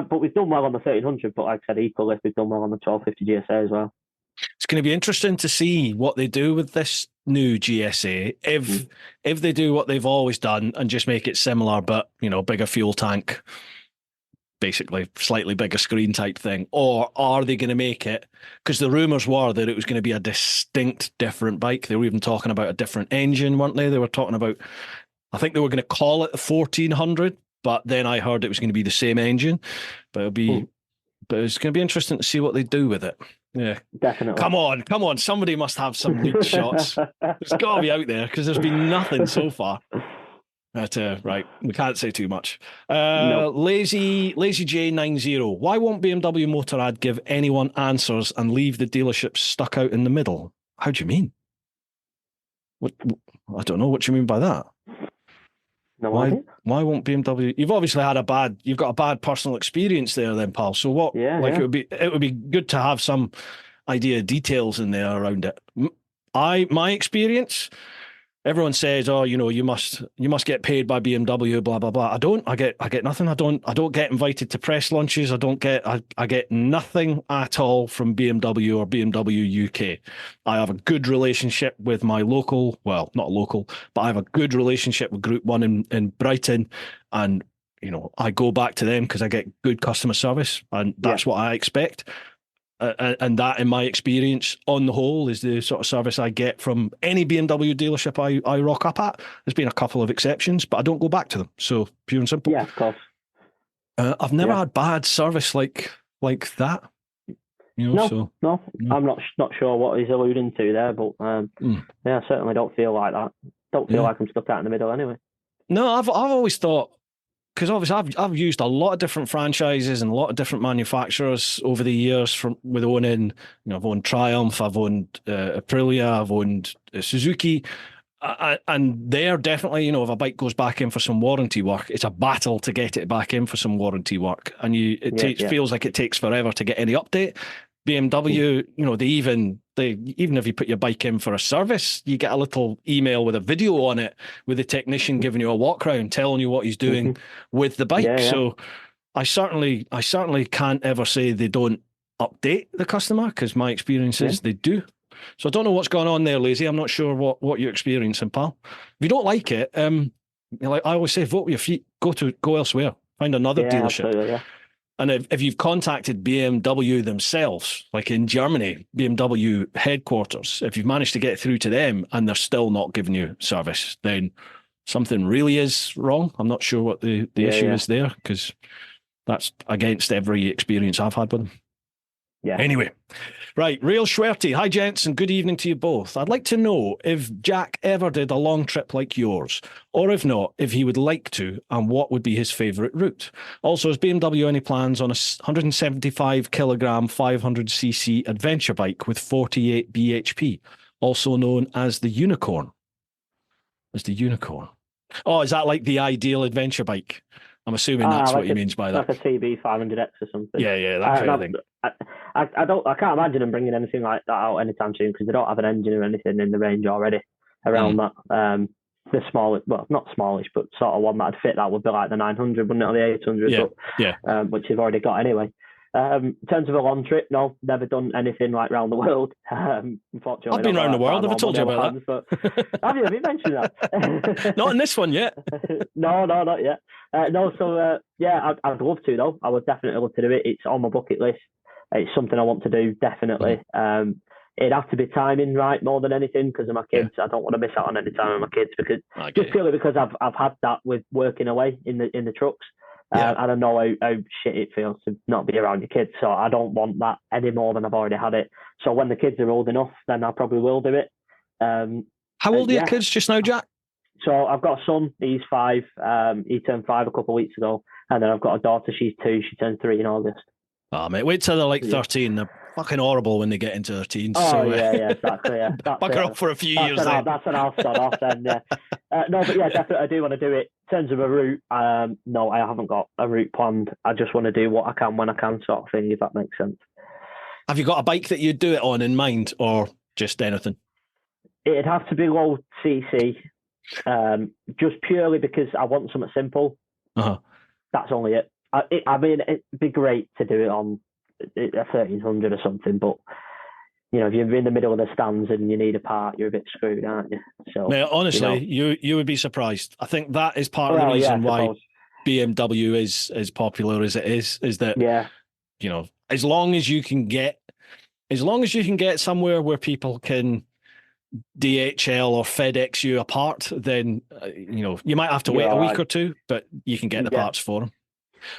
Speaker 2: but we've done well on the 1300. But like I said, equally, we've done well on the 1250 GSA as well.
Speaker 1: It's going to be interesting to see what they do with this new GSA. If they do what they've always done and just make it similar, but bigger fuel tank, basically slightly bigger screen type thing, or are they going to make it? Because the rumors were that it was going to be a distinct different bike. They were even talking about a different engine, weren't they? They were talking about, I think they were going to call it the 1400, but then I heard it was going to be the same engine. But but it's going to be interesting to see what they do with it. Yeah,
Speaker 2: definitely.
Speaker 1: Come on! Somebody must have some leaked shots. It's got to be out there because there's been nothing so far. But right, we can't say too much. No. Lazy J90. Why won't BMW Motorrad give anyone answers and leave the dealerships stuck out in the middle? How do you mean? What? I don't know. What do you mean by that?
Speaker 2: No,
Speaker 1: why won't BMW? You've obviously you've got a bad personal experience there, then, pal. So what?
Speaker 2: Yeah,
Speaker 1: it would be good to have some idea of details in there around it. My experience, everyone says, you must get paid by BMW, blah blah blah. I don't. I get nothing. I don't get invited to press lunches. I get nothing at all from BMW or BMW UK. I have a good relationship with my local, well, not local, but I have a good relationship with Group 1 in Brighton, and I go back to them because I get good customer service, and that's what I expect. And that, in my experience, on the whole, is the sort of service I get from any BMW dealership I rock up at. There's been a couple of exceptions, but I don't go back to them. So pure and simple.
Speaker 2: Yeah, of course.
Speaker 1: I've never had bad service like that.
Speaker 2: No, I'm not sure what he's alluding to there, but I certainly don't feel like that. Don't feel like I'm stuck out in the middle anyway.
Speaker 1: No, I've always thought, because obviously I've used a lot of different franchises and a lot of different manufacturers over the years with owning, I've owned Triumph, I've owned Aprilia, I've owned Suzuki. And they're definitely, if a bike goes back in for some warranty work, it's a battle to get it back in for some warranty work. And it feels like it takes forever to get any update. BMW, they even if you put your bike in for a service, you get a little email with a video on it with the technician giving you a walk around, telling you what he's doing with the bike. So I certainly can't ever say they don't update the customer, because my experience is they do. So I don't know what's going on there, Lazy. I'm not sure what you're experiencing, pal. If you don't like it, like I always say, vote with your feet. Go elsewhere. Find another dealership.
Speaker 2: Absolutely, yeah.
Speaker 1: And if you've contacted BMW themselves, like in Germany, BMW headquarters, if you've managed to get through to them and they're still not giving you service, then something really is wrong. I'm not sure what the issue is there, because that's against every experience I've had with them.
Speaker 2: Yeah.
Speaker 1: Anyway, right, Real Schwerty. Hi, gents, and good evening to you both. I'd like to know if Jack ever did a long trip like yours, or if not, if he would like to, and what would be his favourite route. Also, has BMW any plans on a 175 kilogram 500cc adventure bike with 48 bhp, also known as the Unicorn? Oh, is that like the ideal adventure bike? I'm assuming that's what he means by that.
Speaker 2: Like a CB 500X or something.
Speaker 1: Yeah, that kind of thing.
Speaker 2: I can't imagine them bringing anything like that out anytime soon, because they don't have an engine or anything in the range already around that. The smallest, well, not smallish, but sort of one that'd fit that would be like the 900, wouldn't it, or the 800? Which they've already got anyway. In terms of a long trip, no, never done anything like round the world. Unfortunately,
Speaker 1: I've been around the world. Have I told you about that?
Speaker 2: Have you mentioned that?
Speaker 1: Not in this one yet.
Speaker 2: No, not yet. I'd love to though. I would definitely love to do it. It's on my bucket list. It's something I want to do definitely. It'd have to be timing right more than anything, because of my kids. I don't want to miss out on any time with my kids, just purely because I've had that with working away in the trucks. And I know how shit it feels to not be around your kids. So I don't want that any more than I've already had it. So when the kids are old enough, then I probably will do it.
Speaker 1: How old are your kids just now, Jack?
Speaker 2: So I've got a son, he's 5. He turned 5 a couple of weeks ago. And then I've got a daughter, she's 2. She turns 3 in August.
Speaker 1: Oh, mate, wait till they're like 13. They're fucking horrible when they get into their teens.
Speaker 2: Oh, so, exactly. Yeah.
Speaker 1: Bugger up for a few years.
Speaker 2: That's an I'll start off then, yeah. No, but yeah, definitely I do want to do it. In terms of a route, no, I haven't got a route planned. I just want to do what I can when I can, sort of thing, if that makes sense.
Speaker 1: Have you got a bike that you'd do it on in mind, or just anything?
Speaker 2: It'd have to be low CC, just purely because I want something simple. That's only it. I mean, it'd be great to do it on a 1300 or something, but if you're in the middle of the stands and you need a part, you're a bit screwed, aren't you? So,
Speaker 1: mate, honestly, you would be surprised. I think that is part of the reason why BMW is as popular as it is that as long as you can get somewhere where people can DHL or FedEx you a part, then you might have to wait a week or two, but you can get the parts for them.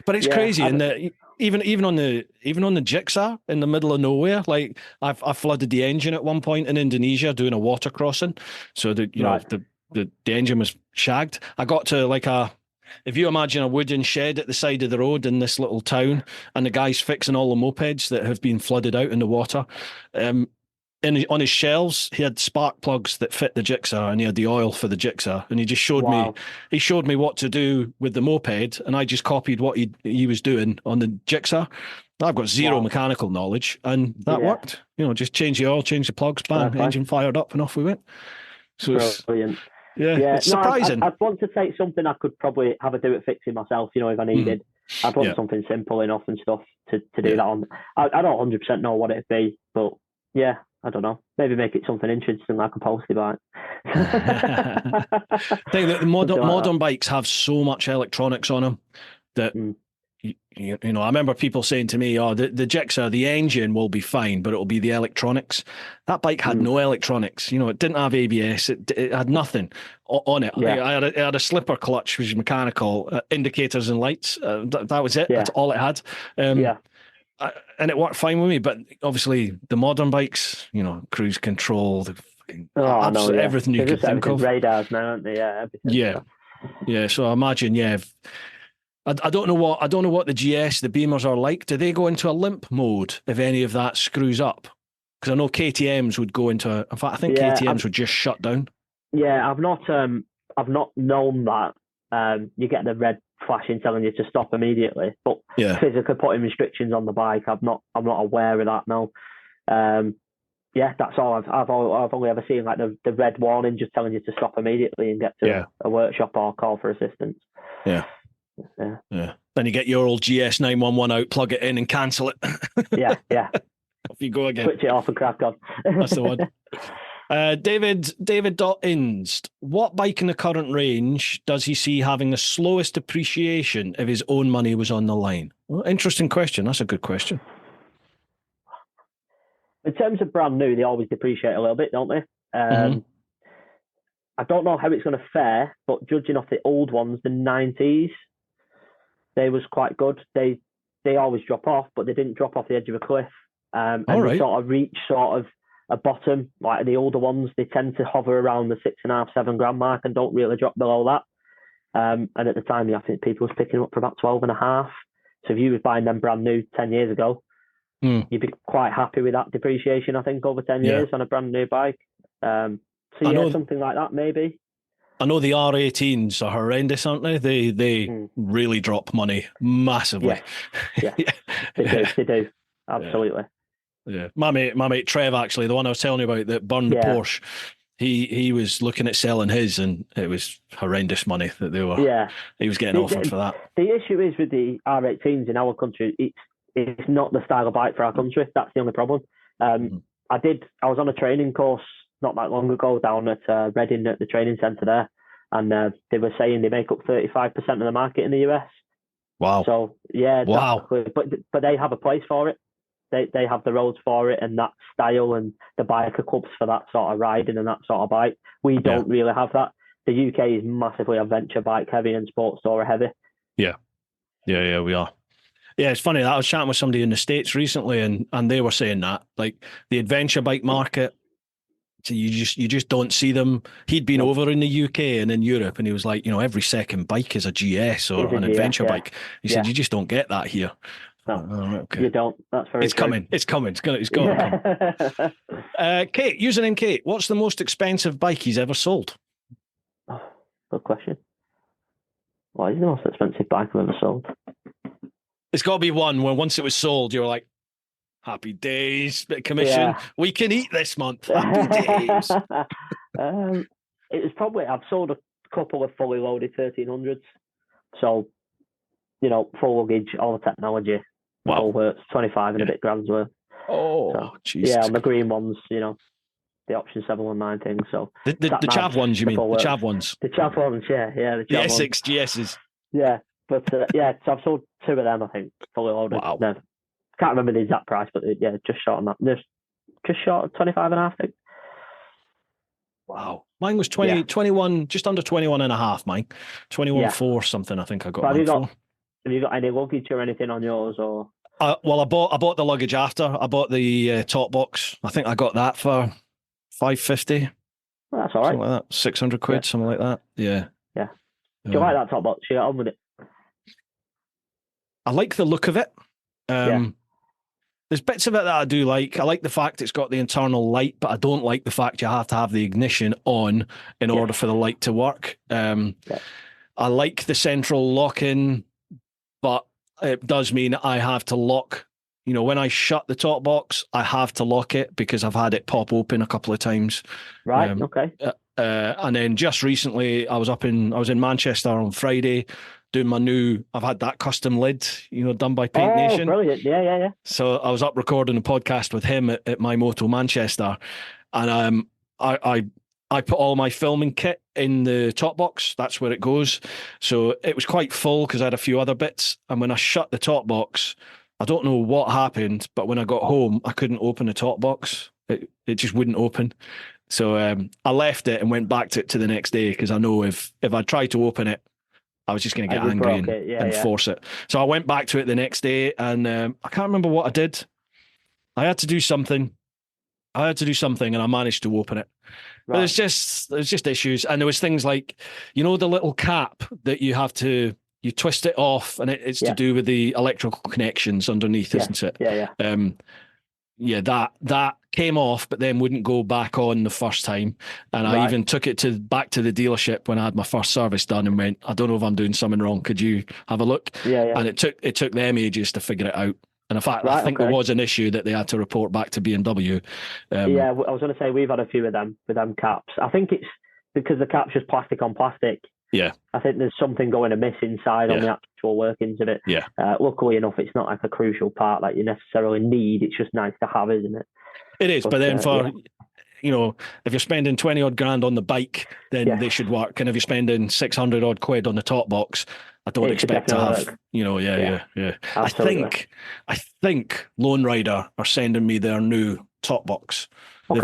Speaker 1: But it's crazy, in that even on the Jigsaw in the middle of nowhere, like I flooded the engine at one point in Indonesia doing a water crossing, so that the engine was shagged. I got to if you imagine a wooden shed at the side of the road in this little town, and the guy's fixing all the mopeds that have been flooded out in the water. On his shelves, he had spark plugs that fit the Jigsaw, and he had the oil for the Jigsaw, and he just showed me what to do with the moped, and I just copied what he was doing on the Jigsaw. I've got zero mechanical knowledge, and that worked. Just change the oil, change the plugs, bang, engine fired up, and off we went. So
Speaker 2: brilliant.
Speaker 1: It's surprising.
Speaker 2: I'd want to take something I could probably have a do at fixing myself, if I needed. I'd want something simple enough and stuff to do that on. I don't 100% know what it'd be, but I don't know. Maybe make it something interesting like a postie bike.
Speaker 1: I think that the modern bikes have so much electronics on them that you know, I remember people saying to me, "Oh, the Gixxer, the engine will be fine, but it'll be the electronics." That bike had no electronics. You know, it didn't have ABS. It had nothing on it.
Speaker 2: Yeah.
Speaker 1: It had a slipper clutch, which is mechanical, indicators and lights. That was it.
Speaker 2: Yeah.
Speaker 1: That's all it had. And it worked fine with me. But obviously, the modern bikes, you know, cruise control, everything you could think of.
Speaker 2: Radars now, aren't they? Yeah, everything.
Speaker 1: Yeah. So I imagine, I don't know what the GS, the Beamers are like. Do they go into a limp mode if any of that screws up? Because I know KTM's would go into. In fact, I think KTM's would just shut down.
Speaker 2: Yeah, I've not known that. You get the red flashing telling you to stop immediately, but physically putting restrictions on the bike, I'm not aware of that. No. That's all. I've only ever seen like the red warning just telling you to stop immediately and get to a workshop or call for assistance.
Speaker 1: Yeah. Then you get your old GS 911 out, plug it in, and cancel it.
Speaker 2: Yeah.
Speaker 1: Off you go again.
Speaker 2: Switch it off and crack on.
Speaker 1: That's the one. David.Inst. What bike in the current range does he see having the slowest depreciation if his own money was on the line? Well, interesting question. That's a good question.
Speaker 2: In terms of brand new, they always depreciate a little bit, don't they? I don't know how it's going to fare, but judging off the old ones, the 90s, they was quite good. They always drop off, but they didn't drop off the edge of a cliff. They sort of reach sort of a bottom. Like the older ones, they tend to hover around the $6,500, $7,000 mark and don't really drop below that. And at the time, I think people was picking up for about 12.5. So if you was buying them brand new 10 years ago, you'd be quite happy with that depreciation, I think, over 10 years on a brand new bike. Something like that, maybe.
Speaker 1: I know the R18s are horrendous, aren't they? They really drop money massively.
Speaker 2: Yeah. They do. Absolutely.
Speaker 1: Yeah. My mate Trev, actually, the one I was telling you about that burned the Porsche, he was looking at selling his, and it was horrendous money that they were. Yeah. He was getting offered for that.
Speaker 2: The issue is with the R18s in our country, it's not the style of bike for our country. That's the only problem. I was on a training course not that long ago down at Reading at the training centre there, and they were saying they make up 35% of the market in the US.
Speaker 1: Wow.
Speaker 2: So but they have a place for it. They have the roads for it and that style and the biker clubs for that sort of riding and that sort of bike. We don't really have that. The UK is massively adventure bike heavy and sports tourer heavy. Yeah,
Speaker 1: we are. Yeah, it's funny. I was chatting with somebody in the States recently, and they were saying that, like, the adventure bike market, so you just don't see them. He'd been over in the UK and in Europe, and he was like, you know, every second bike is a GS or an adventure bike. He said, you just don't get that here.
Speaker 2: No, okay. You don't. That's very true.
Speaker 1: It's coming. It's going to come. Kate, username Kate, what's the most expensive bike he's ever sold?
Speaker 2: Oh, good question. What is the most expensive bike I've ever sold?
Speaker 1: It's got to be one where once it was sold, you were like, happy days, bit of commission. Yeah. We can eat this month. Happy days.
Speaker 2: It was probably, I've sold a couple of fully loaded 1300s. So, you know, full luggage, all the technology.
Speaker 1: Wow.
Speaker 2: All works, 25 and a bit grand's worth.
Speaker 1: Oh, Jesus.
Speaker 2: Yeah, on the green ones, you know, the option 719 thing. So
Speaker 1: the chav ones, you mean? The chav ones.
Speaker 2: The chav ones, yeah. The
Speaker 1: S6 GSs.
Speaker 2: Yeah, but so I've sold 2 of them, I think, fully loaded.
Speaker 1: Wow.
Speaker 2: No, can't remember the exact price, but just short on that. Just short of 25 and a half, I think.
Speaker 1: Wow. Mine was 21, just under 21 and a half, mine. 21.4 something, I think I got mine for.
Speaker 2: Have you got any luggage or anything on yours, or?
Speaker 1: Well, I bought the luggage after. I bought the top box. I think I got that for $550.
Speaker 2: Well, that's all right.
Speaker 1: Something like that. 600 quid, something like that. Yeah.
Speaker 2: Yeah. Do you like that top box? You get on with it?
Speaker 1: I like the look of it. There's bits of it that I do like. I like the fact it's got the internal light, but I don't like the fact you have to have the ignition on in order for the light to work. I like the central lock-in, but it does mean I have to lock. You know, when I shut the top box, I have to lock it because I've had it pop open a couple of times.
Speaker 2: Right. Okay.
Speaker 1: And then just recently, I was in Manchester on Friday doing I've had that custom lid, done by Paint Nation.
Speaker 2: Brilliant. Yeah.
Speaker 1: So I was up recording a podcast with him at My Moto Manchester, and I put all my filming kit in the top box. That's where it goes. So it was quite full because I had a few other bits. And when I shut the top box, I don't know what happened, but when I got home, I couldn't open the top box. It just wouldn't open. So I left it and went back to it to the next day, because I know if I tried to open it, I was just going to get angry and force it. So I went back to it the next day, and I can't remember what I did. I had to do something, and I managed to open it. Right. But there's just issues, and there was things like, the little cap that you twist it off, and it's to do with the electrical connections underneath, isn't it? That came off, but then wouldn't go back on the first time. And I even took it back to the dealership when I had my first service done and went, I don't know if I'm doing something wrong. Could you have a look? And it took them ages to figure it out. And in fact, I think there was an issue that they had to report back to BMW.
Speaker 2: I was going to say, we've had a few of them with them caps. I think it's because the cap's just plastic on plastic.
Speaker 1: Yeah.
Speaker 2: I think there's something going amiss inside on the actual workings of it.
Speaker 1: Yeah.
Speaker 2: Luckily enough, it's not like a crucial part that you necessarily need. It's just nice to have, isn't it?
Speaker 1: It is, but then if you're spending 20 odd grand on the bike, then they should work. And if you're spending 600 odd quid on the top box, I don't expect to have, I think Lone Rider are sending me their new top box. Okay.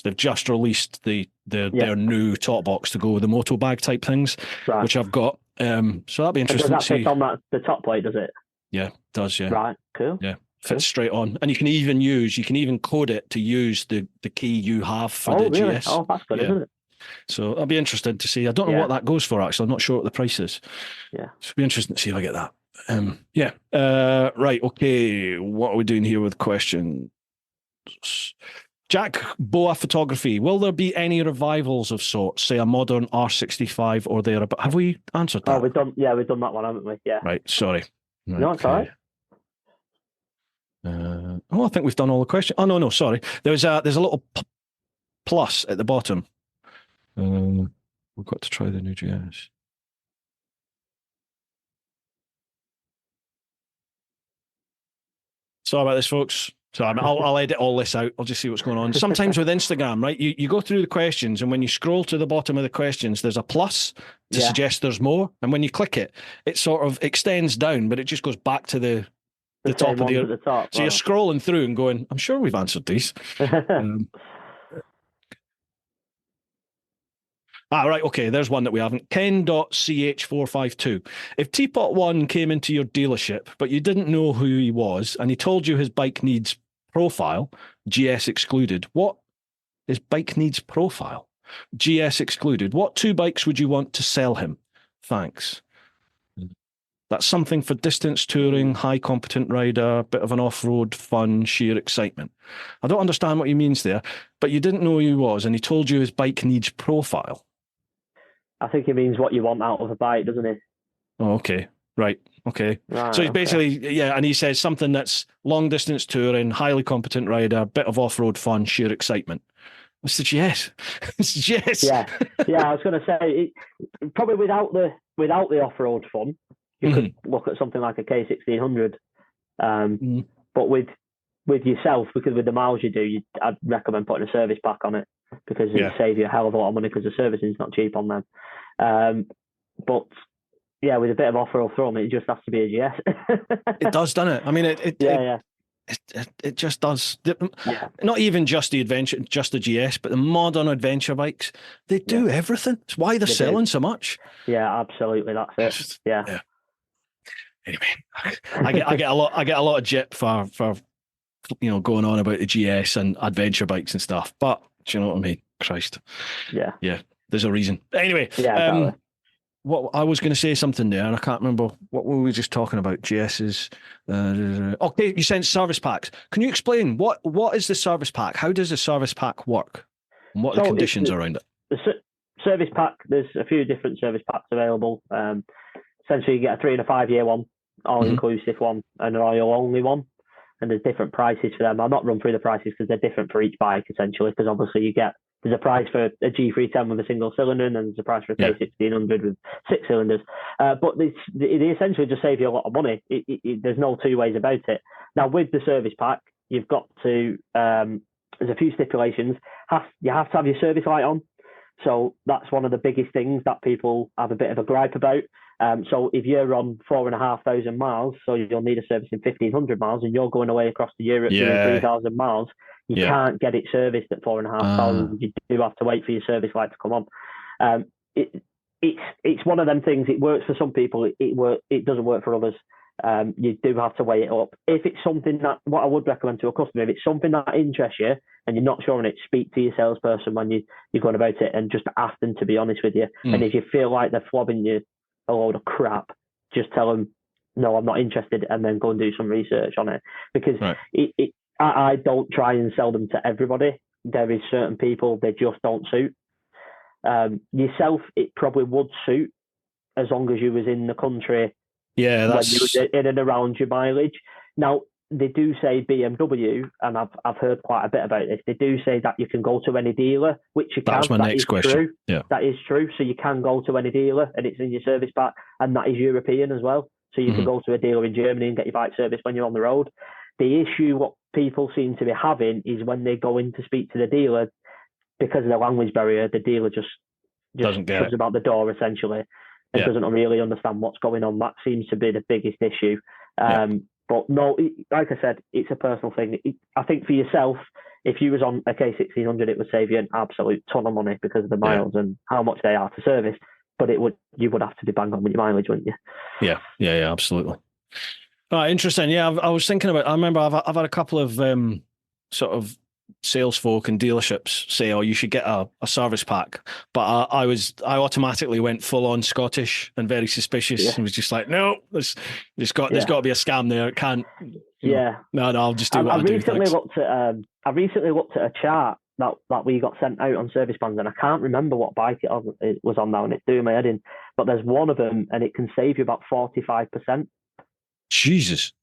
Speaker 1: They've just released their new top box to go with the moto bag type things, which I've got. So that'll be interesting.
Speaker 2: Does that fit on the top plate? Does it?
Speaker 1: Yeah, it does. Yeah.
Speaker 2: Right. Cool.
Speaker 1: Yeah. Fits straight on, and you can even code it to use the key you have for the GS.
Speaker 2: Oh, that's good, isn't it?
Speaker 1: So I'll be interested to see. I don't know what that goes for, actually. I'm not sure what the price is.
Speaker 2: Yeah.
Speaker 1: So it'll be interesting to see if I get that. Right. Okay. What are we doing here with questions? Jack Boa Photography. Will there be any revivals of sorts, say a modern R65 or thereabout? Have we answered that?
Speaker 2: Oh, we've done that one, haven't we? Yeah.
Speaker 1: Right. Sorry.
Speaker 2: Right, no, it's all right.
Speaker 1: I think we've done all the questions. Oh no, sorry. There's a little plus at the bottom. We've got to try the new GS. Sorry about this, folks. So I'll edit all this out. I'll just see what's going on. Sometimes with Instagram, right, you go through the questions, and when you scroll to the bottom of the questions, there's a plus to suggest there's more. And when you click it, it sort of extends down, but it just goes back to the top of the top. So you're scrolling through and going, I'm sure we've answered these. Right, okay, there's one that we haven't. Ken.ch452. If TeapotOne came into your dealership, but you didn't know who he was, and he told you his bike needs profile, GS excluded, what is bike needs profile? GS excluded. What two bikes would you want to sell him? Thanks. That's something for distance touring, high competent rider, bit of an off-road fun, sheer excitement. I don't understand what he means there, but you didn't know who he was, and he told you his bike needs profile.
Speaker 2: I think it means what you want out of a bike, doesn't it?
Speaker 1: Oh, okay. Right. Okay. Right, so he's basically, and he says something that's long distance touring, highly competent rider, bit of off-road fun, sheer excitement. It's the GS. It's the GS.
Speaker 2: Yeah. I was going to say, probably without the off-road fun, you could look at something like a K1600. But with yourself, because with the miles you do, I'd recommend putting a service pack on it, because it saves you a hell of a lot of money, because the servicing is not cheap on them. But yeah, with a bit of off-road thrown, it just has to be a GS.
Speaker 1: It does, doesn't it? I mean, it just does. Not even just the adventure, just the GS, but the modern adventure bikes, they do everything. It's why they're selling so much.
Speaker 2: Yeah, absolutely. That's it. Yeah.
Speaker 1: Anyway, I get a lot of jip for going on about the GS and adventure bikes and stuff. But do you know what I mean? Christ. Yeah. There's a reason. Anyway, exactly. What I was going to say something there, and I can't remember what were we just talking about. GS's. Okay, you sent service packs. Can you explain what is the service pack? How does the service pack work? And what are the conditions around it?
Speaker 2: The service pack. There's a few different service packs available. Essentially, you get a 3 and a 5 year one, all inclusive one, and an oil only one. And there's different prices for them. I'll not run through the prices because they're different for each bike, essentially, because obviously you get There's a price for a G310 with a single cylinder, and there's a price for a K1600 with 6 cylinders. But they essentially just save you a lot of money. There's no two ways about it. Now, with the service pack, you've got to, there's a few stipulations. You have to have your service light on. So that's one of the biggest things that people have a bit of a gripe about. So if you're on 4,500 miles, so you'll need a service in 1,500 miles, and you're going away across to Europe doing 3,000 miles, you can't get it serviced at 4,500. You do have to wait for your service light to come on. It's one of them things. It works for some people. It doesn't work for others. You do have to weigh it up. If it's something that, what I would recommend to a customer, if it's something that interests you and you're not sure on it, speak to your salesperson when you're going about it, and just ask them to be honest with you. And if you feel like they're flogging you a load of crap, just tell them, no, I'm not interested, and then go and do some research on it. Because I don't try and sell them to everybody. There is certain people they just don't suit. Yourself, it probably would suit, as long as you was in the country when you was in and around your mileage. Now, they do say BMW, and I've heard quite a bit about this, they do say that you can go to any dealer, which you can.
Speaker 1: That's my next question.
Speaker 2: True.
Speaker 1: Yeah.
Speaker 2: That is true. So you can go to any dealer, and it's in your service pack, and that is European as well. So you can go to a dealer in Germany and get your bike serviced when you're on the road. The issue, what people seem to be having, is when they go in to speak to the dealer, because of the language barrier, the dealer just
Speaker 1: doesn't get
Speaker 2: shoves them out the door, essentially, and doesn't really understand what's going on. That seems to be the biggest issue. But no, like I said, it's a personal thing. I think for yourself, if you was on a K1600, it would save you an absolute ton of money because of the miles and how much they are to service. But you would have to be bang on with your mileage, wouldn't you?
Speaker 1: Yeah, absolutely. Interesting. Yeah, I was thinking about. I remember I've had a couple of sort of sales folk and dealerships say, "Oh, you should get a service pack," but I automatically went full on Scottish and very suspicious, and was just like, "No, there's got to be a scam there. It can't." No, I'll just do what I do.
Speaker 2: I recently looked at a chart that we got sent out on service plans, and I can't remember what bike it was on now, and it's doing my head in. But there's one of them, and it can save you about 45%.
Speaker 1: Jesus.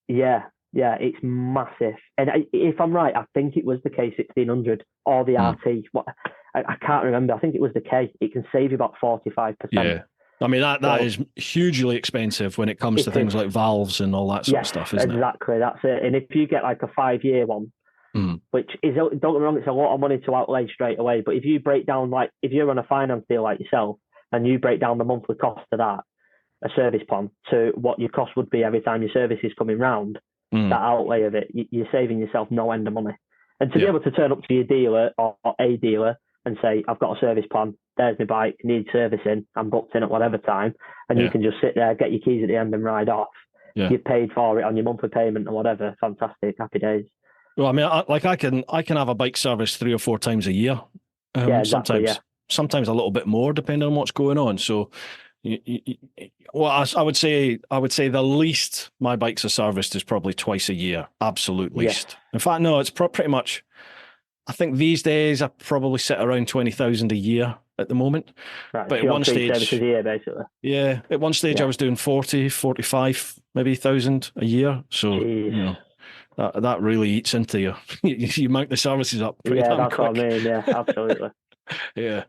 Speaker 2: Yeah, it's massive. And if I'm right, I think it was the K1600 or the RT. I can't remember. I think it was the K. It can save you about 45%.
Speaker 1: Yeah. I mean, that is hugely expensive when it comes to things like valves and all that sort of stuff, isn't it?
Speaker 2: Exactly. That's it. And if you get like a 5-year one, which is, don't get me wrong, it's a lot of money to outlay straight away. But if you break down, like, if you're on a finance deal like yourself, and you break down the monthly cost of that, a service plan, to what your cost would be every time your service is coming round, that outlay of it, you're saving yourself no end of money. And to be able to turn up to your dealer or a dealer and say, I've got a service plan, there's my bike, needs servicing, I'm booked in at whatever time, and you can just sit there, get your keys at the end and ride off. You've paid for it on your monthly payment or whatever. Fantastic, happy days.
Speaker 1: Well, I mean, I can have a bike service 3 or 4 times a year. Sometimes a little bit more, depending on what's going on. So, I would say the least my bikes are serviced is probably twice a year, absolute least. In fact, no, it's pretty much. I think these days I probably sit around 20,000 a year at the moment. Right, but at one stage,
Speaker 2: services a year, basically.
Speaker 1: Yeah, at one stage I was doing 40, 45, maybe 1,000 a year. So that really eats into you. You mount the services up pretty damn quick.
Speaker 2: What I mean. Yeah, absolutely.
Speaker 1: Yeah.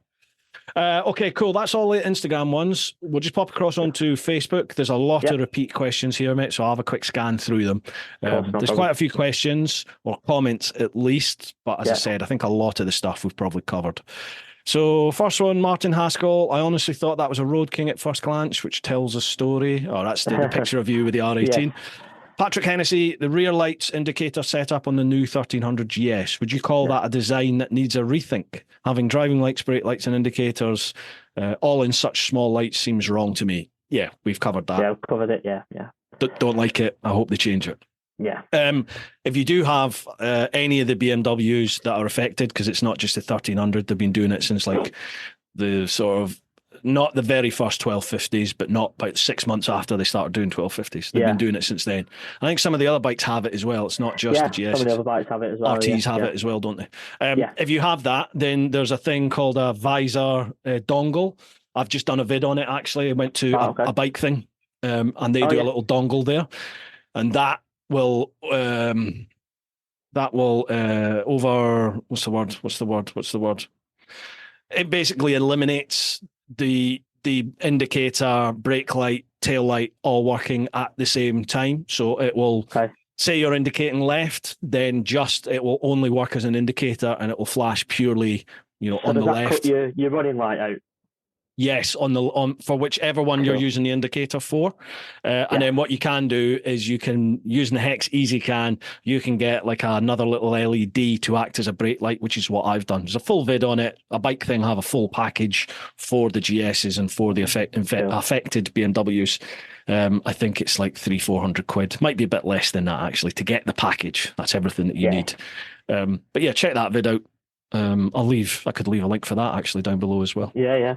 Speaker 1: Okay, cool. That's all the Instagram ones. We'll just pop across onto Facebook. There's a lot of repeat questions here, mate, so I'll have a quick scan through them. There's quite a few questions, or comments at least, but as I said, I think a lot of the stuff we've probably covered. So first one, Martin Haskell. I honestly thought that was a Road King at first glance, which tells a story. Oh, that's the picture of you with the R18. Patrick Hennessy, the rear lights indicator setup on the new 1300 GS. Would you call that a design that needs a rethink? Having driving lights, brake lights and indicators all in such small lights seems wrong to me. Yeah, we've covered that.
Speaker 2: Yeah, we've covered it, yeah.
Speaker 1: Don't like it. I hope they change it.
Speaker 2: Yeah.
Speaker 1: If you do have any of the BMWs that are affected, because it's not just the 1300, they've been doing it since like the sort of, not the very first 1250s, but not about 6 months after they started doing 1250s. They've been doing it since then. I think some of the other bikes have it as well. It's not just the GS.
Speaker 2: Some of the other bikes have it as well.
Speaker 1: RTs have it as well, don't they? If you have that, then there's a thing called a visor dongle. I've just done a vid on it, actually. I went to a bike thing, and they do a little dongle there. And that will over, what's the word? It basically eliminates the indicator, brake light, tail light all working at the same time. So it will say you're indicating left, then it will only work as an indicator and it will flash purely, on the left.
Speaker 2: Does that cut your running light out?
Speaker 1: Yes, for whichever one you're using the indicator for. And then what you can do is you can, using the Hex EasyCan, you can get like another little LED to act as a brake light, which is what I've done. There's a full vid on it. A bike thing have a full package for the GSs and for the affected BMWs. I think it's like 300-400 quid. Might be a bit less than that actually to get the package. That's everything that you need. But yeah, check that vid out. I could leave a link for that actually down below as well.
Speaker 2: Yeah.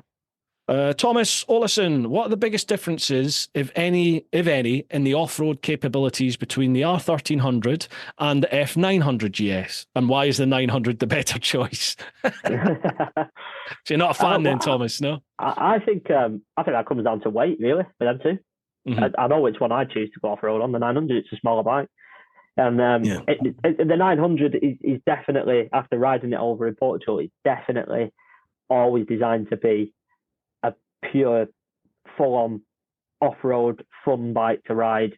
Speaker 1: Thomas Olison, what are the biggest differences, if any, in the off-road capabilities between the R1300 and the F900 GS? And why is the 900 the better choice? So you're not a fan then, Thomas, no?
Speaker 2: I think that comes down to weight, really, for them two. Mm-hmm. I know which one I choose to go off-road on. The 900, it's a smaller bike. And the 900 is definitely, after riding it over in Portugal, it's definitely always designed to be pure full-on off-road fun bike to ride.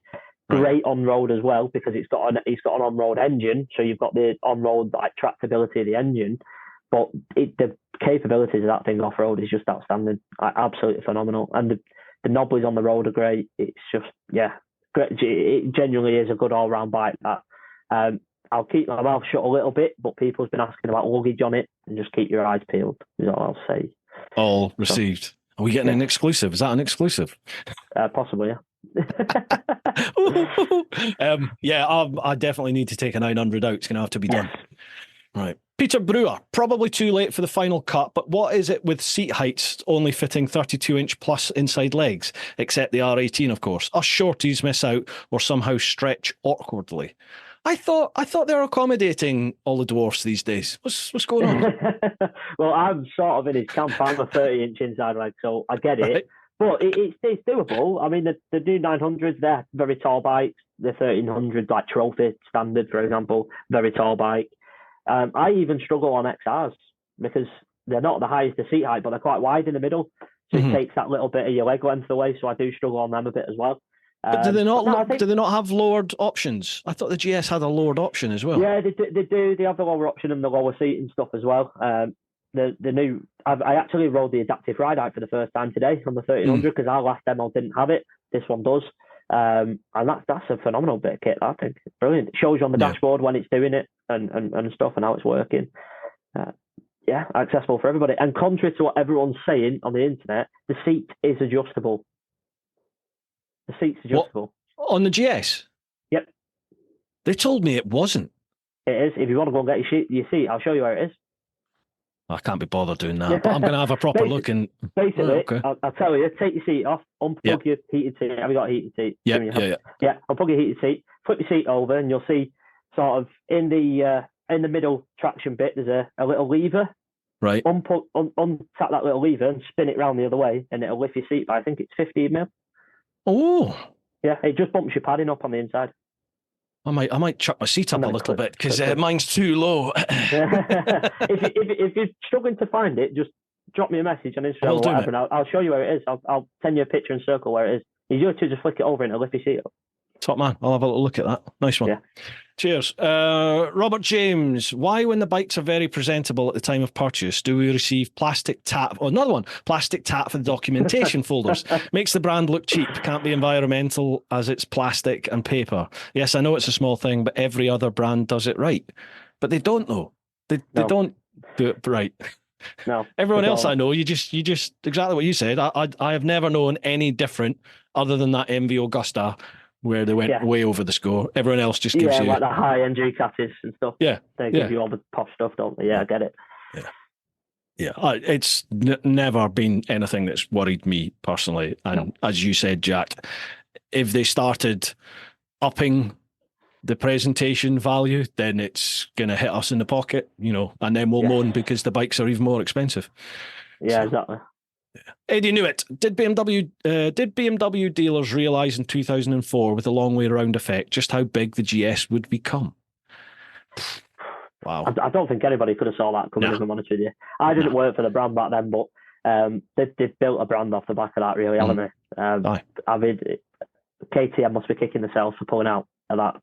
Speaker 2: Great on-road as well because it's got an on-road engine, so you've got the on-road like tractability of the engine, but the capabilities of that thing off-road is just outstanding, absolutely phenomenal. And the knobblies on the road are great. It's just great. It genuinely is a good all-round bike. That I'll keep my mouth shut a little bit, but people's been asking about luggage on it, and just keep your eyes peeled is all I'll say.
Speaker 1: All received. Are we getting an exclusive? Is that an exclusive?
Speaker 2: Possibly, yeah.
Speaker 1: I definitely need to take a 900 out. It's going to have to be done. Right. Peter Brewer, probably too late for the final cut, but what is it with seat heights only fitting 32-inch plus inside legs, except the R18, of course? Us shorties miss out or somehow stretch awkwardly. I thought they were accommodating all the dwarfs these days. What's going on?
Speaker 2: Well, I'm sort of in his camp. I'm a 30-inch inside leg, so I get it. Right. But it's doable. I mean, the new 900s, they're very tall bikes. The 1300s, like Trophy Standard, for example, very tall bike. I even struggle on XRs because they're not the highest the seat height, but they're quite wide in the middle. So it takes that little bit of your leg length away. So I do struggle on them a bit as well.
Speaker 1: But do they not have lowered options? I thought the GS had a lowered option as well.
Speaker 2: Yeah, they do. They have the lower option and the lower seat and stuff as well. The new, I actually rode the adaptive ride out for the first time today on the 1300 because our last demo didn't have it. This one does, and that's a phenomenal bit of kit. I think it's brilliant. It shows you on the dashboard when it's doing it and stuff and how it's working. Accessible for everybody. And contrary to what everyone's saying on the internet, the seat is adjustable. The seat's adjustable.
Speaker 1: What? On the GS?
Speaker 2: Yep.
Speaker 1: They told me it wasn't.
Speaker 2: It is. If you want to go and get your seat, I'll show you where it is.
Speaker 1: I can't be bothered doing that, but I'm going to have a proper look. And
Speaker 2: basically, I'll tell you, take your seat off, unplug your heated seat. Have you got a heated seat?
Speaker 1: Yeah,
Speaker 2: unplug your heated seat, flip your seat over, and you'll see sort of in the middle traction bit, there's a little lever.
Speaker 1: Right.
Speaker 2: Untap that little lever and spin it round the other way, and it'll lift your seat by, I think it's 15 mil.
Speaker 1: Oh.
Speaker 2: Yeah, it just bumps your padding up on the inside.
Speaker 1: I might chuck my seat up a little bit because mine's too low.
Speaker 2: if you're struggling to find it, just drop me a message on Instagram or whatever, and I'll show you where it is. I'll send you a picture and circle where it is. You just flick it over and it'll lift your seat up.
Speaker 1: Top man. I'll have a little look at that. Nice one. Yeah. Cheers. Robert James, why when the bikes are very presentable at the time of purchase do we receive plastic tap? Oh, another one. Plastic tap for the documentation folders. Makes the brand look cheap. Can't be environmental as it's plastic and paper. Yes, I know it's a small thing, but every other brand does it right. But they don't though. They don't do it right.
Speaker 2: No.
Speaker 1: Everyone else I know, you just exactly what you said. I have never known any different other than that MV Augusta where they went way over the score. Everyone else just gives you...
Speaker 2: like the high-end G-classes and stuff.
Speaker 1: Yeah.
Speaker 2: They give you all the posh stuff, don't they? Yeah, I get it.
Speaker 1: Yeah. It's never been anything that's worried me personally. And as you said, Jack, if they started upping the presentation value, then it's going to hit us in the pocket, and then we'll moan because the bikes are even more expensive.
Speaker 2: Yeah, exactly.
Speaker 1: Eddie Newitt, did BMW dealers realise in 2004 with the long way round effect just how big the GS would become? Wow.
Speaker 2: I don't think anybody could have saw that coming, if I'm honest with you. I didn't work for the brand back then, but they've built a brand off the back of that, really, haven't they? I mean, KTM must be kicking themselves for pulling out of that.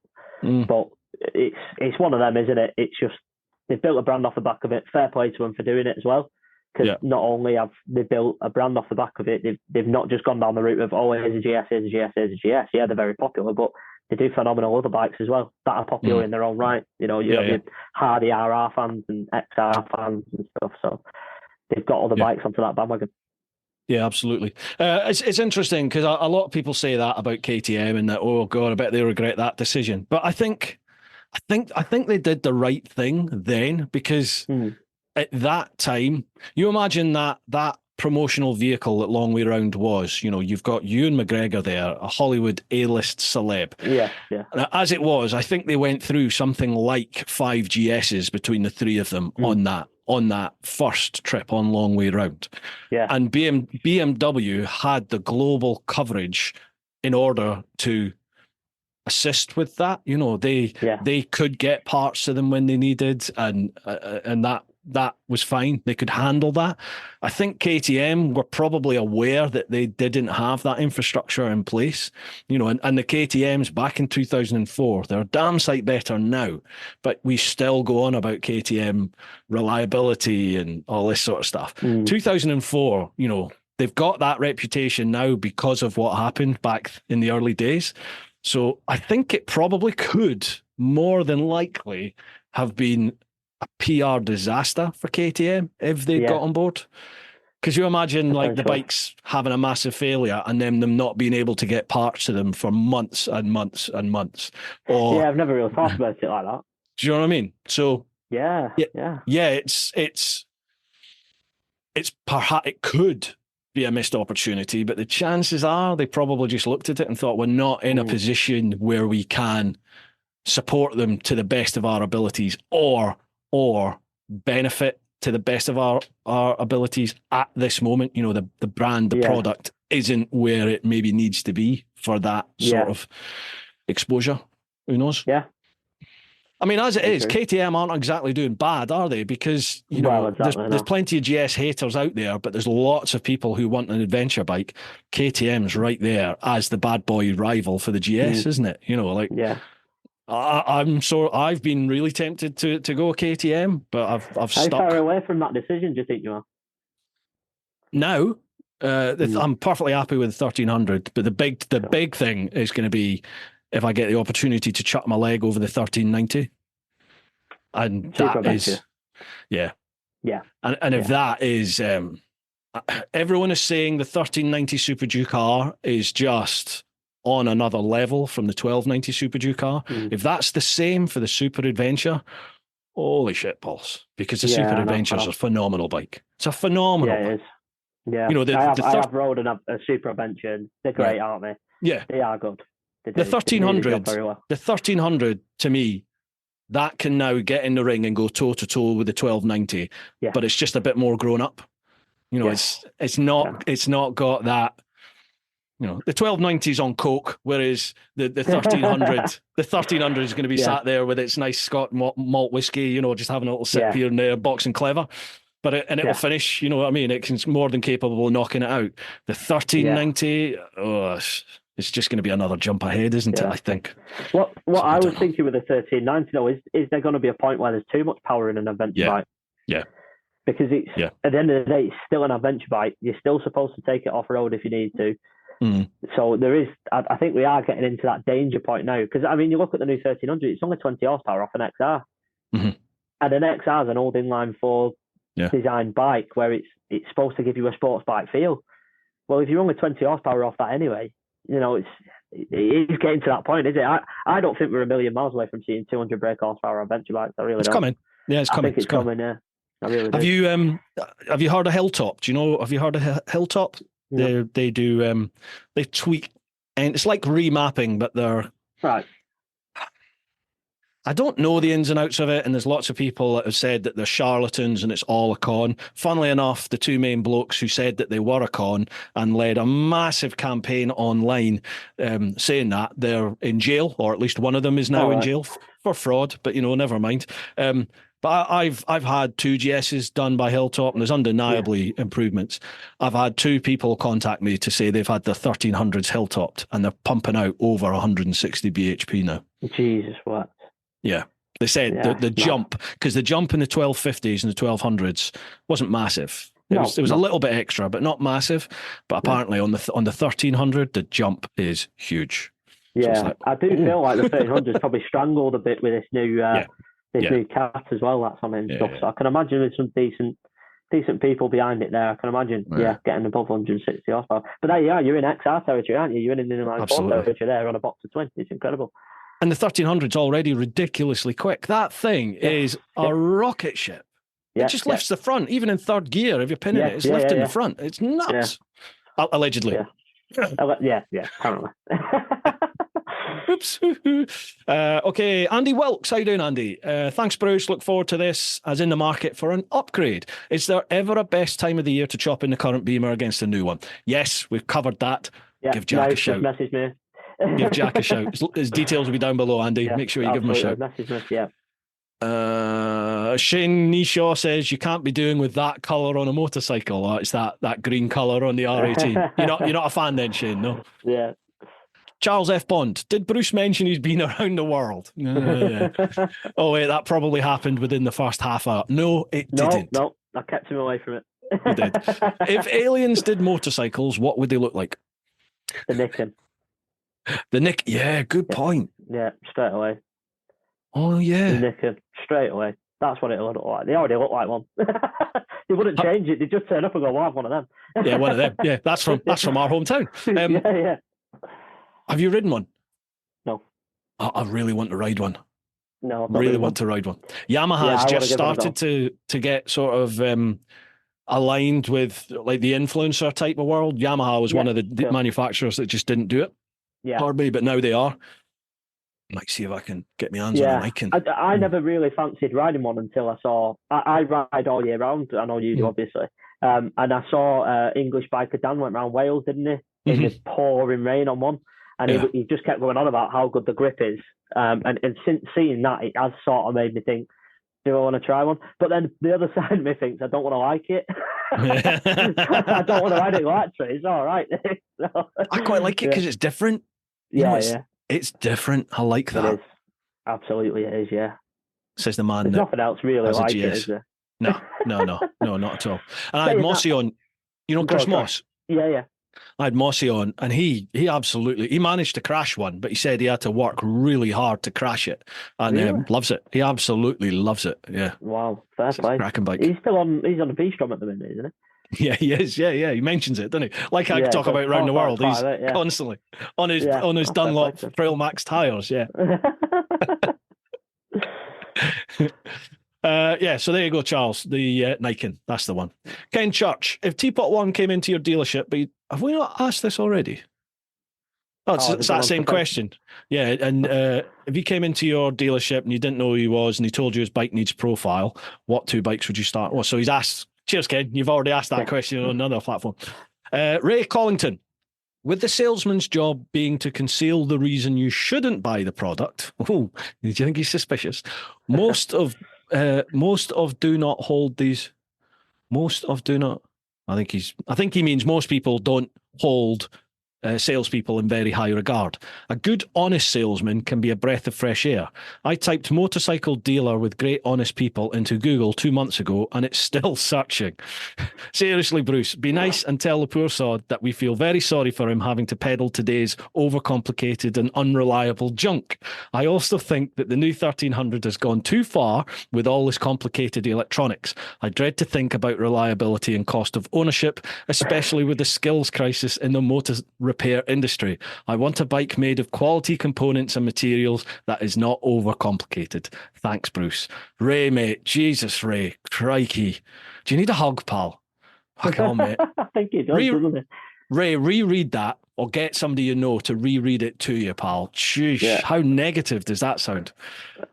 Speaker 2: But it's one of them, isn't it? It's just, they've built a brand off the back of it. Fair play to them for doing it as well. Because not only have they built a brand off the back of it, they've not just gone down the route of, oh, here's a GS, here's a GS, here's a GS. Yeah, they're very popular, but they do phenomenal other bikes as well that are popular in their own right. You know, you have your Hardy RR fans and XR fans and stuff. So they've got other bikes onto that bandwagon. Yeah,
Speaker 1: absolutely. It's interesting because a lot of people say that about KTM and that, oh God, I bet they regret that decision. But I think they did the right thing then, because at that time, you imagine that promotional vehicle that Long Way Round was, you know, you've got Ewan McGregor there, a Hollywood A-list celeb.
Speaker 2: Yeah.
Speaker 1: Now, as it was, I think they went through something like 5 GSs between the three of them on that first trip on Long Way Round.
Speaker 2: Yeah.
Speaker 1: And BMW had the global coverage in order to assist with that. You know, they could get parts to them when they needed, and that was fine. They could handle that. I think KTM were probably aware that they didn't have that infrastructure in place, you know, and the KTMs back in 2004, they're a damn sight better now, but we still go on about KTM reliability and all this sort of stuff. 2004, you know, they've got that reputation now because of what happened back in the early days. So I think it probably could more than likely have been a PR disaster for KTM if they got on board. Because you imagine like the bikes having a massive failure and then them not being able to get parts to them for months and months and months. Or,
Speaker 2: I've never really thought about it like that.
Speaker 1: Do you know what I mean? So
Speaker 2: yeah,
Speaker 1: it's perhaps it could be a missed opportunity, but the chances are they probably just looked at it and thought, we're not in a position where we can support them to the best of our abilities or benefit to the best of our abilities at this moment. You know, the brand, the product isn't where it maybe needs to be for that sort of exposure. Who knows?
Speaker 2: Yeah.
Speaker 1: I mean, as it is, KTM aren't exactly doing bad, are they? Because, you know, there's plenty of GS haters out there, but there's lots of people who want an adventure bike. KTM's right there as the bad boy rival for the GS, isn't it? You know, like...
Speaker 2: Yeah.
Speaker 1: I've been really tempted to go KTM, but I've stuck.
Speaker 2: How far away from that decision do you think you are?
Speaker 1: Now, I'm perfectly happy with 1300, but the big thing is going to be if I get the opportunity to chuck my leg over the 1390, and that is, and if that is, everyone is saying the 1390 Super Duke R is just on another level from the 1290 Super Duke R. If that's the same for the Super Adventure, holy shit balls, because the Super Adventure is a phenomenal bike. It's a phenomenal bike.
Speaker 2: It is. Yeah,
Speaker 1: you know,
Speaker 2: I have rode a Super Adventure. They're great, aren't they?
Speaker 1: Yeah,
Speaker 2: they are good.
Speaker 1: The 1300, the 1300 to me, that can now get in the ring and go toe to toe with the 1290.
Speaker 2: Yeah.
Speaker 1: But it's just a bit more grown up. You know, it's not got that. You know, the 1290 is on coke, whereas the 1300 the 1300 is going to be sat there with its nice Scott malt whiskey, you know, just having a little sip here and there, boxing clever. But it'll finish, you know what I mean? It's more than capable of knocking it out. The 1390, it's just going to be another jump ahead, isn't it? I think.
Speaker 2: What I was thinking with the 1390 though is there going to be a point where there's too much power in an adventure bike?
Speaker 1: Yeah.
Speaker 2: Because it's at the end of the day, it's still an adventure bike. You're still supposed to take it off road if you need to. So there is, I think we are getting into that danger point now. Because I mean, you look at the new 1300, it's only 20 horsepower off an XR, and an XR is an old inline 4 design bike where it's supposed to give you a sports bike feel. Well, if you're only 20 horsepower off that anyway, you know, it is getting to that point, is it? I don't think we're a million miles away from seeing 200 brake horsepower adventure bikes. I really don't.
Speaker 1: It's coming. Yeah, it's coming.
Speaker 2: I think it's coming. Yeah, I really
Speaker 1: do. Have you heard of Hilltop? Do you know? Have you heard of Hilltop? Yeah. They do. They tweak, and it's like remapping, but they're
Speaker 2: right.
Speaker 1: I don't know the ins and outs of it, and there's lots of people that have said that they're charlatans and it's all a con. Funnily enough, the two main blokes who said that they were a con and led a massive campaign online saying that they're in jail, or at least one of them is now in jail for fraud, but, you know, never mind. But I've had two GSs done by Hilltop, and there's undeniably improvements. I've had two people contact me to say they've had their 1300s Hilltopped, and they're pumping out over 160 bhp now.
Speaker 2: Jesus, what?
Speaker 1: Yeah. They said the jump, because the jump in the 1250s and the 1200s wasn't massive. It was a little bit extra, but not massive. But apparently on the 1300, the jump is huge.
Speaker 2: Yeah,
Speaker 1: so like,
Speaker 2: I do feel like the 1300's probably strangled a bit with this new new cat as well. That's on it and stuff. So I can imagine there's some decent people behind it there. I can imagine, getting above 160 horsepower. But there you are. You're in XR territory, aren't you? You're in inline four territory there on a box of twin. It's incredible.
Speaker 1: And the 1300's already ridiculously quick. That thing is a rocket ship. It just lifts the front, even in third gear. If you're pinning it, it's lifting the front. It's nuts. Allegedly.
Speaker 2: Apparently.
Speaker 1: Oops. Okay, Andy Wilkes. How you doing, Andy? Thanks, Bruce. Look forward to this. As in the market for an upgrade. Is there ever a best time of the year to chop in the current Beamer against a new one? Yes, we've covered that. Give Jack a shout.
Speaker 2: Message me.
Speaker 1: Give Jack a shout. His details will be down below, Andy. Make sure you give him a shout.
Speaker 2: Message me, yeah.
Speaker 1: Shane Nishaw says you can't be doing with that colour on a motorcycle. It's that green colour on the R18. You're not a fan then, Shane, no?
Speaker 2: Yeah.
Speaker 1: Charles F. Bond, did Bruce mention he's been around the world? Oh wait, that probably happened within the first half hour. No, it didn't.
Speaker 2: No, I kept him away from it.
Speaker 1: You did. If aliens did motorcycles, what would they look like?
Speaker 2: The Nicken.
Speaker 1: Yeah, good point.
Speaker 2: Yeah, straight away.
Speaker 1: Oh yeah.
Speaker 2: The Nicken, straight away. That's what it'll look like. They already look like one. They wouldn't change it. They just turn up and go, "Well, I have one of them."
Speaker 1: Yeah, one of them. Yeah, that's from our hometown.
Speaker 2: Yeah.
Speaker 1: Have you ridden one?
Speaker 2: No.
Speaker 1: I really want to ride one.
Speaker 2: No,
Speaker 1: really want to ride one. Yamaha has just started to get sort of aligned with like the influencer type of world. Yamaha was one of the manufacturers that just didn't do it.
Speaker 2: Yeah.
Speaker 1: Hardly, but now they are. Might see if I can get my hands on a Niken.
Speaker 2: I never really fancied riding one until I saw. I ride all year round. I know you do, obviously. And I saw English biker Dan went around Wales, didn't he? In the pouring rain on one. And he just kept going on about how good the grip is. And since seeing that, it has sort of made me think, do I want to try one? But then the other side of me thinks, I don't want to like it. I don't want to ride it electric. It's all right. So,
Speaker 1: I quite like it because it's different. It's different. I like that.
Speaker 2: It is. Absolutely it is, yeah.
Speaker 1: Says the man.
Speaker 2: There's nothing else really like it, is there?
Speaker 1: No, not at all. And I had Mossy on, Chris Moss?
Speaker 2: Yeah.
Speaker 1: I had Mossy on, and he managed to crash one, but he said he had to work really hard to crash it, and loves it. He absolutely loves it. Yeah.
Speaker 2: Wow, fair play.
Speaker 1: Cracking bike.
Speaker 2: He's on the V-Strom at the minute, isn't he?
Speaker 1: Yeah, he is. Yeah. He mentions it, doesn't he? Like I talk about around the world. He's constantly on his Dunlop Trail Max tires. Yeah. So there you go, Charles. The Niken, that's the one. Ken Church, if TeapotOne came into your dealership, but have we not asked this already? It's that same question. Yeah, and if he came into your dealership and you didn't know who he was and he told you his bike needs profile, what two bikes would you start? Well, so he's asked. Cheers, Ken. You've already asked that question on another platform. Ray Collington, with the salesman's job being to conceal the reason you shouldn't buy the product. Oh, do you think he's suspicious? Most of do not hold these. Most of do not. I think he means most people don't hold salespeople in very high regard. A good, honest salesman can be a breath of fresh air. I typed motorcycle dealer with great, honest people into Google 2 months ago, and it's still searching. Seriously, Bruce, be nice and tell the poor sod that we feel very sorry for him having to peddle today's overcomplicated and unreliable junk. I also think that the new 1300 has gone too far with all this complicated electronics. I dread to think about reliability and cost of ownership, especially with the skills crisis in the motor repair industry. I want a bike made of quality components and materials that is not overcomplicated. Thanks, Bruce. Ray, mate. Jesus, Ray. Crikey. Do you need a hug, pal? Come on, mate.
Speaker 2: I think he does, doesn't he?
Speaker 1: Ray, reread that or get somebody you know to reread it to you, pal. Sheesh, how negative does that sound?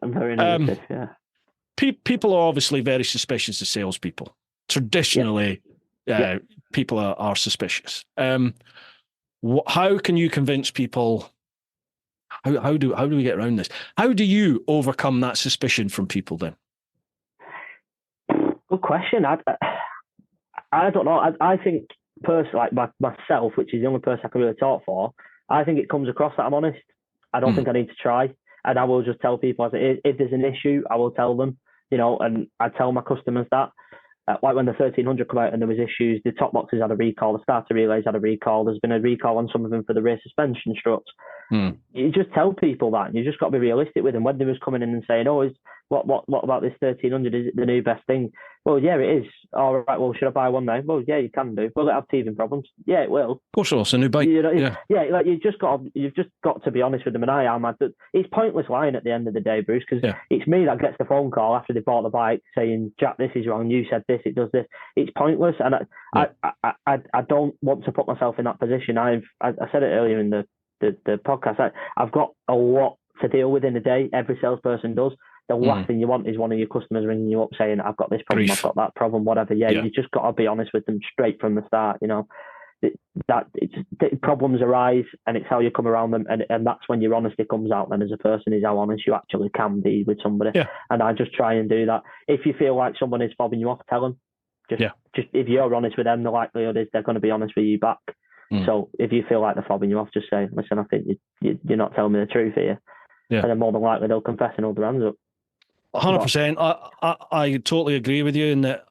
Speaker 2: Very negative, yeah.
Speaker 1: People are obviously very suspicious of salespeople. Traditionally, people are suspicious. How can you convince people? How do we get around this? How do you overcome that suspicion from people then?
Speaker 2: Good question. I don't know. I think personally, like myself, which is the only person I can really talk for, I think it comes across that I'm honest. I don't think I need to try, and I will just tell people if there's an issue, I will tell them. And I tell my customers that. Like when the 1300 come out and there was issues, the top boxes had a recall, the starter relays had a recall. There's been a recall on some of them for the rear suspension struts. You just tell people that, and you just got to be realistic with them. When they was coming in and saying, "Oh, what about this 1300? Is it the new best thing?" Well, yeah, it is. All right. Well, should I buy one now? Well, yeah, you can do. Will it have teething problems? Yeah, it will.
Speaker 1: Of course, it's a new bike.
Speaker 2: Like you've just got to be honest with them, and I am. It's pointless lying at the end of the day, Bruce, because it's me that gets the phone call after they bought the bike saying, "Jack, this is wrong. You said this. It does this." It's pointless, and I don't want to put myself in that position. I said it earlier in the podcast. I've got a lot to deal with in a day. Every salesperson does. The last thing you want is one of your customers ringing you up saying, "I've got this problem, I've got that problem," whatever. You just got to be honest with them straight from the start. Problems arise, and it's how you come around them, and that's when your honesty comes out. Then, as a person, is how honest you actually can be with somebody. And I just try and do that. If you feel like someone is fobbing you off, tell them. Just if you're honest with them, the likelihood is they're going to be honest with you back. So if you feel like they're fobbing you off, just say, "Listen, I think you're not telling me the truth here." And then more than likely they'll confess and hold their hands up.
Speaker 1: 100%. I totally agree with you in that.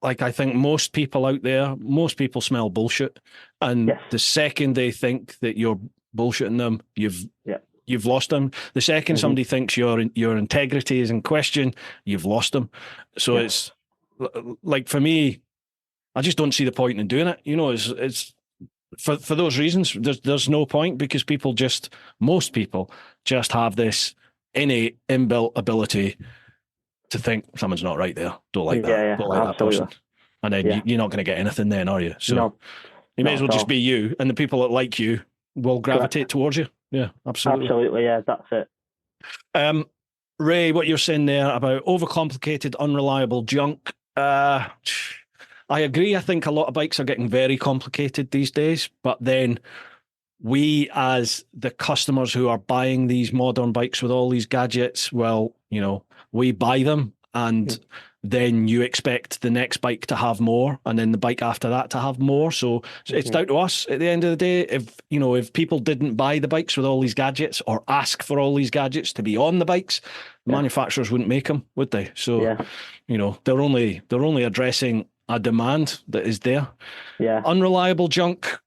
Speaker 1: Like, I think most people out there, most people smell bullshit, and the second they think that you're bullshitting them, you've lost them. The second somebody thinks your integrity is in question, you've lost them. So it's like, for me, I just don't see the point in doing it. It's for those reasons. There's no point, because most people just have this innate inbuilt ability to think someone's not right there. Don't like that. Don't like that person. And then you're not going to get anything then, are you? So you may as well just be you, and the people that like you will gravitate towards you. Yeah, absolutely.
Speaker 2: Absolutely, yeah, that's it.
Speaker 1: Ray, what you're saying there about overcomplicated, unreliable junk. I agree. I think a lot of bikes are getting very complicated these days, but then we, as the customers who are buying these modern bikes with all these gadgets, we buy them, and then you expect the next bike to have more, and then the bike after that to have more. So it's down to us at the end of the day. If people didn't buy the bikes with all these gadgets, or ask for all these gadgets to be on the bikes, manufacturers wouldn't make them, would they? So they're only addressing a demand that is there. Unreliable junk,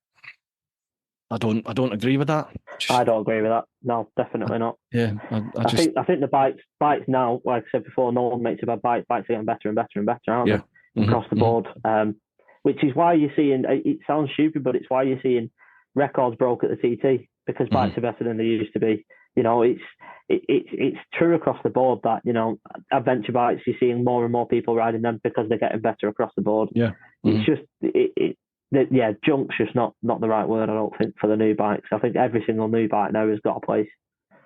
Speaker 1: I don't agree with that.
Speaker 2: I don't agree with that. No, definitely not. I think the bikes now, like I said before, no one makes a bad bike. Bikes are getting better and better and better, aren't they? Across the board. Which is why you're seeing, it sounds stupid, but it's why you're seeing records broke at the TT, because bikes are better than they used to be. It's true across the board that, adventure bikes, you're seeing more and more people riding them because they're getting better across the board. It's just, junk's just not the right word, I don't think, for the new bikes. I think every single new bike now has got a place.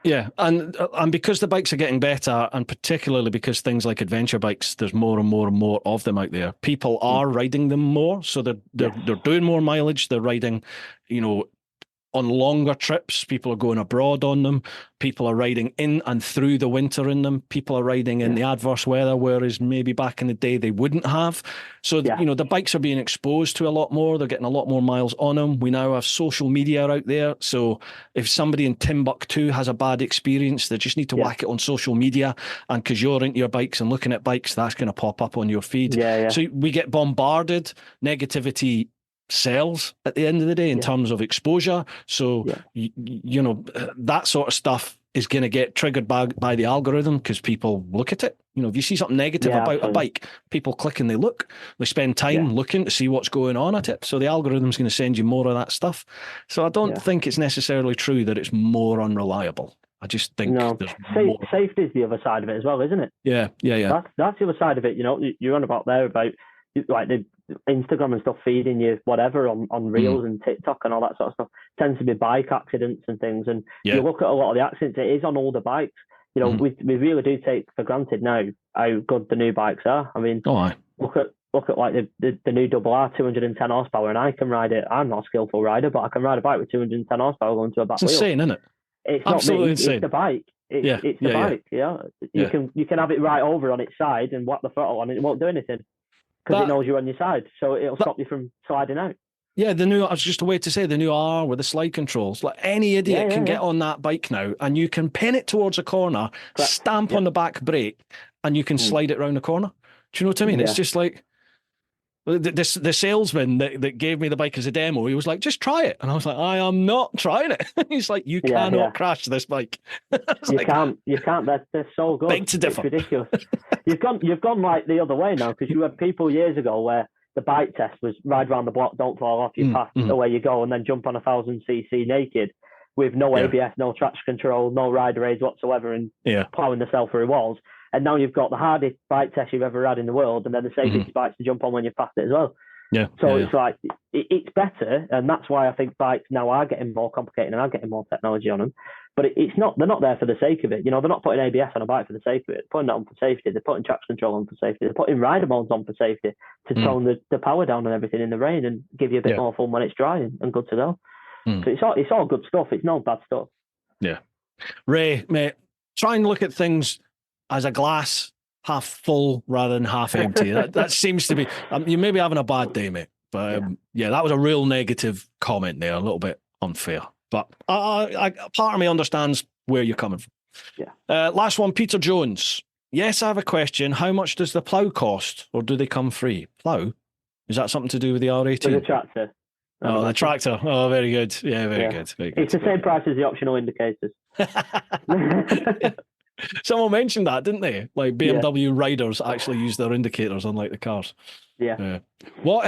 Speaker 1: Yeah, and because the bikes are getting better, and particularly because things like adventure bikes, there's more and more and more of them out there. People are riding them more, so they're doing more mileage. They're riding, on longer trips. People are going abroad on them. People are riding in and through the winter in them. People are riding in the adverse weather, whereas maybe back in the day they wouldn't have. So, the bikes are being exposed to a lot more. They're getting a lot more miles on them. We now have social media out there. So if somebody in Timbuktu has a bad experience, they just need to whack it on social media. And because you're into your bikes and looking at bikes, that's going to pop up on your feed. So we get bombarded. Negativity sells at the end of the day in terms of exposure. So that sort of stuff is going to get triggered by the algorithm, because people look at it. If you see something negative about a bike, people click and they look. They spend time looking to see what's going on at it. So the algorithm's going to send you more of that stuff. So I don't think it's necessarily true that it's more unreliable. I just think
Speaker 2: safety is the other side of it as well, isn't it?
Speaker 1: Yeah.
Speaker 2: That's the other side of it. You're on about there about like the Instagram and stuff feeding you whatever on Reels and TikTok and all that sort of stuff. Tends to be bike accidents and things. And you look at a lot of the accidents, it is on older bikes. We really do take for granted now how good the new bikes are. I mean, look at like the new Double R, 210 horsepower, and I can ride it. I'm not a skillful rider, but I can ride a bike with 210 horsepower going to a back wheel.
Speaker 1: It's insane, isn't it?
Speaker 2: It's absolutely not me. Insane. It's the bike. It's the bike. You can have it right over on its side and whack the throttle on, and it won't do anything. because it knows you're on your side, so it'll stop you from sliding out.
Speaker 1: Yeah, I was just a way to say the new R with the slide controls. Like any idiot can get on that bike now, and you can pin it towards a corner, stamp on the back brake, and you can slide it around the corner. Do you know what I mean? It's just like the salesman that gave me the bike as a demo. He was like, "Just try it," and I was like, "I am not trying it." He's like, "You cannot crash this bike."
Speaker 2: You can't. They're so good.
Speaker 1: Big to differ.
Speaker 2: It's ridiculous. You've gone like the other way now, because you had people years ago where the bike test was ride around the block, don't fall off, you pass, away you go, and then jump on 1000cc naked with no ABS, no traction control, no rider aids whatsoever, and ploughing the cell through walls. And now you've got the hardest bike test you've ever had in the world, and then the safest bikes to jump on when you've passed it as well. It's like, it's better, and that's why I think bikes now are getting more complicated and are getting more technology on them. But they're not there for the sake of it. You know, they're not putting ABS on a bike for the sake of it. They're putting that on for safety. They're putting traction control on for safety. They're putting rider modes on for safety to tone the power down and everything in the rain and give you a bit more fun when it's dry and good to go. So it's all good stuff. It's no bad stuff.
Speaker 1: Yeah. Ray, mate, try and look at things as a glass half full rather than half empty. that seems to be, you may be having a bad day, mate. But that was a real negative comment there, a little bit unfair. But I part of me understands where you're coming from. Last one, Peter Jones. Yes, I have a question. How much does the plough cost, or do they come free? Plough? Is that something to do with the R18?
Speaker 2: With the tractor.
Speaker 1: Oh, the tractor. Oh, very good. Yeah, very good. Very good.
Speaker 2: It's the same price as the optional indicators.
Speaker 1: Someone mentioned that, didn't they? Like BMW riders actually use their indicators, unlike the cars. What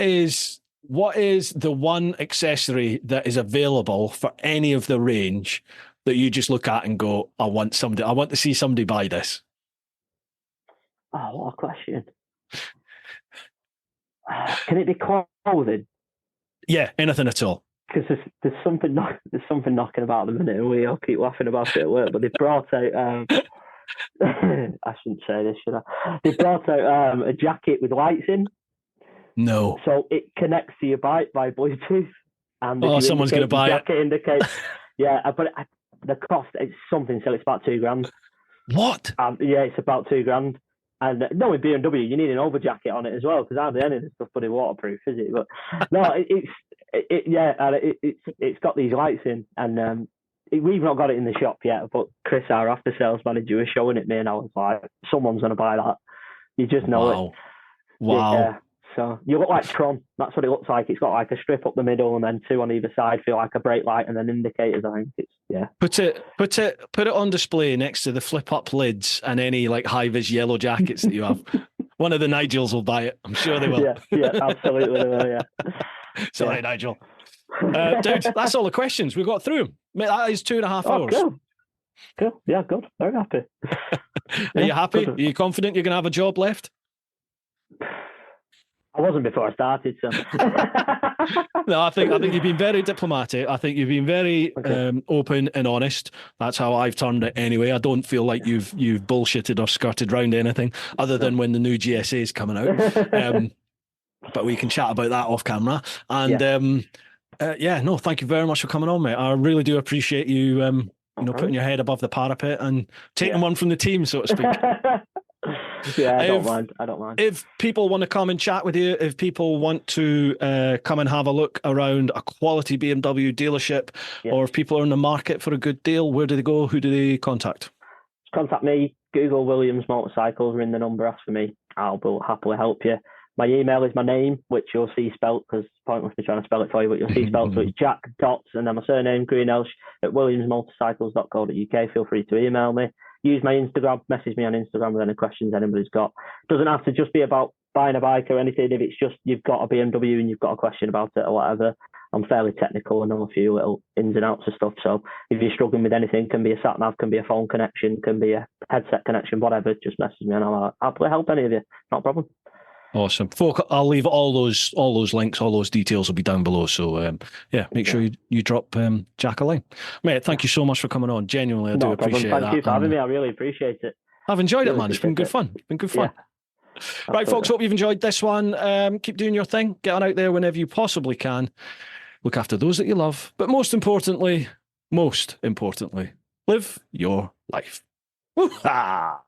Speaker 1: is the one accessory that is available for any of the range that you just look at and go, I want to see somebody buy this?
Speaker 2: Oh, what a question. Can it be clothing?
Speaker 1: Yeah, anything at all.
Speaker 2: Because there's something knocking about at the minute, and we all keep laughing about it at work. But they brought out I shouldn't say this, should I? They brought out a jacket with lights in.
Speaker 1: No.
Speaker 2: So it connects to your bike by Bluetooth. And
Speaker 1: someone's going to buy
Speaker 2: it. Indicates, but the cost is something silly. It's about $2,000.
Speaker 1: What?
Speaker 2: It's about $2,000. And no, in BMW, you need an over jacket on it as well, because hardly any of the stuff bloody waterproof, is it? But no, it's got these lights in, and we've not got it in the shop yet. But Chris, our after sales manager, was showing it me, and I was like, someone's going to buy that. You just know it.
Speaker 1: Wow.
Speaker 2: Yeah. So you look like Tron. That's what it looks like. It's got like a strip up the middle, and then two on either side feel like a brake light, and then indicators. I think it's
Speaker 1: Put it on display next to the flip up lids and any like high vis yellow jackets that you have. One of the Nigels will buy it. I'm sure they will.
Speaker 2: Yeah, absolutely they will. Yeah.
Speaker 1: Sorry, Nigel. Dude, that's all the questions we got through. Mate, that is 2.5 hours.
Speaker 2: Cool. Yeah, good. Very happy.
Speaker 1: Are you happy? Are you confident you're going to have a job left?
Speaker 2: I wasn't before I started, so.
Speaker 1: No, I think you've been very diplomatic. I think you've been very open and honest. That's how I've turned it anyway. I don't feel like you've bullshitted or skirted around anything other than when the new GSA is coming out. But we can chat about that off camera. And thank you very much for coming on, mate. I really do appreciate you putting your head above the parapet and taking one from the team, so to speak.
Speaker 2: I don't mind.
Speaker 1: If people want to come and chat with you, if people want to come and have a look around a quality BMW dealership, or if people are in the market for a good deal, where do they go? Who do they contact?
Speaker 2: Contact me. Google Williams Motorcycles, ring the number, ask for me. I will happily help you. My email is my name, which you'll see spelt, because it's pointless me trying to spell it for you, but you'll see spelt. So it's Jack Dots, and then my surname, Greenhalgh, at williamsmotorcycles.co.uk. Feel free to email me. Use my Instagram, message me on Instagram with any questions anybody's got. Doesn't have to just be about buying a bike or anything. If it's just you've got a BMW and you've got a question about it or whatever, I'm fairly technical and know a few little ins and outs of stuff. So if you're struggling with anything, can be a sat nav, can be a phone connection, can be a headset connection, whatever, just message me and I'll happily help any of you. Not a problem.
Speaker 1: Awesome. Folk, I'll leave all those links, all those details will be down below. So, make sure you drop Jack a line. Mate, thank you so much for coming on. Genuinely, I do appreciate that.
Speaker 2: Thank you for having me. I really appreciate it.
Speaker 1: I've enjoyed it, man. It's been good fun. Yeah. Right, folks, hope you've enjoyed this one. Keep doing your thing. Get on out there whenever you possibly can. Look after those that you love. But most importantly, live your life. Woo-ha!